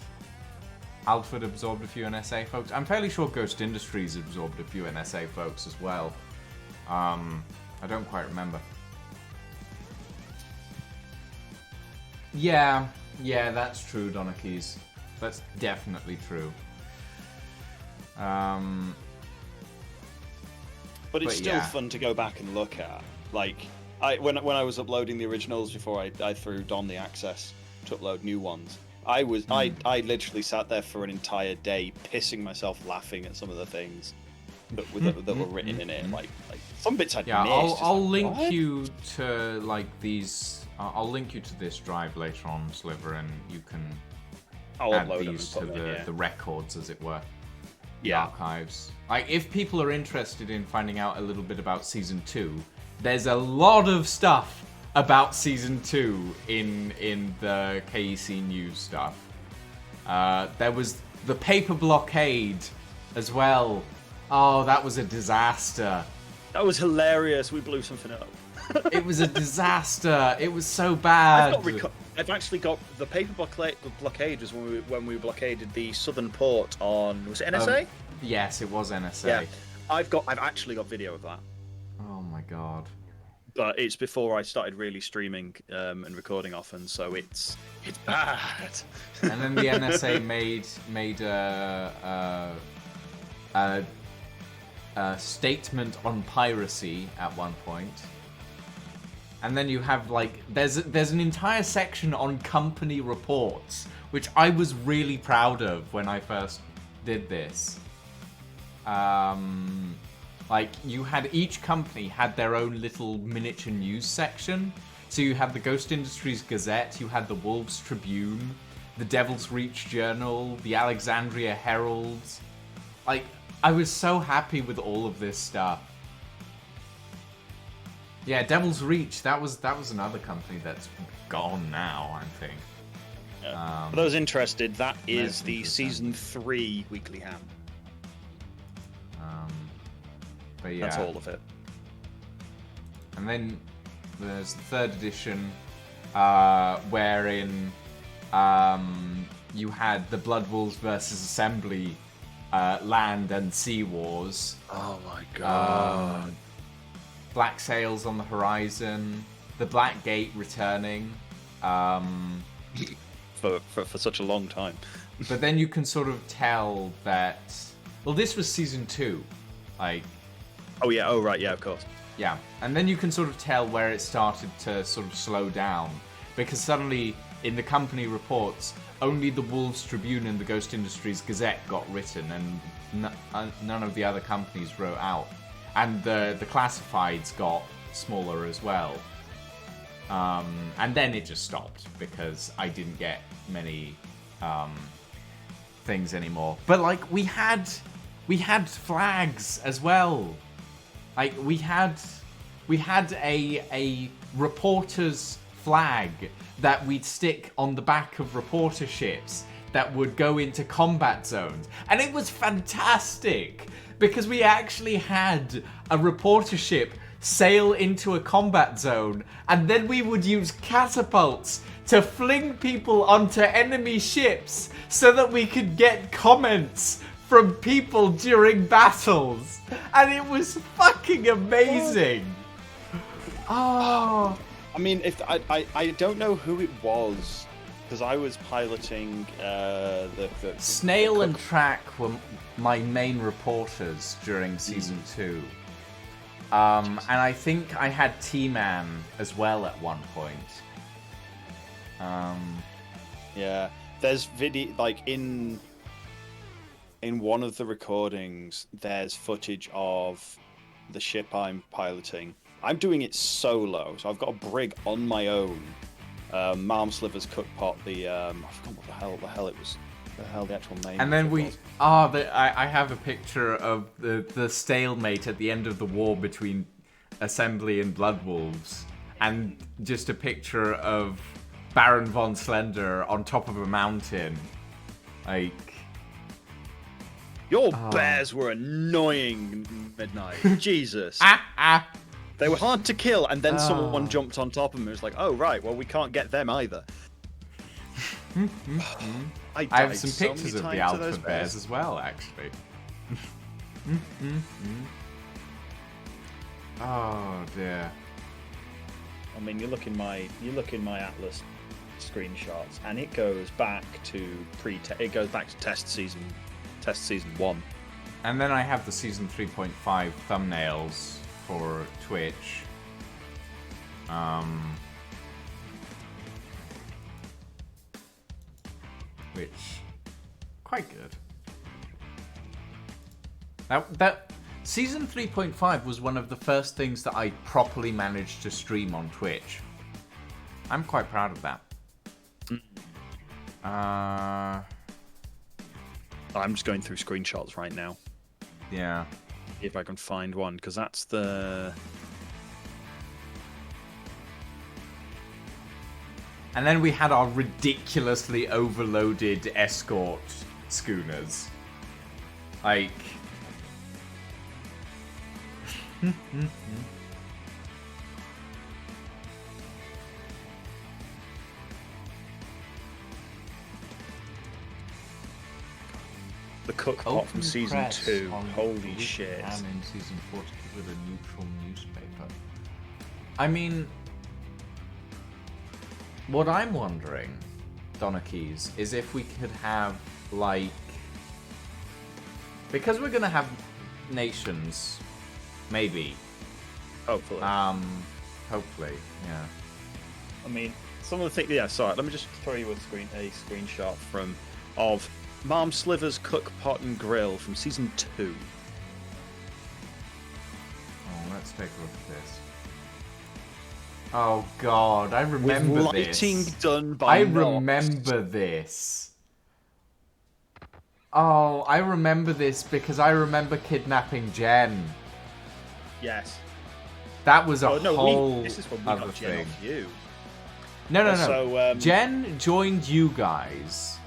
Alfred absorbed a few NSA folks. I'm fairly sure Ghost Industries absorbed a few NSA folks as well. I don't quite remember. Yeah, that's true, Donakis. That's definitely true. But it's But still yeah. fun to go back and look at. Like, when I was uploading the originals before I threw Don the access to upload new ones, I literally sat there for an entire day pissing myself laughing at some of the things that were written in it. Like some bits I'd missed. It's I'll like, link what? you to like these. I'll link you to this drive later on, Sliver, and you can I'll add upload them and these put to them in, yeah. the records, as it were. The Yeah. archives. Like, if people are interested in finding out a little bit about Season 2, there's a lot of stuff about Season 2 in the KEC News stuff. There was the paper blockade as well. Oh, that was a disaster. That was hilarious. We blew something up. It was a disaster. It was so bad. I've actually got the paper blockade was when we blockaded the southern port on, was it NSA? Yes, it was NSA. Yeah. I've actually got video of that. Oh my god. But it's before I started really streaming and recording often, so it's bad. And then the NSA made a statement on piracy at one point. And then you have, like, there's an entire section on company reports, which I was really proud of when I first did this. Like, you had, each company had their own little miniature news section. So you had the Ghost Industries Gazette, you had the Wolves Tribune, the Devil's Reach Journal, the Alexandria Herald. Like, I was so happy with all of this stuff. Yeah, Devil's Reach, that was another company that's gone now, I think. For those interested, that is the interesting. Season 3 Weekly Ham. But yeah. That's all of it. And then there's the third edition, wherein you had the Blood Wolves versus Assembly land and sea wars. Oh my god. Black Sails on the horizon, the Black Gate returning. For such a long time. But then you can sort of tell that... Well, this was Season 2. Like... Oh yeah, oh right, yeah, of course. Yeah, and then you can sort of tell where it started to sort of slow down. Because suddenly, in the company reports, only the Wolves Tribune and the Ghost Industries Gazette got written, and none of the other companies wrote out. And the classifieds got smaller as well. And then it just stopped, because I didn't get many things anymore. But, like, we had flags as well. Like, we had a reporter's flag that we'd stick on the back of reporter ships that would go into combat zones. And it was fantastic, because we actually had a reporter ship sail into a combat zone, and then we would use catapults to fling people onto enemy ships so that we could get comments from people during battles. And it was fucking amazing. Oh. I mean, if I don't know who it was, because I was piloting the Snail and Track were my main reporters during Season 2. And I think I had T-Man as well at one point. Yeah, there's video, like, in one of the recordings, there's footage of the ship I'm piloting. I'm doing it solo, so I've got a brig on my own. Malmsliver's cookpot, I forgot what the hell it was. The hell the actual name. And then I have a picture of the stalemate at the end of the war between Assembly and Blood Wolves, and just a picture of Baron von Slender on top of a mountain. Like, your bears were annoying, Midnight. Jesus. They were hard to kill, and then someone jumped on top of them and was like, oh, right, well, we can't get them either. I have some pictures of the alpha bears as well, actually. Oh dear. I mean, you look in my Atlas screenshots, and it goes back to test season 1. And then I have the Season 3.5 thumbnails for Twitch. Which, quite good. That Season 3.5 was one of the first things that I properly managed to stream on Twitch. I'm quite proud of that. I'm just going through screenshots right now. Yeah. See if I can find one, because that's the... And then we had our ridiculously overloaded escort schooners. Like... The cook pot from season 2. Holy shit. And in season 4 to give it a neutral newspaper. I mean... What I'm wondering, Donna Keys, is if we could have, like... Because we're gonna have nations, maybe. Hopefully. Hopefully, yeah. I mean, some of the things... Yeah, sorry, let me just throw you a screenshot of Mom Sliver's Cook Pot and Grill from season 2. Oh, let's take a look at this. Oh god, I remember With lighting this. done by Knox. remember this. Oh, I remember this because I remember kidnapping Jen. Yes. That was a no, whole this is when we other got Jen thing. off you. No. Also, Jen joined you guys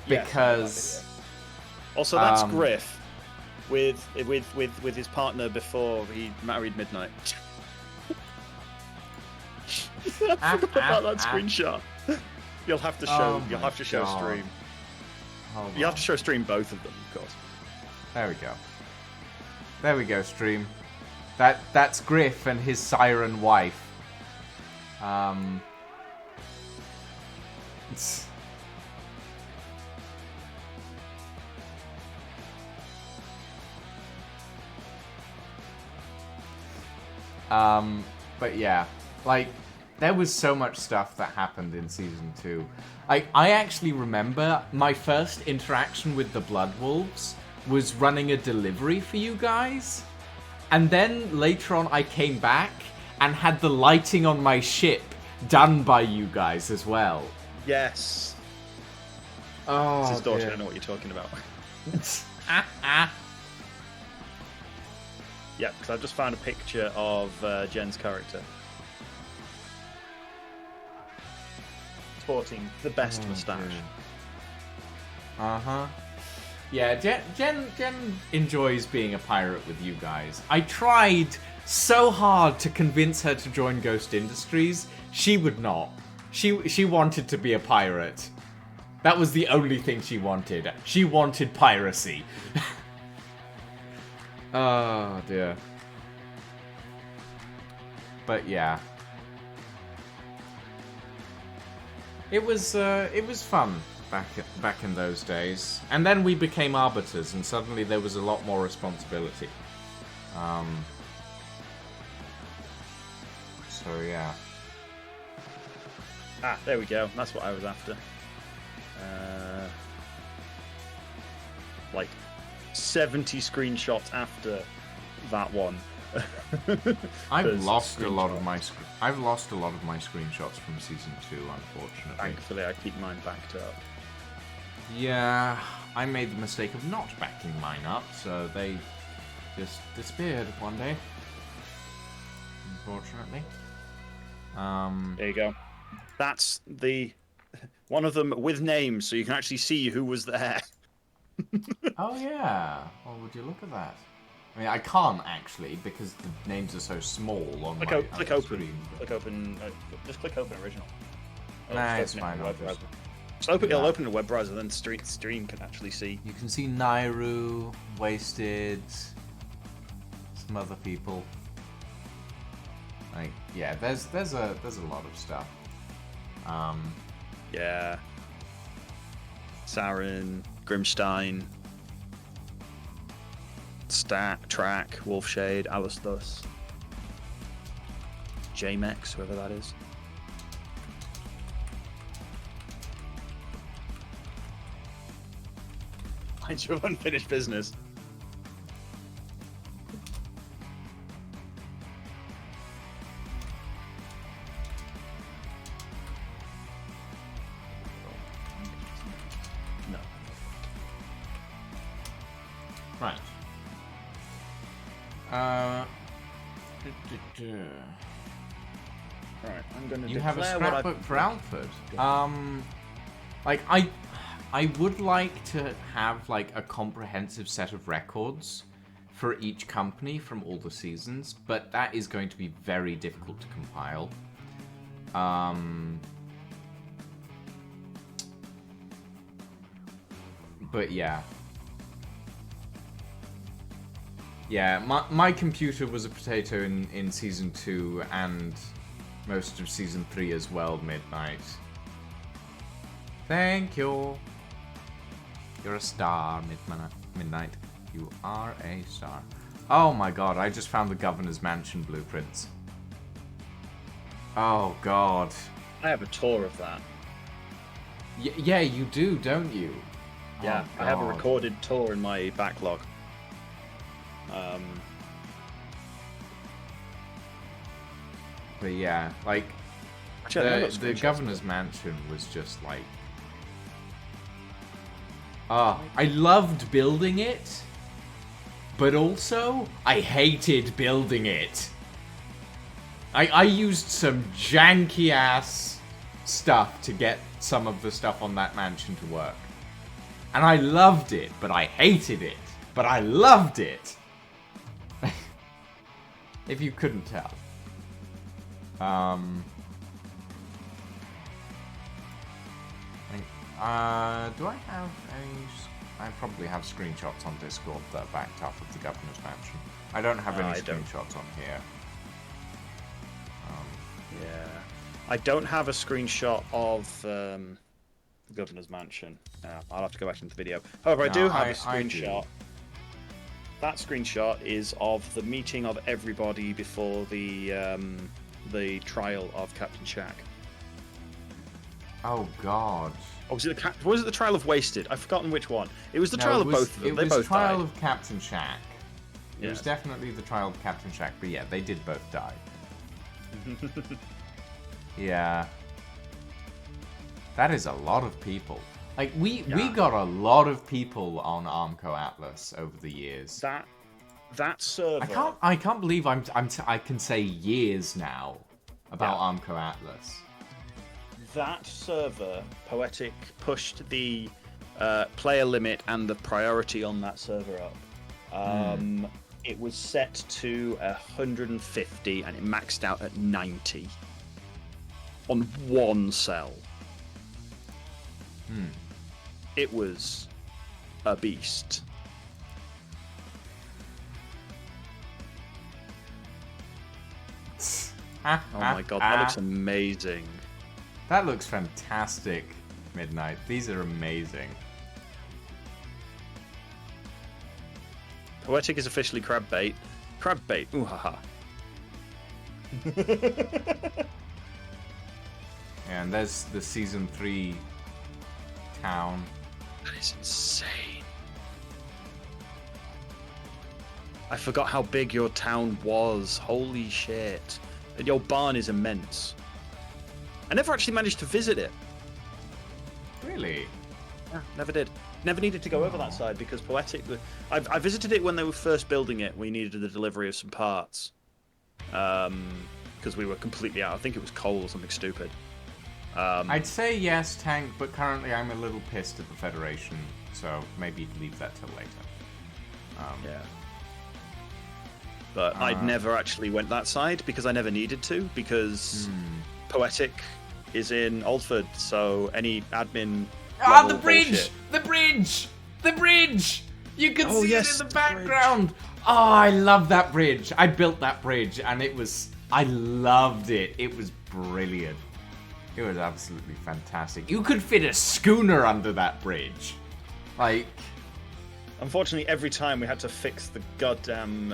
because Also, that's Griff with his partner before he married Midnight. I forgot about that screenshot. You'll have to show. You'll have to show stream. You have to show stream both of them, of course. There we go. There we go, stream. That's Griff and his siren wife. But yeah, like, there was so much stuff that happened in season 2. I actually remember my first interaction with the Blood Wolves was running a delivery for you guys. And then later on I came back and had the lighting on my ship done by you guys as well. Yes. Oh, It's his daughter, dear. I know what you're talking about. Yeah, because I've just found a picture of Jen's character. Sporting the best moustache. Uh-huh. Yeah, Jen enjoys being a pirate with you guys. I tried so hard to convince her to join Ghost Industries. She would not. She wanted to be a pirate. That was the only thing she wanted. She wanted piracy. Oh, dear. But yeah. It was fun back in those days. And then we became arbiters and suddenly there was a lot more responsibility. So yeah. Ah, there we go. That's what I was after. Like 70 screenshots after that one. I've lost a lot of my screenshots from season 2, unfortunately. Thankfully, I keep mine backed up. Yeah, I made the mistake of not backing mine up, so they just disappeared one day. Unfortunately. There you go. That's the one of them with names, so you can actually see who was there. Oh yeah. Well, would you look at that? I mean, I can't actually because the names are so small on Click my open. screen. Click open. Just click open original. Nah, just it's open fine. it in the I'll web just... browser. So it'll open the web browser, then stream can actually see. You can see Nairu, Wasted, some other people. Like, yeah, there's a lot of stuff. Yeah. Saren, Grimstein, Track, Wolfshade, Alistus, Jamex, whoever that is. Mind your unfinished business. Right, I'm gonna. You have a declare what I've- scrapbook for Alfred. Like I would like to have like a comprehensive set of records for each company from all the seasons, but that is going to be very difficult to compile. But yeah. Yeah, my computer was a potato in Season 2 and most of Season 3 as well, Midnight. Thank you. You're a star, Midnight. You are a star. Oh my god, I just found the Governor's Mansion blueprints. Oh god. I have a tour of that. Yeah, you do, don't you? Yeah, Oh, I have a God. recorded tour in my backlog. But yeah, like, Actually, I got the screenshots. Governor's Mansion was just like... I loved building it, but also, I hated building it. I used some janky-ass stuff to get some of the stuff on that mansion to work. And I loved it, but I hated it. But I loved it! If you couldn't tell. Do I have I probably have screenshots on Discord that are backed up of the Governor's Mansion. I don't have any I don't. screenshots on here. Yeah. I don't have a screenshot of the Governor's Mansion. I'll have to go back into the video. However, I No, do have I a screenshot. That screenshot is of the meeting of everybody before the trial of Captain Shack. Oh god. Oh, was it the trial of Wasted? I've forgotten which one. It was the trial of both of them. It They was both trial died. of Captain Shack. It was Yes. definitely the trial of Captain Shack, but yeah, they did both die. Yeah. That is a lot of people. Like, we Yeah. got a lot of people on Armco Atlas over the years. That server. I can't believe I can say years now about Armco Atlas. That server, Poetic, pushed the player limit and the priority on that server up. It was set to 150 and it maxed out at 90 on one cell. It was a beast. Oh my god, that looks amazing. That looks fantastic, Midnight. These are amazing. Poetic is officially crab bait. Crab bait. Ooh haha. And there's the Season 3 town. That is insane. I forgot how big your town was. Holy shit. And your barn is immense. I never actually managed to visit it. Really? Yeah, never did. Never needed to go over that side because Poetic... I visited it when they were first building it. We needed the delivery of some parts. Because we were completely out. I think it was coal or something stupid. I'd say yes, Tank, but currently I'm a little pissed at the Federation, so maybe leave that till later. Yeah. But I'd never actually went that side because I never needed to, because Poetic is in Oldford, so any admin... Ah, the level bridge! bullshit- The bridge! The bridge! You can Oh, see yes, it in the the background! Oh, I love that bridge. I built that bridge, and it was... I loved it. It was brilliant. It was absolutely fantastic. You could fit a schooner under that bridge. Like... Unfortunately, every time we had to fix the goddamn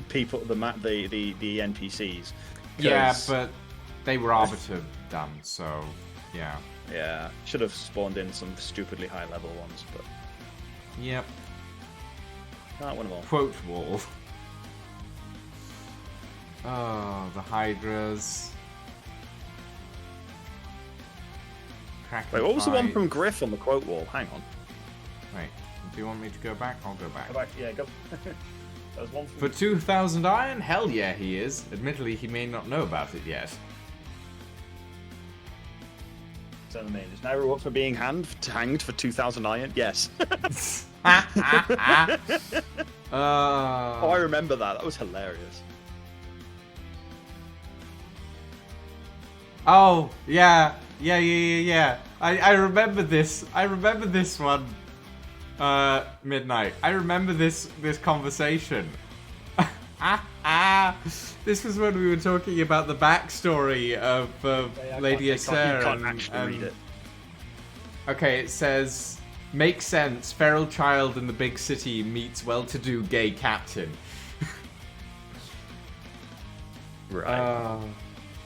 people, the NPCs. Yeah, 'cause- but they were Arbiter done, so... Yeah. yeah, should have spawned in some stupidly high level ones, but Yep. not one of them. Quote wall. Oh, the Hydras. Wait, what was the one Kraken from Griff on the quote wall? Hang on. Wait, Do you want me to go back? I'll go back. Go back. Yeah, go. That was one For 2,000 iron? Hell yeah, he is. Admittedly, he may not know about it yet. So the main is Nairo up for being hanged for 2,000 iron. Yes. Oh, I remember that. That was hilarious. Oh, yeah. I remember this. I remember this one. Midnight. I remember this conversation. This was when we were talking about the backstory of Lady Acer. You can't actually read it. Okay, it says, makes sense. Feral child in the big city meets well-to-do gay captain. Right.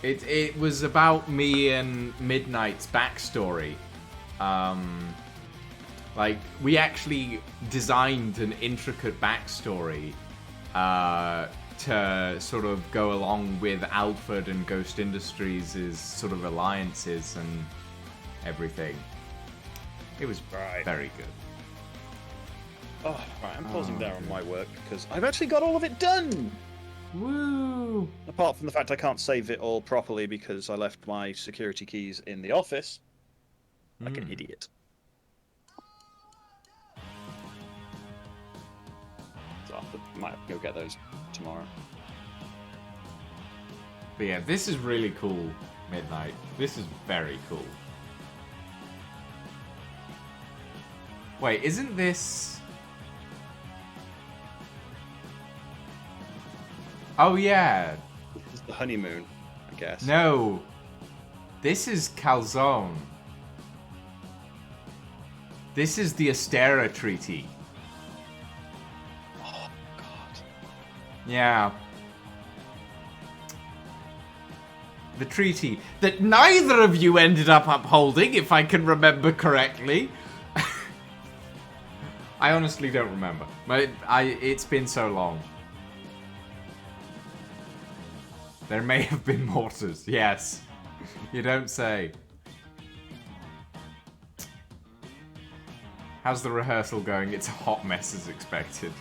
It was about me and Midnight's backstory. Like, we actually designed an intricate backstory to sort of go along with Alfred and Ghost Industries' sort of alliances and everything. It was very good. Oh, right, I'm pausing there on my work because I've actually got all of it done! Woo! Apart from the fact I can't save it all properly because I left my security keys in the office. Like an idiot. So I might have to go get those tomorrow. But yeah, this is really cool, Midnight. This is very cool. Wait, isn't this... Oh yeah. This is the honeymoon, I guess. No. This is Calzone. This is the Astera Treaty. Oh, God. Yeah. The treaty that neither of you ended up upholding, if I can remember correctly. I honestly don't remember. It's been so long. There may have been mortars, yes. You don't say. How's the rehearsal going? It's a hot mess as expected.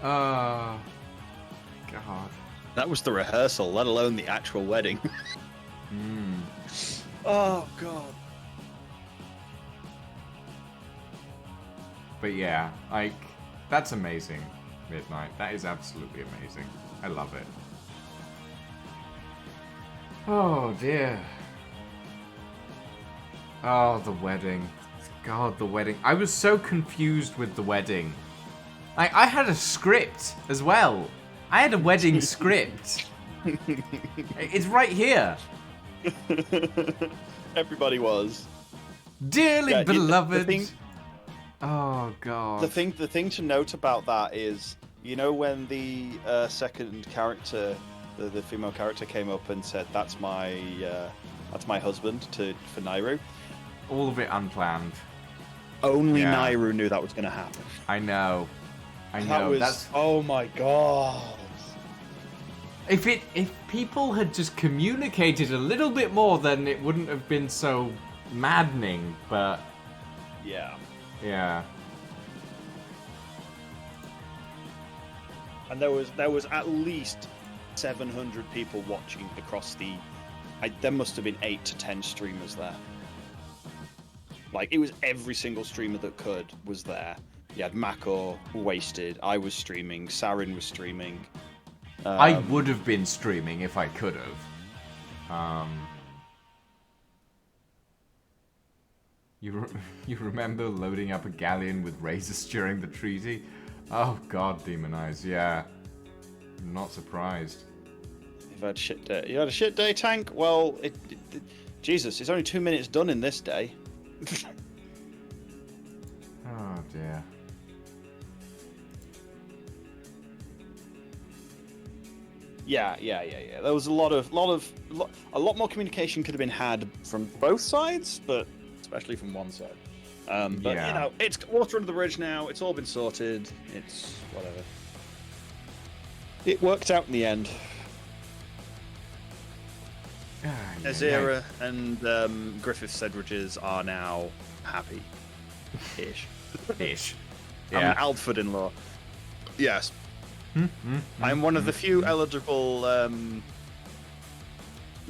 God. That was the rehearsal, let alone the actual wedding. Oh, God. But yeah, like, that's amazing, Midnight. That is absolutely amazing. I love it. Oh, dear. Oh, the wedding. God, the wedding. I was so confused with the wedding. Like, I had a script as well. I had a wedding script. It's right here. Everybody was. Dearly beloved. Oh, God. The thing to note about that is, you know, when the second character, the female character, came up and said, "That's my husband" for Nairo. All of it unplanned. Only Nairo knew that was going to happen. I know. That's oh my God. If people had just communicated a little bit more, then it wouldn't have been so maddening. But yeah. And there was at least 700 people watching across the. There must have been 8 to 10 streamers there. Like, it was every single streamer that was there. You had Mako, Wasted, I was streaming, Sarin was streaming. I would have been streaming if I could have. You remember loading up a galleon with razors during the treaty? Oh God, Demon Eyes, yeah. I'm not surprised. You've had shit day. You had a shit day, Tank? Well, Jesus, it's only 2 minutes done in this day. Oh dear. Yeah. There was a lot more communication could have been had from both sides, but especially from one side. But you know, it's water under the bridge now. It's all been sorted. It's whatever. It worked out in the end. Azera and Griffith Sedridges are now happy. Ish. Ish. I'm Yeah. an Alfred-in-law. Yes. I'm one of the few eligible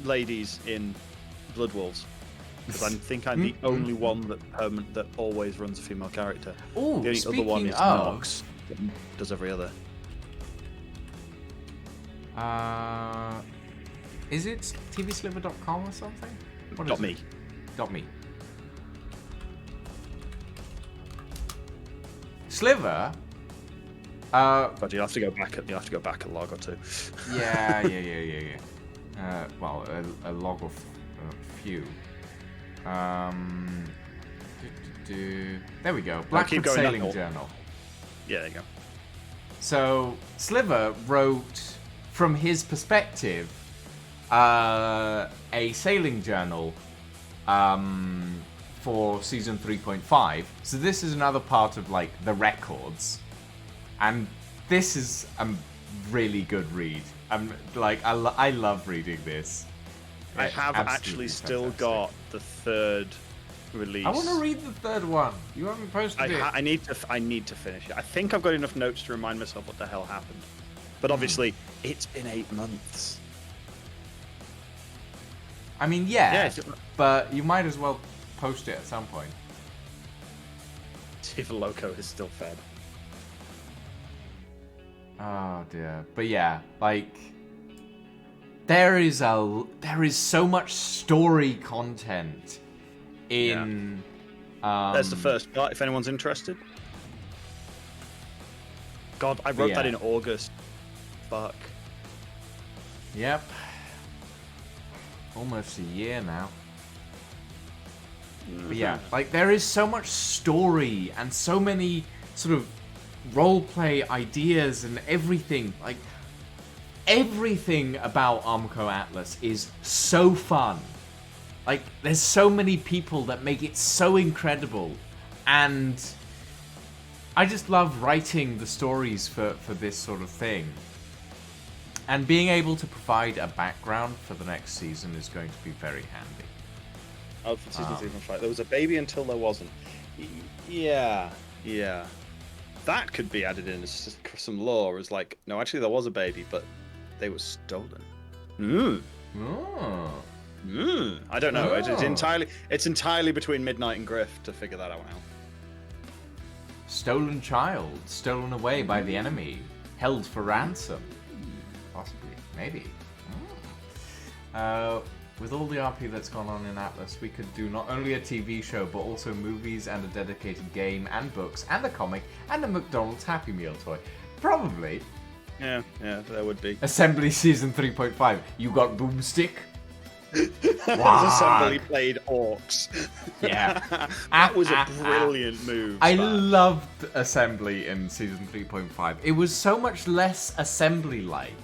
ladies in Blood Wolves. Because I think I'm the only one that always runs a female character. Ooh, The only other one speaking is of- Nox, that does every other. Is it tvsliver.com or something? What is Me. it? .me. Sliver. But you have to go back. You have to go back a log or two. Yeah. Well, a log of a few. There we go. Blackwood going Sailing up. Journal. Yeah, there you go. So Sliver wrote, from his perspective, a sailing journal for season 3.5. So this is another part of like the records, and this is a really good read. I love reading this. I It's have absolutely actually still fantastic. got the third release. I want to read the third one. You haven't posted it. I need to finish it. I think I've got enough notes to remind myself what the hell happened. But obviously, it's been 8 months. I mean, yeah, it's- but you might as well post it at some point. Tiva Loco is still fed. Oh dear. But yeah, like there is so much story content in There's the first part, if anyone's interested. God, I wrote that in August. Fuck. Yep. Almost a year now. But yeah, like there is so much story and so many sort of roleplay ideas and everything. Like everything about Armco Atlas is so fun. Like there's so many people that make it so incredible, and I just love writing the stories for this sort of thing. And being able to provide a background for the next season is going to be very handy. Oh, for season 3.5. There was a baby until there wasn't. Yeah. That could be added in as just some lore. As like, no, actually there was a baby, but they were stolen. Oh. I don't know. Oh. It's entirely between Midnight and Griff to figure that out now. Stolen child, stolen away by the enemy, held for ransom. Possibly, maybe. With all the RP that's gone on in Atlas, we could do not only a TV show, but also movies and a dedicated game and books and a comic and a McDonald's Happy Meal toy. Probably. Yeah, there would be. Assembly Season 3.5. You got Boomstick? Assembly played orcs. Yeah. That was a brilliant move. I Span. loved Assembly in Season 3.5. It was so much less Assembly-like.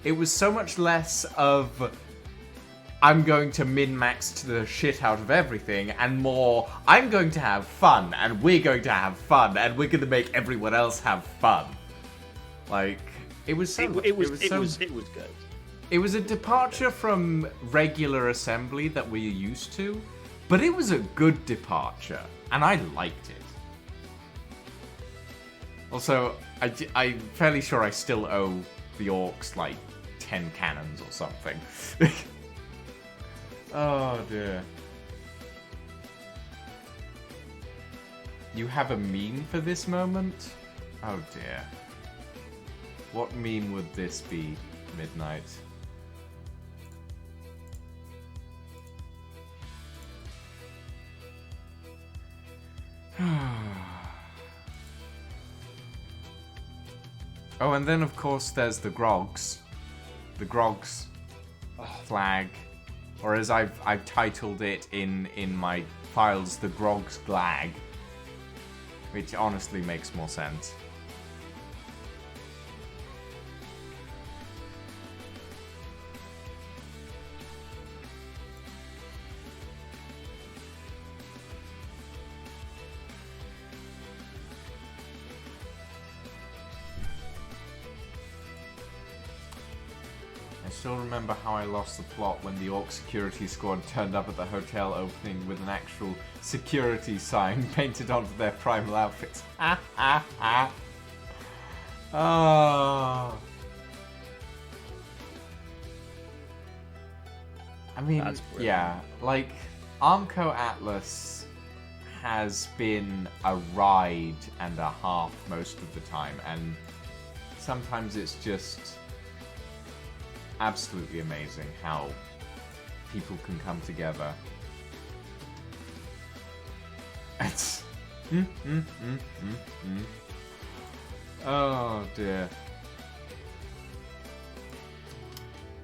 It was so much less of I'm going to min-max the shit out of everything, and more I'm going to have fun, and we're going to have fun, and we're going to make everyone else have fun. Like, it was so... It was good. It was a departure from regular Assembly that we're used to, but it was a good departure, and I liked it. Also, I'm fairly sure I still owe the orcs, like, 10 cannons or something. Oh, dear. You have a meme for this moment? Oh, dear. What meme would this be, Midnight? Oh, and then of course there's the Grogs. The Grogs flag. Or as I've titled it in my files, the Grogs Glag. Which honestly makes more sense. I still remember how I lost the plot when the Orc security squad turned up at the hotel opening with an actual security sign painted onto their primal outfits. Ha ha ha. Oh. I mean, That's brilliant. yeah, like, Armco Atlas has been a ride and a half most of the time, and sometimes it's just absolutely amazing how people can come together. It's... Oh, dear.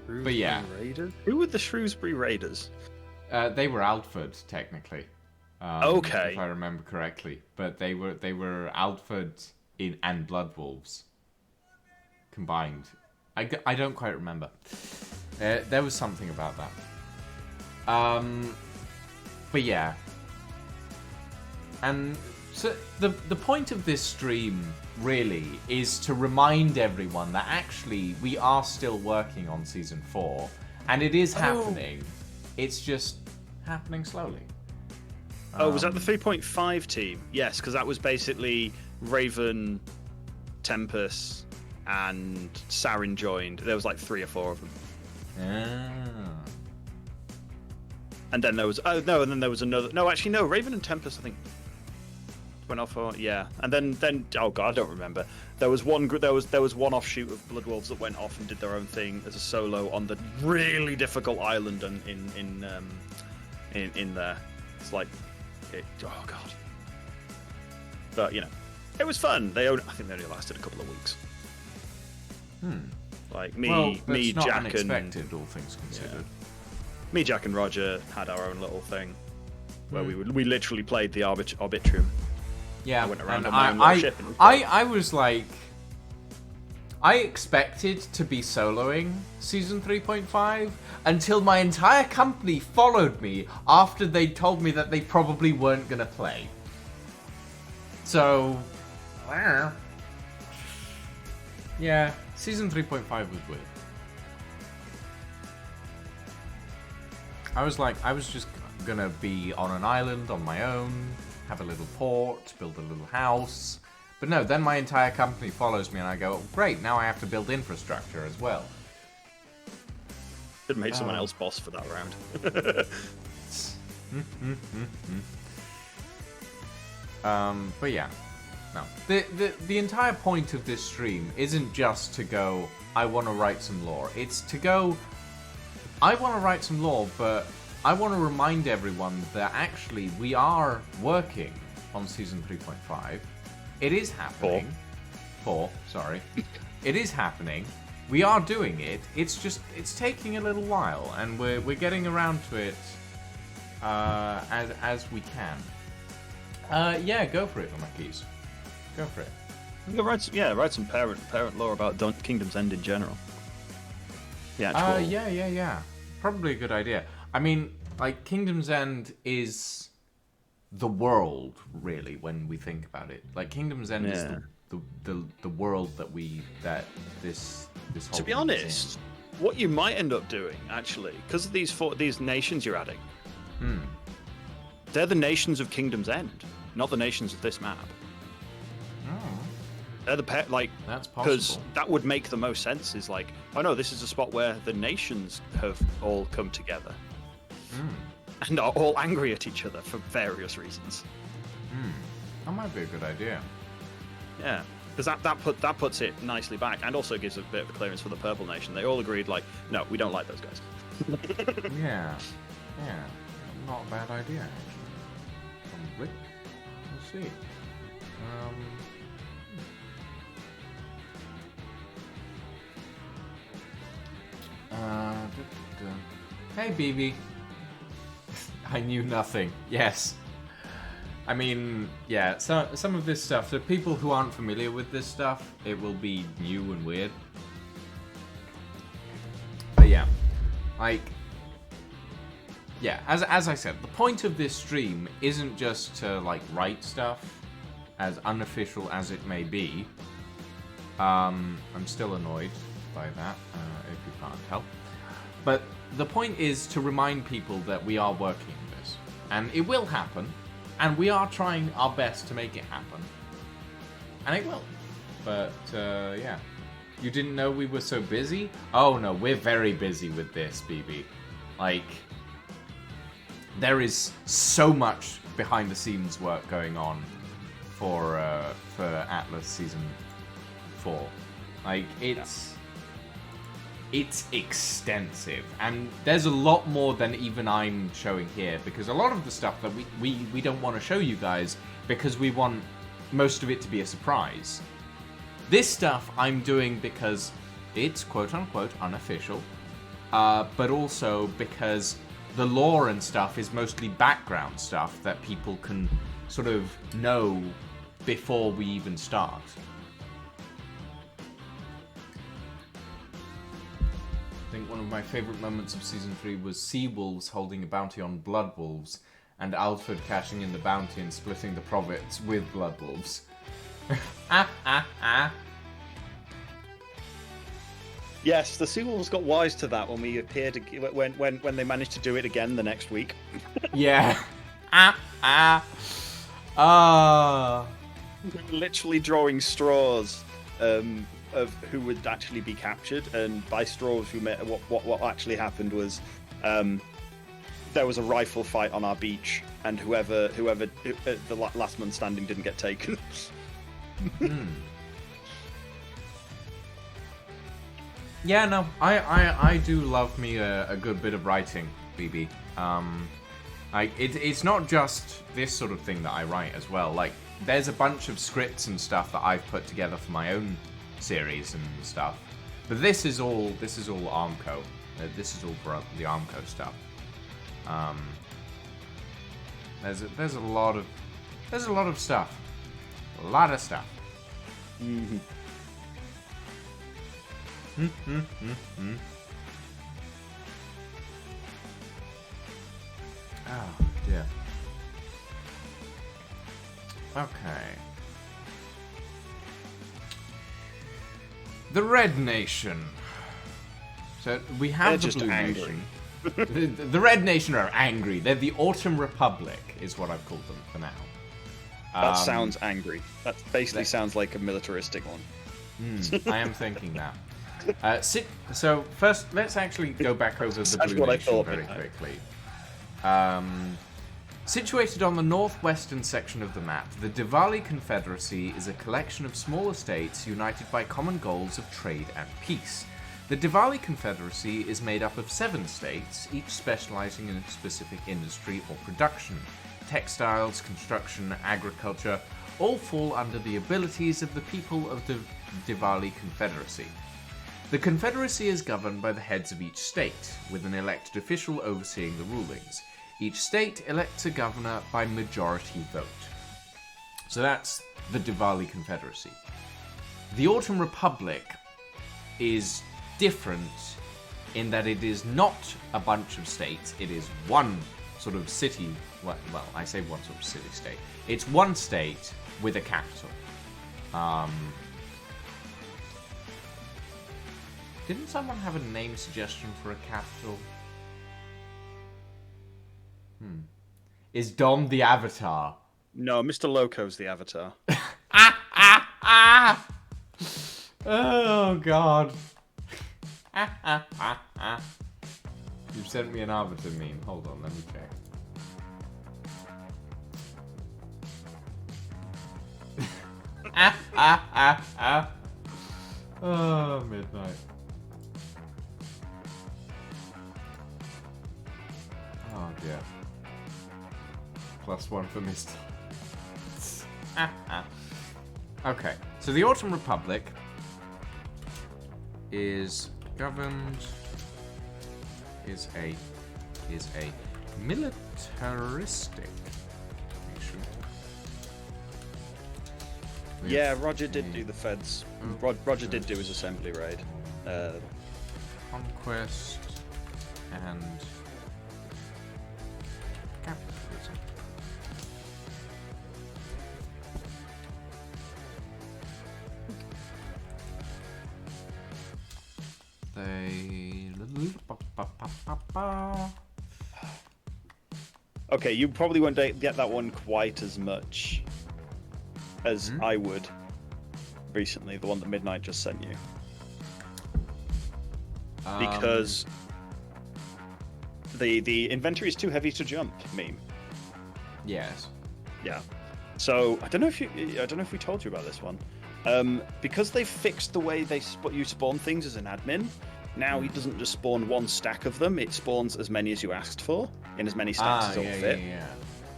But yeah. Raiders? Who were the Shrewsbury Raiders? They were Aldford, technically. Okay. If I remember correctly. But they were Aldford and Bloodwolves combined. I don't quite remember. There was something about that. But yeah. And so the point of this stream really is to remind everyone that actually we are still working on season 4, and it is happening. It's just happening slowly. Oh, was that the 3.5 team? Yes, because that was basically Raven, Tempest, and Saren joined. There was like 3 or 4 of them. Ah. And then there was and then there was another. No, actually, no. Raven and Tempest, I think, went off. Yeah, and then oh god, I don't remember. There was one there was one offshoot of Bloodwolves that went off and did their own thing as a solo on the really difficult island in there. It's like, oh god. But you know, it was fun. I think they only lasted a couple of weeks. Like me, not Jack, unexpected, all things considered. me, Jack, and Roger had our own little thing where we literally played the Arbitrium. Yeah, I went around and on my own little ship. I was like, I expected to be soloing season 3.5 until my entire company followed me after they told me that they probably weren't gonna play. So, yeah, season 3.5 was weird. I was just gonna be on an island on my own, have a little port, build a little house. But no, then my entire company follows me and I go, oh, great, now I have to build infrastructure as well. Should have made someone else boss for that round. But yeah, no. The entire point of this stream isn't just to go, I want to write some lore. It's to go, I want to write some lore, but I want to remind everyone that actually we are working on season 3.5. It is happening. 4, sorry. It is happening. We are doing it. It's just, it's taking a little while, and we're getting around to it as we can. Yeah, go for it, Lamakis. Go for it. Write some parent lore about Kingdom's End in general. Yeah. Yeah. Probably a good idea. I mean, like, Kingdom's End is the world, really, when we think about it. Like, Kingdom's End is the world that this whole To be thing is honest, what you might end up doing, actually, because of these nations you're adding, they're the nations of Kingdom's End, not the nations of this map. in. Oh, They're the that's because possible. that would make the most sense. Is like, oh no, this is a spot where the nations have all come together and are all angry at each other for various reasons. That might be a good idea. Yeah, because that puts it nicely back, and also gives a bit of a clearance for the Purple Nation. They all agreed, like, no, we don't like those guys. Yeah. Not a bad idea, actually. Probably. We'll see. Hey, BB. I knew nothing. Yes. I mean, yeah, some of this stuff, for people who aren't familiar with this stuff, it will be new and weird. But yeah, like, yeah, as I said, the point of this stream isn't just to, like, write stuff, as unofficial as it may be. I'm still annoyed by that, if you can't tell. But the point is to remind people that we are working on this. And it will happen. And we are trying our best to make it happen. And it will. But, yeah. You didn't know we were so busy? Oh no, we're very busy with this, BB. Like, there is so much behind the scenes work going on for Atlas Season 4. Like, it's extensive, and there's a lot more than even I'm showing here, because a lot of the stuff that we don't want to show you guys because we want most of it to be a surprise. This stuff I'm doing because it's quote-unquote unofficial, but also because the lore and stuff is mostly background stuff that people can sort of know before we even start. I think one of my favourite moments of Season 3 was Seawolves holding a bounty on Bloodwolves, and Alfred cashing in the bounty and splitting the profits with Bloodwolves. Yes, the Seawolves got wise to that when we appeared when they managed to do it again the next week. Yeah. Literally drawing straws of who would actually be captured, and by straws we meant what actually happened was there was a rifle fight on our beach, and whoever the last man standing didn't get taken. Yeah, no, I do love me a good bit of writing, BB. Like, it's not just this sort of thing that I write as well. Like, there's a bunch of scripts and stuff that I've put together for my own series and stuff. But this is all Armco. This is all for the Armco stuff. There's a lot of stuff. A lot of stuff. Mm-hmm. Oh, dear. Okay. The Red Nation. So we have They're the just Blue angry. Nation. The Red Nation are angry. They're the Autumn Republic, is what I've called them for now. That sounds angry. That basically sounds like a militaristic one. I am thinking that. So first, let's actually go back over the That's Blue what I Nation thought, very but- quickly. Situated on the northwestern section of the map, the Diwali Confederacy is a collection of smaller states united by common goals of trade and peace. The Diwali Confederacy is made up of 7 states, each specializing in a specific industry or production. Textiles, construction, agriculture all fall under the abilities of the people of the Diwali Confederacy. The Confederacy is governed by the heads of each state, with an elected official overseeing the rulings. Each state elects a governor by majority vote. So that's the Diwali Confederacy. The Autumn Republic is different in that it is not a bunch of states, it is one sort of city, well, I say one sort of city-state. It's one state with a capital. Didn't someone have a name suggestion for a capital? Is Dom the Avatar? No, Mr. Loco's the Avatar. Oh, God. You've sent me an Avatar meme. Hold on, let me check. Oh, midnight. Oh, dear. +1 for Mr. Okay, so the Autumn Republic is governed, is a militaristic nation. Yeah, Roger did do the feds. Roger did do his assembly raid. Conquest and capitalism. they? Okay, you probably won't get that one quite as much as I would recently, the one that Midnight just sent you. Because the inventory is too heavy to jump meme. Yes. Yeah. So I don't know if we told you about this one. Because they fixed the way you spawn things as an admin. Now he doesn't just spawn one stack of them; it spawns as many as you asked for in as many stacks as it'll fit. Yeah.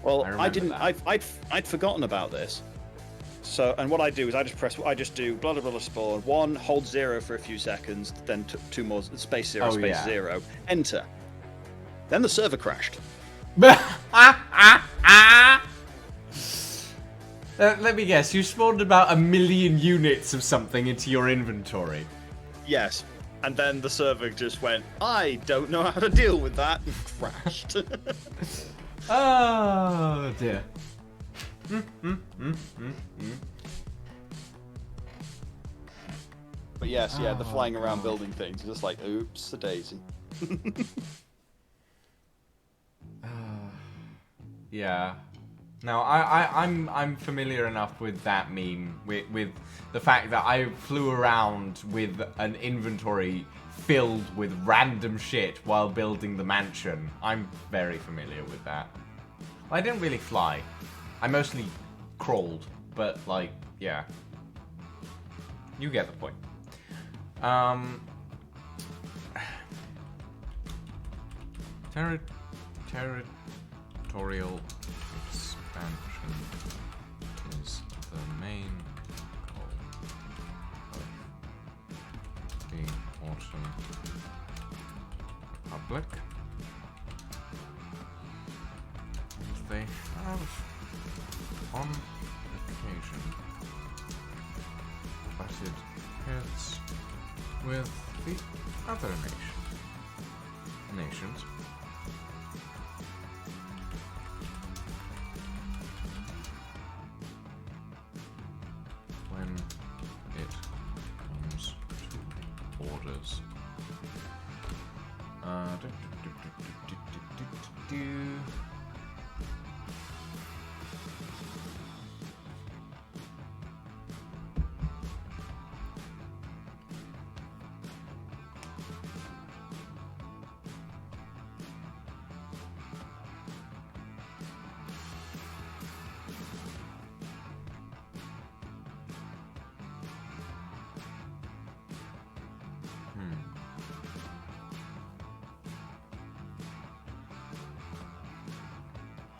Well, I remember didn't. that. I'd forgotten about this. So, and what I do is I just do blah blah blah spawn 1, hold 0 for a few seconds, then 2 more space 0 space 0, enter. Then the server crashed. Let me guess. You spawned about 1 million units of something into your inventory. Yes. And then the server just went, I don't know how to deal with that, and crashed. Oh dear. But yes, yeah, the flying around building things, just like, oops, a daisy. Yeah. Now I'm familiar enough with that meme, with the fact that I flew around with an inventory filled with random shit while building the mansion. I'm very familiar with that. I didn't really fly. I mostly crawled, but like, yeah. You get the point. Territorial expansion is the main goal of the Autumn Republic. And they have, on occasion, butted heads with the other nations. When it comes to borders.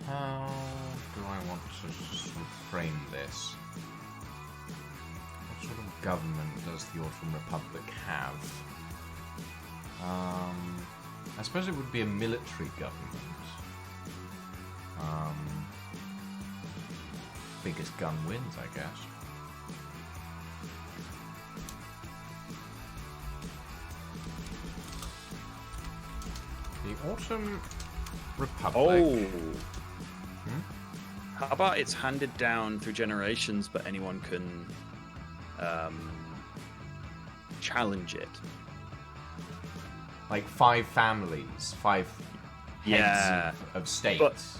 How do I want to sort of frame this? What sort of government does the Autumn Republic have? I suppose it would be a military government. Biggest gun wins, I guess. The Autumn Republic. Oh. How about it's handed down through generations, but anyone can challenge it? Like 5 families, 5 heads of states.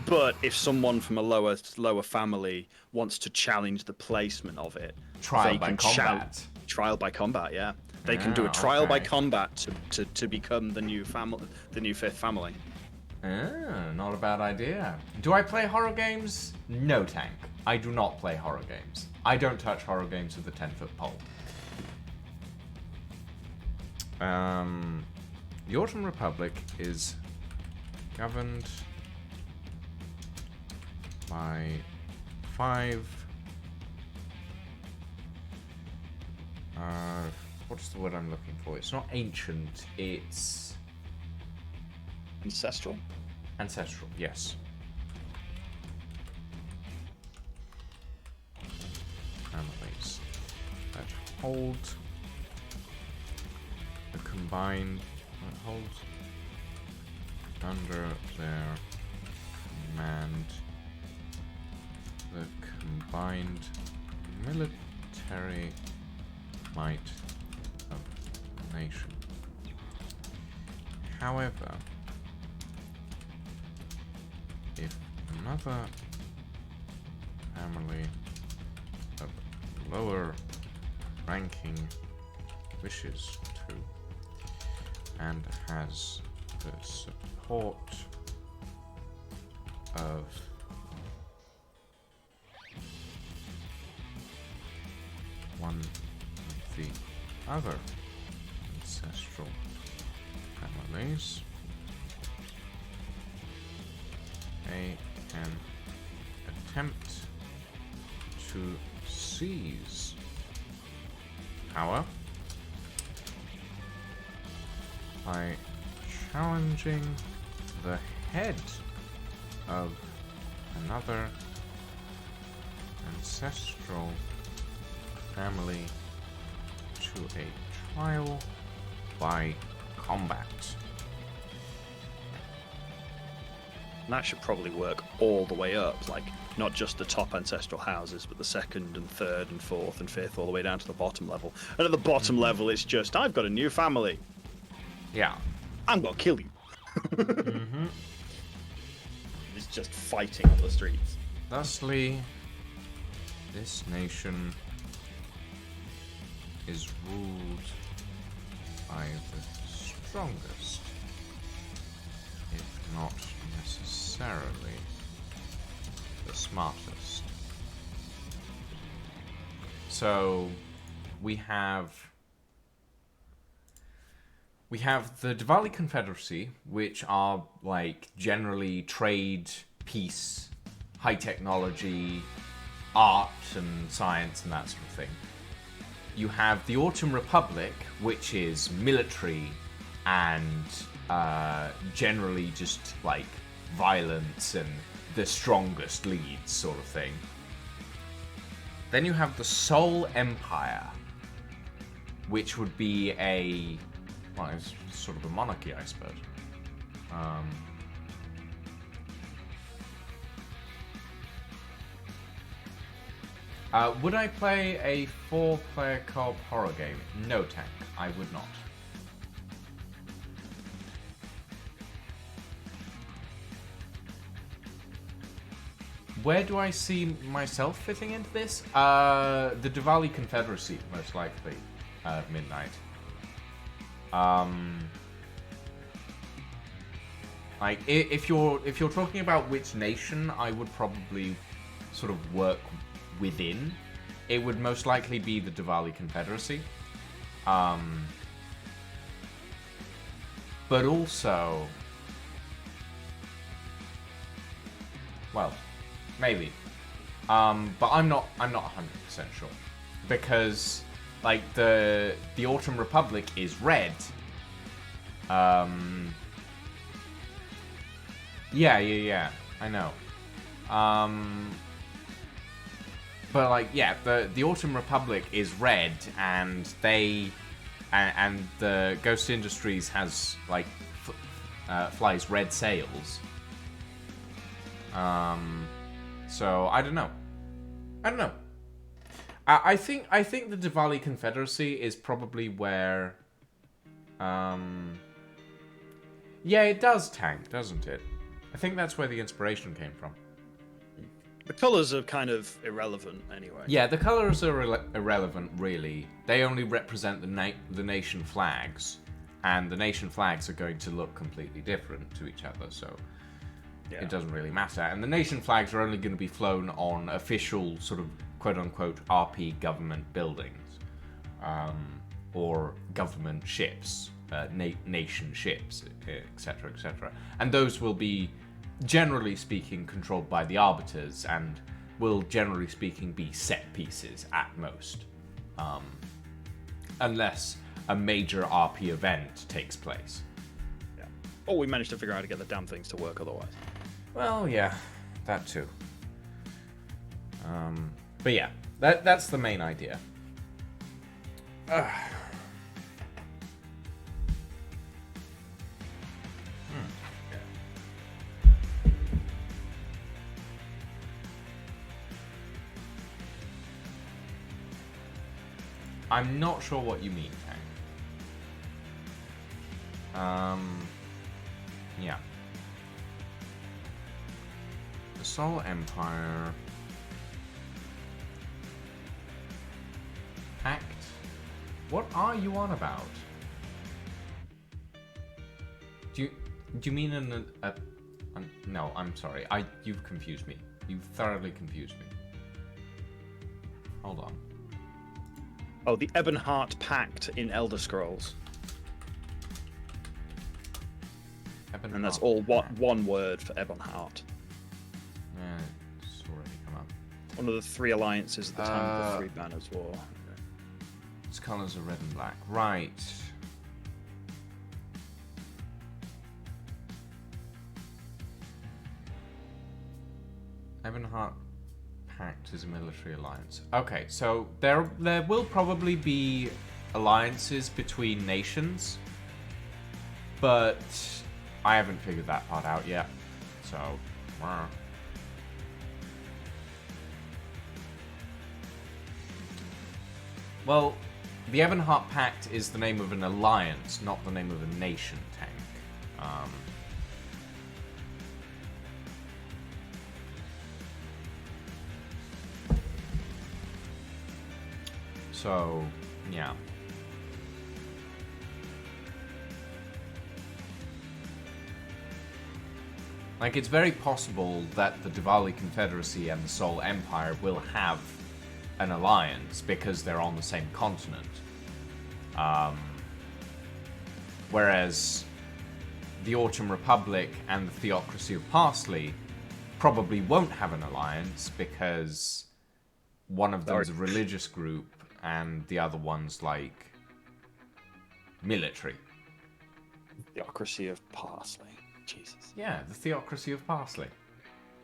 But if someone from a lower family wants to challenge the placement of it, trial by combat. Trial by combat, yeah. They can do a trial by combat to become the new family, the new 5th family. Not a bad idea. Do I play horror games? No, Tank. I do not play horror games. I don't touch horror games with a 10-foot pole. The Autumn Republic is governed by 5... what's the word I'm looking for? It's not ancient, it's... Ancestral? Ancestral, yes. Families that hold the combined... that hold under their command the combined military might of nation. However, if another family of lower ranking wishes to and has the support of one of the other ancestral families, they can attempt to seize power by challenging the head of another ancestral family to a trial by combat. And that should probably work all the way up, like not just the top ancestral houses, but the second and third and fourth and fifth, all the way down to the bottom level. And at the bottom level, it's just, I've got a new family. Yeah. I'm gonna kill you. It's just fighting on the streets. Thusly, this nation is ruled by the strongest, if not necessarily the smartest. So we have the Diwali Confederacy, which are like generally trade, peace, high technology, art and science and that sort of thing. You have the Autumn Republic, which is military and generally just like violence and the strongest leads sort of thing. Then you have the Seoul Empire, which would be well, it's sort of a monarchy, I suppose. Would I play a 4-player co-op horror game? No, Tank, I would not. Where do I see myself fitting into this? The Diwali Confederacy, most likely, midnight. Like if you're talking about which nation I would probably sort of work within, it would most likely be the Diwali Confederacy. But also, well, maybe. But I'm not 100% sure, because like the Autumn Republic is red. Yeah, I know. But like, yeah, the Autumn Republic is red, and and the Ghost Industries has like flies red sails. So I don't know. I think the Diwali Confederacy is probably where. Yeah, it does tank, doesn't it? I think that's where the inspiration came from. The colours are kind of irrelevant anyway. Yeah, the colours are irrelevant, really. They only represent the nation flags, and the nation flags are going to look completely different to each other, so it doesn't really matter. And the nation flags are only going to be flown on official sort of quote-unquote RP government buildings, or government ships, nation ships, etc., etc. And those will be, generally speaking, controlled by the Arbiters, and will, generally speaking, be set pieces at most. Unless a major RP event takes place. Yeah. Or we managed to figure out how to get the damn things to work otherwise. Well, yeah, that too. But yeah, that's the main idea. I'm not sure what you mean, Tank. Yeah. The Sol Empire. Pact. What are you on about? Do you mean no, I'm sorry. You've confused me. You've thoroughly confused me. Hold on. Oh, the Ebonheart Pact in Elder Scrolls. Ebonheart And that's all Pact. one word for Ebonheart. Yeah, it's already come up. One of the 3 alliances at the time of the 3 Banners War. Its colors are red and black. Right. Ebonheart Pact is a military alliance. Okay, so there will probably be alliances between nations, but I haven't figured that part out yet. So, well, the Ebonheart Pact is the name of an alliance, not the name of a nation, Tank. So, yeah. Like, it's very possible that the Diwali Confederacy and the Sol Empire will have an alliance because they're on the same continent. Whereas the Autumn Republic and the Theocracy of Parsley probably won't have an alliance because one of them is a religious group and the other one's like military. Theocracy of Parsley. Jesus. Yeah, the Theocracy of Parsley.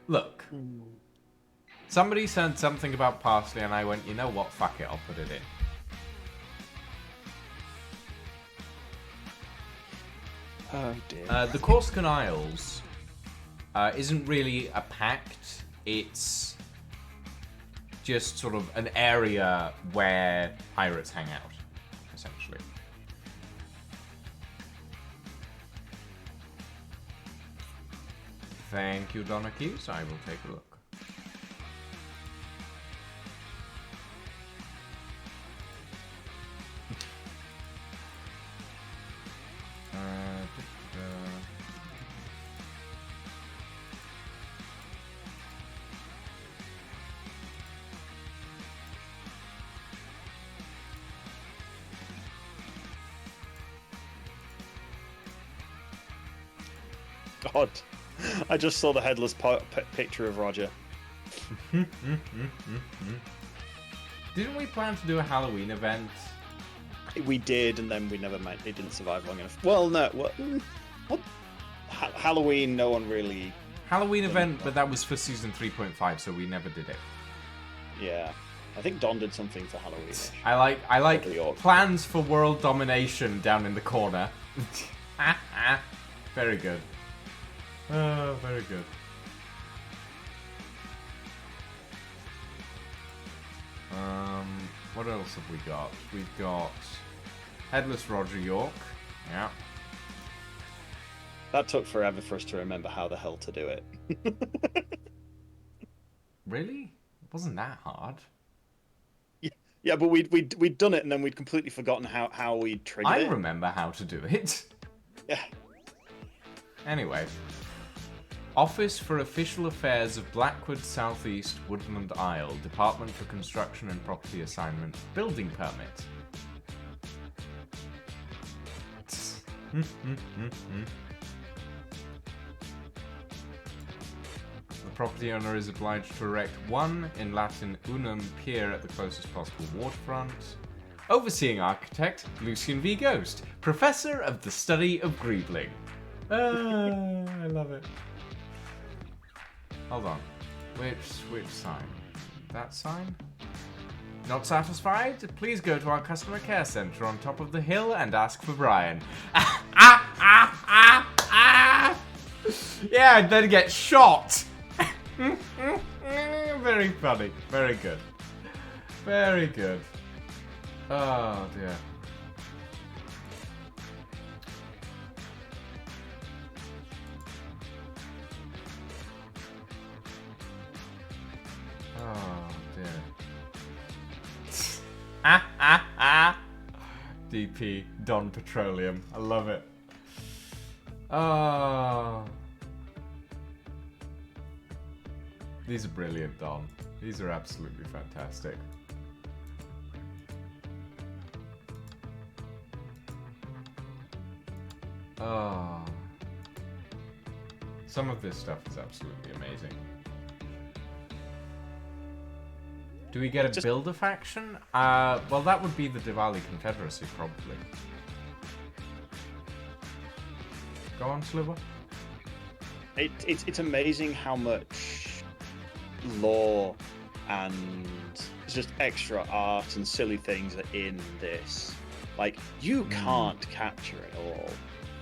Look. Somebody said something about parsley and I went, you know what, fuck it, I'll put it in. Oh dear. The Corsican Isles isn't really a pact, it's just sort of an area where pirates hang out, essentially. Thank you, Donna Keys. I will take a look. God. I just saw the headless picture of Roger. Didn't we plan to do a Halloween event? We did, and then we never made it. Didn't survive long enough. Well, no. What? Halloween, no one really... Halloween event, but that was for season 3.5, so we never did it. Yeah. I think Don did something for Halloween. I like Probably plans for world domination down in the corner. Very good. Oh, very good. What else have we got? We've got Headless Roger York. Yeah. That took forever for us to remember how the hell to do it. Really? It wasn't that hard. Yeah, but we'd done it and then we'd completely forgotten how we triggered it. I remember how to do it. Yeah. Anyway. Office for Official Affairs of Blackwood Southeast Woodland Isle. Department for Construction and Property Assignment. Building Permit. The property owner is obliged to erect one, in Latin unum, pier at the closest possible waterfront. Overseeing architect, Lucian V. Ghost, Professor of the Study of Greebling. I love it. Hold on. Which sign? That sign? Not satisfied? Please go to our customer care center on top of the hill and ask for Brian. Yeah, and then get shot. Very funny. Very good. Very good. Oh dear. Oh, dear. Ah, ah, ah. DP, Don Petroleum. I love it. Oh. These are brilliant, Don. These are absolutely fantastic. Oh. Some of this stuff is absolutely amazing. Do we get a builder faction? Well, that would be the Diwali Confederacy, probably. Go on, Sliver. It's amazing how much lore and just extra art and silly things are in this. Like, you can't capture it all.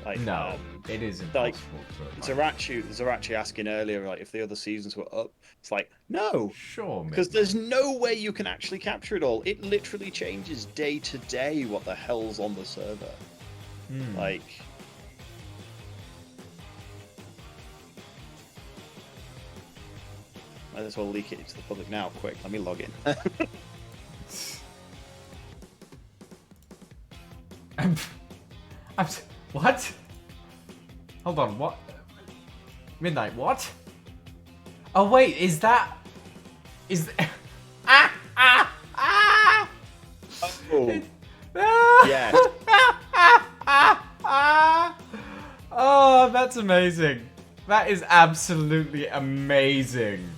Like, no, it is impossible. Zarachi asking earlier, like, if the other seasons were up. It's like, no, sure, because there's no way you can actually capture it all. It literally changes day to day what the hell's on the server. Like, might as well leak it to the public now. Quick, let me log in. What? Hold on, what? Midnight, what? Oh wait, is that... Oh. Yes. Oh, that's amazing. That is absolutely amazing.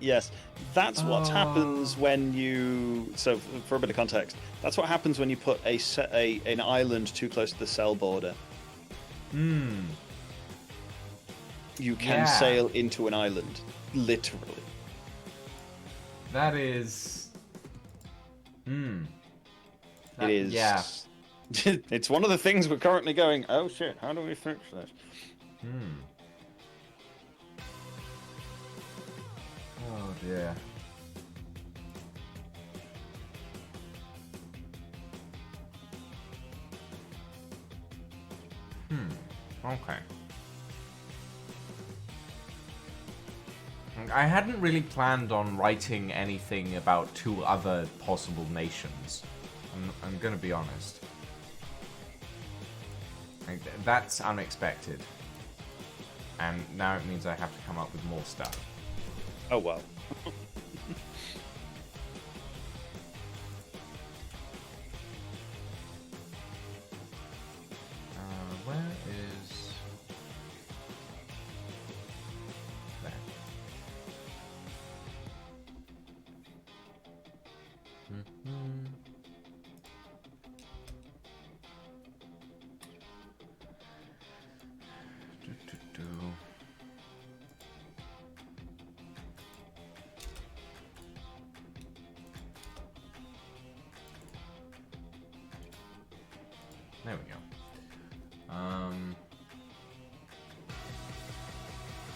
Yes, that's what happens when you. So, for a bit of context, that's what happens when you put an island too close to the cell border. You can sail into an island, literally. That is. It is. Yeah. It's one of the things we're currently going. Oh shit! How do we fix this? Oh dear. Okay. I hadn't really planned on writing anything about two other possible nations. I'm gonna be honest. That's unexpected. And now it means I have to come up with more stuff. Oh well. Where is... There. There we go.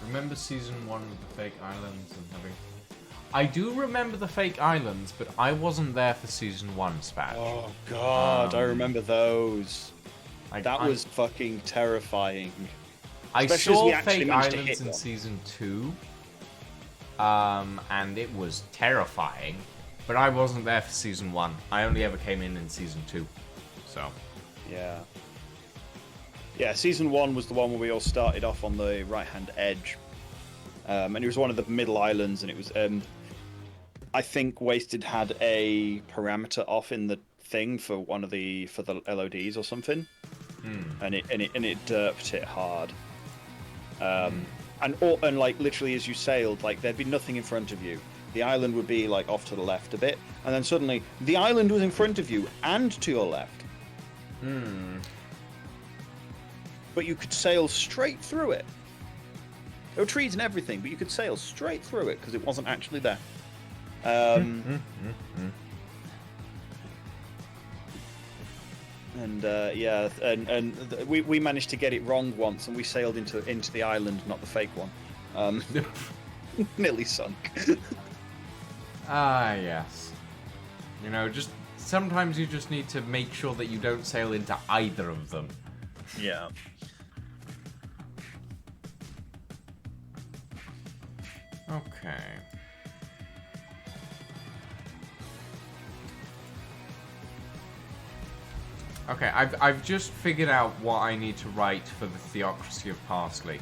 Remember season 1 with the fake islands and having... I do remember the fake islands, but I wasn't there for season 1, Spatch. Oh god, I remember those. That was fucking terrifying. I Especially saw as we actually fake managed to islands hit in one. season 2, and it was terrifying, but I wasn't there for season 1. I only ever came in season 2, so... Yeah. Yeah, season 1 was the one where we all started off on the right-hand edge. And it was one of the middle islands, and it was... I think Wasted had a parameter off in the thing for one of the LODs or something. And it derped it hard. And like literally as you sailed, like there'd be nothing in front of you. The island would be like off to the left a bit, and then suddenly the island was in front of you and to your left. But you could sail straight through it. There were trees and everything, but you could sail straight through it because it wasn't actually there. And yeah, and we managed to get it wrong once, and we sailed into the island, not the fake one. Nearly sunk. Ah, yes. You know, just sometimes you just need to make sure that you don't sail into either of them. Yeah. Okay. Okay, I've just figured out what I need to write for the Theocracy of Parsley.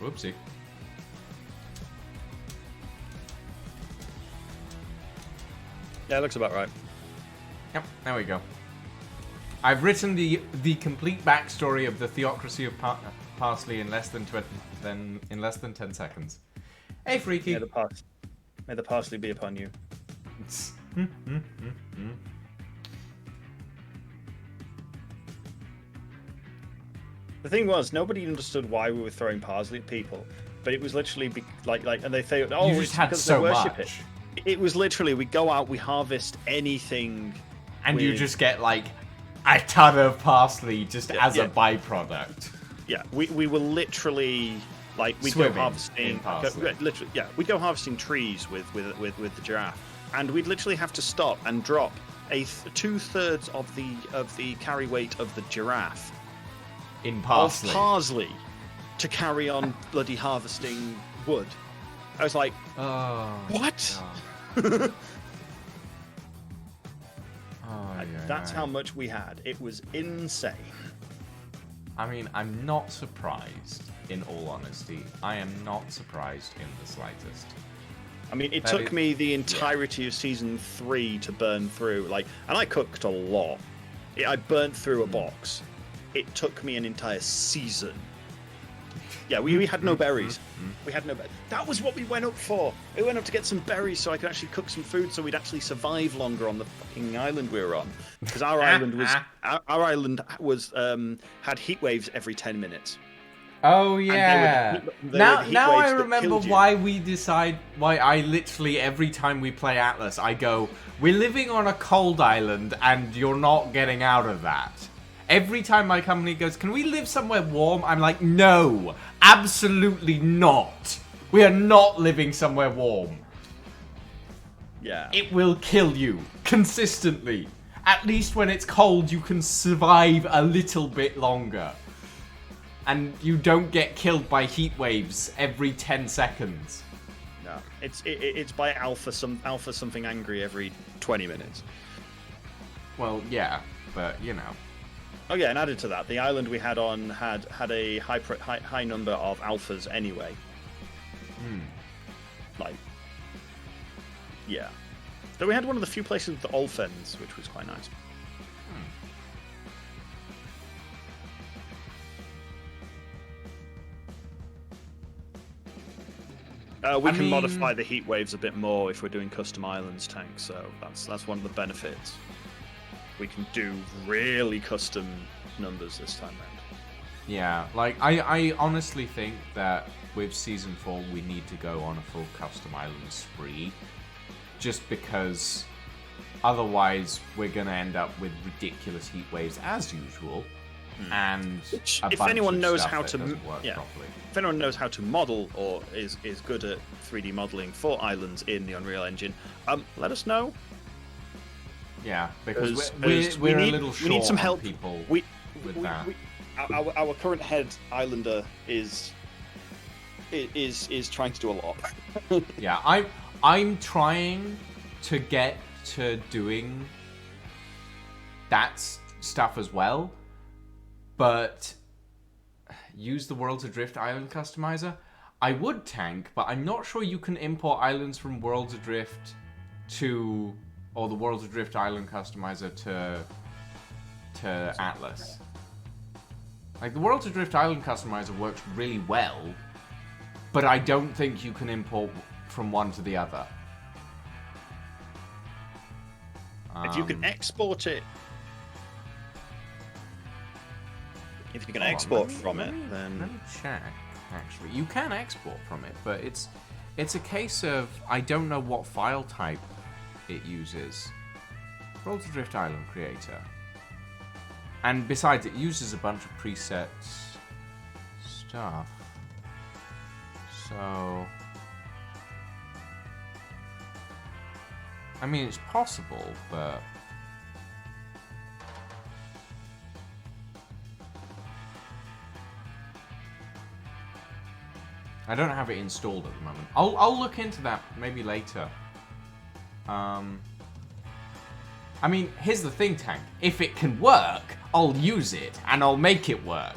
Whoopsie. Yeah, it looks about right. Yep, there we go. I've written the complete backstory of the Theocracy of Parsley in less than 10 seconds. Hey, Freaky. May the parsley be upon you. The thing was, nobody understood why we were throwing parsley at people, but it was literally and they thought, oh, You it's just had because so they worship much. It was literally, we go out, we harvest anything, And you just get like a ton of parsley just as a yeah. byproduct. Yeah, we were literally like we go Swimming in harvesting. parsley. Literally, yeah, we go harvesting trees with the giraffe, and we'd literally have to stop and drop 2/3 of the carry weight of the giraffe In parsley. of parsley to carry on bloody harvesting wood. I was like, Oh. what? God. Oh, yeah, That's yeah. how much we had. It was insane. I mean, I'm not surprised, in all honesty. I am not surprised in the slightest. I mean, it That took is- me the entirety of season 3 to burn through, and I cooked a lot. I burnt through a box. It took me an entire season. Yeah, we had no berries. We had no berries. That was what we went up for. We went up to get some berries so I could actually cook some food, so we'd actually survive longer on the fucking island we were on. Because our island was had heat waves every 10 minutes. Oh they yeah. were the Now heat I waves that remember killed you. why I literally every time we play Atlas I go, we're living on a cold island and you're not getting out of that. Every time my company goes, can we live somewhere warm? I'm like, no, absolutely not. We are not living somewhere warm. Yeah. It will kill you consistently. At least when it's cold, you can survive a little bit longer. And you don't get killed by heat waves every 10 seconds. No, it's by alpha something angry every 20 minutes. Well, yeah, but you know. Oh yeah, and added to that, the island we had on had a high number of alphas anyway. Like, yeah. Though we had one of the few places with the Olfens, which was quite nice. We can modify the heat waves a bit more if we're doing custom islands tanks, so that's one of the benefits. We can do really custom numbers this time round. Yeah, like, I honestly think that with Season 4 we need to go on a full custom island spree. Just because otherwise we're going to end up with ridiculous heat waves as usual. And Which, a if bunch anyone of knows stuff how that to doesn't work properly. if anyone knows how to model or is good at 3D modeling for islands in the Unreal Engine, let us know. Yeah, because Because we're we need, a little short we need some on help. people We, with we, that. we- our current head islander is trying to do a lot. Yeah, I'm trying to get to doing that stuff as well, but use the Worlds Adrift Island Customizer. I would tank, but I'm not sure you can import islands from Worlds Adrift or the Worlds Adrift Island Customizer to Atlas. Like, the Worlds Adrift Island Customizer works really well, but I don't think you can import from one to the other. If you can export it, if you can Hold on, export let me- from let it, me- then let me check. Actually, you can export from it, but it's a case of I don't know what file type it uses. Worlds Adrift Island Creator, and besides, it uses a bunch of presets. stuff. So... I mean, it's possible, but... I don't have it installed at the moment. I'll look into that maybe later. I mean, here's the thing, Tank. If it can work, I'll use it and I'll make it work.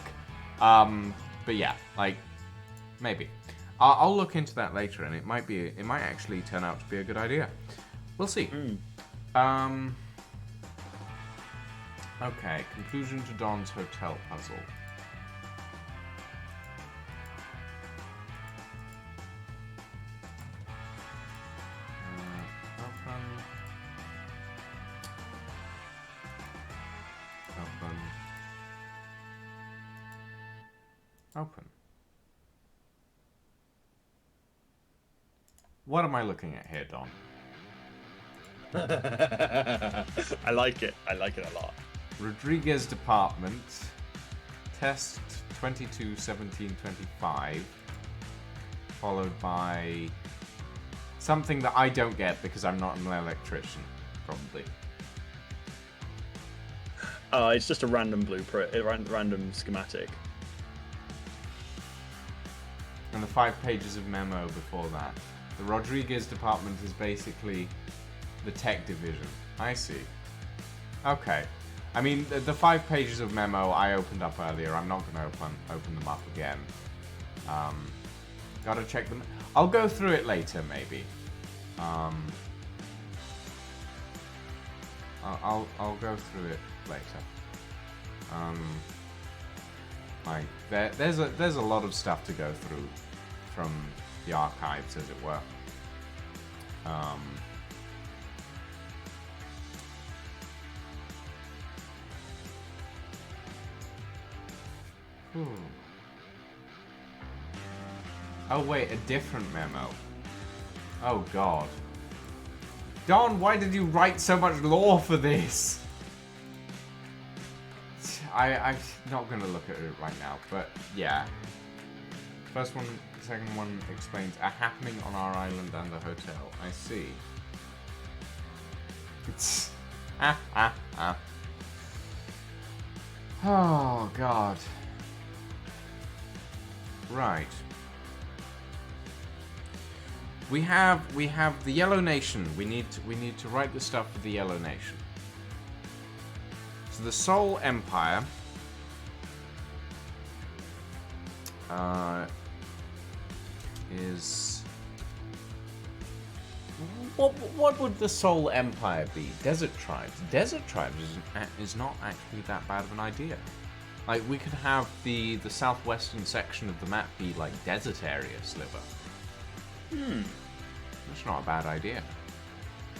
But yeah, like maybe I'll look into that later, and it might actually turn out to be a good idea. We'll see. Okay, conclusion to Don's hotel puzzle. Open. What am I looking at here, Don? I like it. I like it a lot. Rodriguez Department. Test 22, 17, 25. Followed by something that I don't get because I'm not an electrician, probably. It's just a random blueprint, a random schematic. And the 5 pages of memo before that. The Rodriguez Department is basically the tech division. I see. Okay. I mean, the 5 pages of memo I opened up earlier. I'm not going to open them up again. Gotta check them. I'll go through it later, maybe. I'll go through it later. Like there's a lot of stuff to go through from the archives, as it were. Oh wait, a different memo. Oh god. Don, why did you write so much lore for this? I'm not going to look at it right now, but yeah. First one, second one explains a happening on our island and the hotel. I see. It's... Oh, God. Right. We have the Yellow Nation. We need to write the stuff for the Yellow Nation. So the Sol Empire is... What would the Sol Empire be? Desert Tribes. Desert Tribes is not actually that bad of an idea. Like, we could have the southwestern section of the map be like desert area sliver. That's not a bad idea.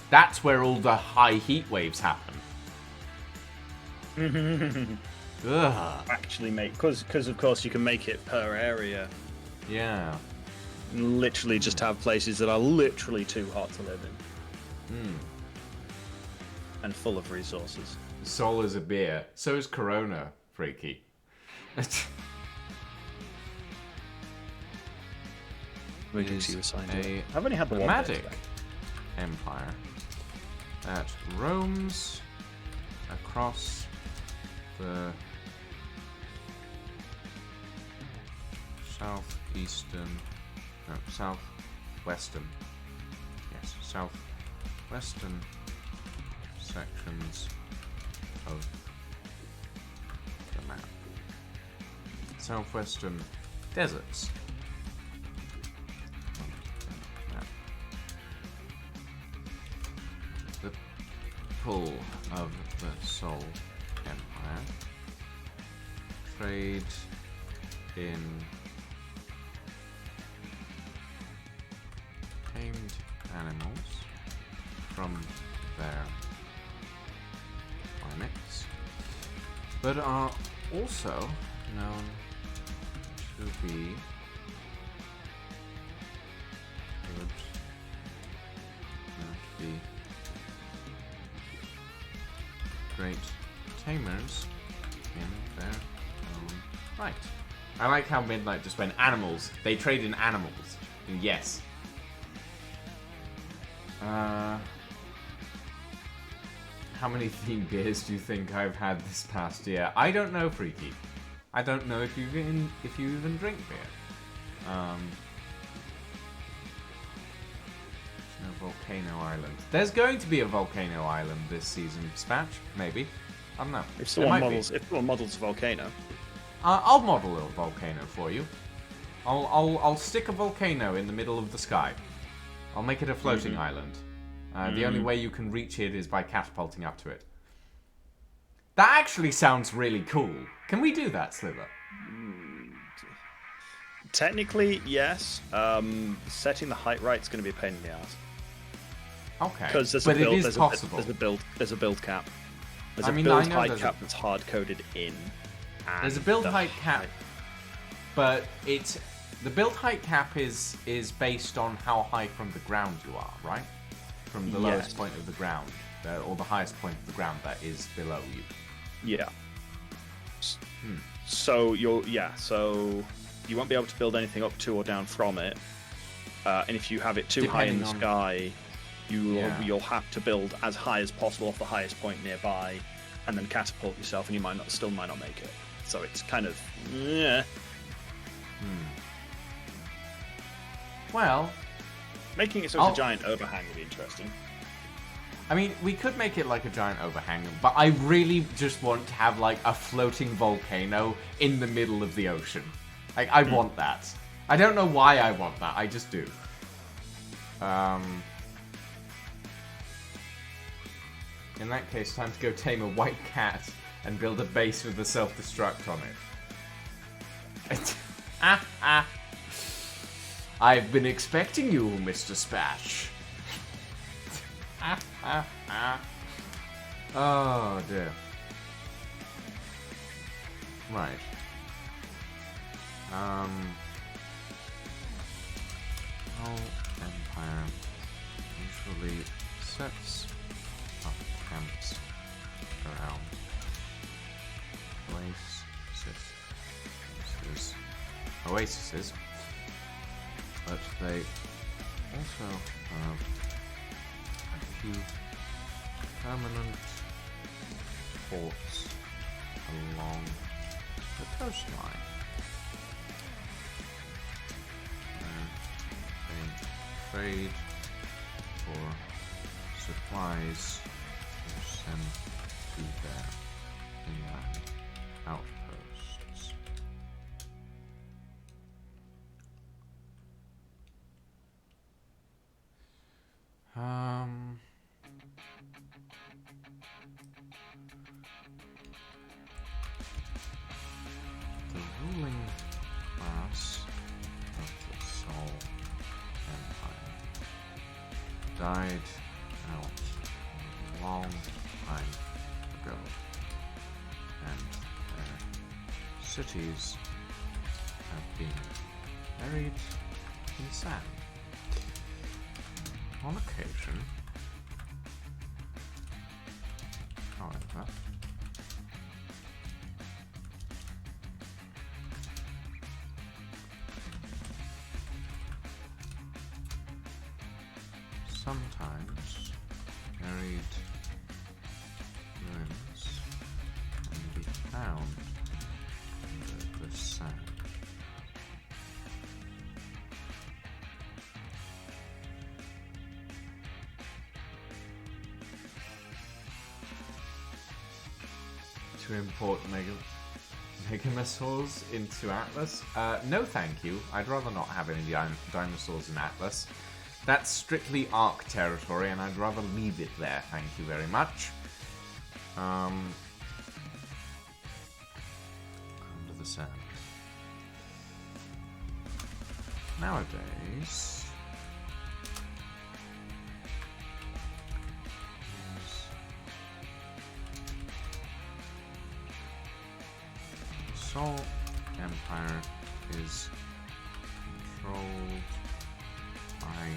That's where all the high heat waves happen. Ugh. Actually make, because of course you can make it per area. Yeah. Literally just have places that are literally too hot to live in. And full of resources. Sol is a beer. So is Corona, freaky. Emergency was signed a up. I've only had the one nomadic bit. empire that roams across the southwestern sections of the map. Southwestern deserts. The pull of the Sol Empire. Trade in tamed animals from their climates, but are also known to be good, great tamers in their own right. I like how Midnight just went animals. They trade in animals. Yes. How many themed beers do you think I've had this past year? I don't know, Freaky. I don't know if you even drink beer. No Volcano Island. There's going to be a Volcano Island this season, Spatch. Maybe. I don't know. If someone models a volcano. I'll model a volcano for you. I'll stick a volcano in the middle of the sky. I'll make it a floating island. The only way you can reach it is by catapulting up to it. That actually sounds really cool. Can we do that, Sliver? Technically, yes. Setting the height right is going to be a pain in the ass. Okay, Because but it is possible. There's a build cap. There's I a mean, build I know height there's cap that's hard coded in. There's a build height cap, but the build height cap is based on how high from the ground you are, right? From the lowest point of the ground, or the highest point of the ground that is below you. Yeah. So you won't be able to build anything up to or down from it. And if you have it too high in the sky, you'll have to build as high as possible off the highest point nearby, and then catapult yourself, and you still might not make it. So it's kind of Well, making it so it's a giant overhang would be interesting. I mean, we could make it like a giant overhang, but I really just want to have like a floating volcano in the middle of the ocean. Like, I want that. I don't know why I want that. I just do. In that case, time to go tame a white cat and build a base with a self-destruct on it. I've been expecting you, Mr. Spatch. Oh, dear. Right. Empire usually sets up camps around oases, but they also have a few permanent forts along the coastline. They trade for supplies to send to their inland outposts. The ruling class of the Sol Empire died out a long time ago, and their cities have been buried in sand. On occasion, however, sometimes buried ruins can be found under the sand. To import Megamasaurs into Atlas? No thank you. I'd rather not have any dinosaurs in Atlas. That's strictly Ark territory, and I'd rather leave it there, thank you very much. Under the sand. Nowadays... the Sol Empire is controlled by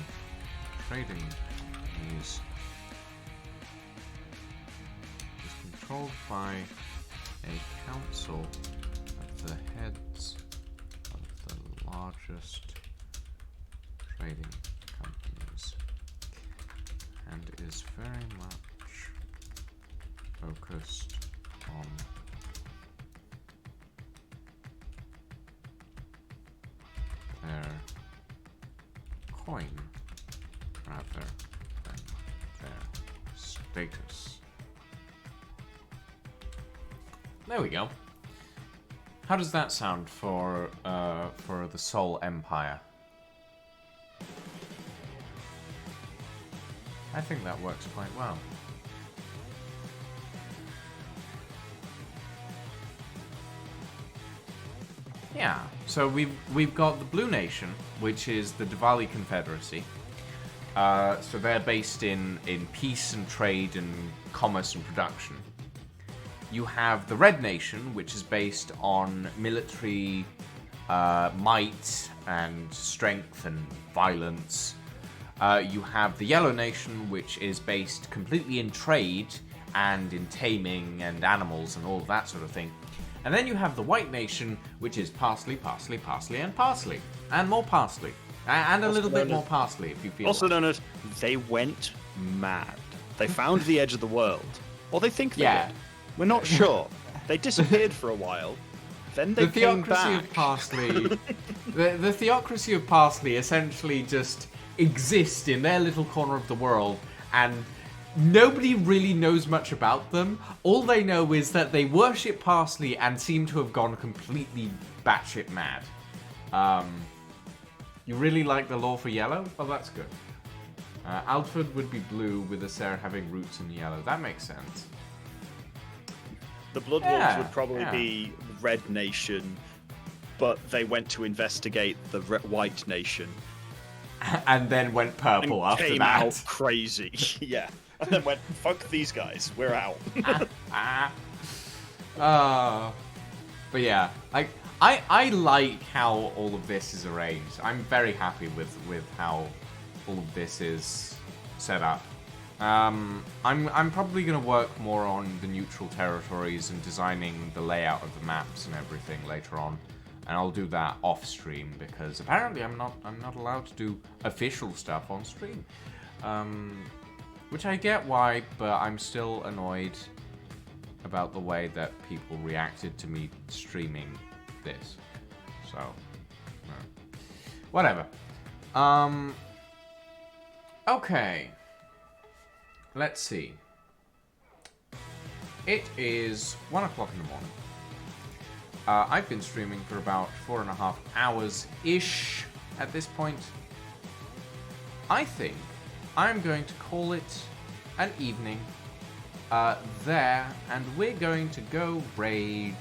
trading companies. Is controlled by a council of the heads largest trading companies and is very much focused on their coin rather than their status. There we go. How does that sound for the Sol Empire? I think that works quite well. Yeah, so we've got the Blue Nation, which is the Diwali Confederacy. So they're based in peace and trade and commerce and production. You have the Red Nation, which is based on military might and strength and violence. You have the Yellow Nation, which is based completely in trade and in taming and animals and all of that sort of thing. And then you have the White Nation, which is parsley, parsley, parsley, and parsley. And more parsley. And a little bit more parsley, if you feel Also like. known as they went mad. They found the edge of the world. Or they think they Yeah. did. We're not sure. They disappeared for a while. Then they The came theocracy back. of parsley, the theocracy of parsley essentially just exist in their little corner of the world, and nobody really knows much about them. All they know is that they worship parsley and seem to have gone completely batshit mad. You really like the law for yellow? Well, that's good. Alfred would be blue with the Sarah having roots in yellow. That makes sense. The Bloodwolves Yeah, would probably yeah. be Red Nation, but they went to investigate the White Nation And then went and purple after came that. out crazy. Yeah. And then went, fuck these guys, we're out. But yeah, I like how all of this is arranged. I'm very happy with how all of this is set up. I'm probably gonna work more on the neutral territories and designing the layout of the maps and everything later on, and I'll do that off stream because apparently I'm not allowed to do official stuff on stream. Which I get why, but I'm still annoyed about the way that people reacted to me streaming this. So, no. Whatever. Okay. Let's see. It is 1 o'clock in the morning. I've been streaming for about 4.5 hours-ish at this point. I think I'm going to call it an evening there, and we're going to go raid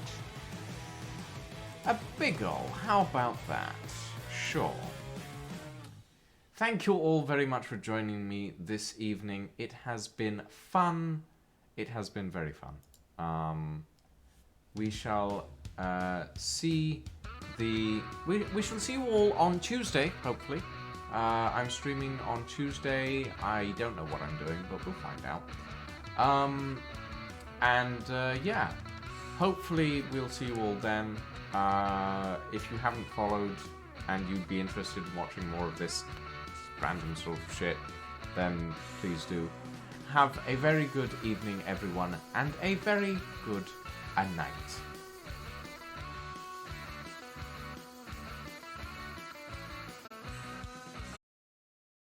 a big ol'. How about that? Sure. Thank you all very much for joining me this evening. It has been fun. It has been very fun. We shall see we shall see you all on Tuesday, hopefully. I'm streaming on Tuesday. I don't know what I'm doing, but we'll find out. Yeah, hopefully we'll see you all then. If you haven't followed and you'd be interested in watching more of this random sort of shit, then please do. Have a very good evening, everyone, and a very good night.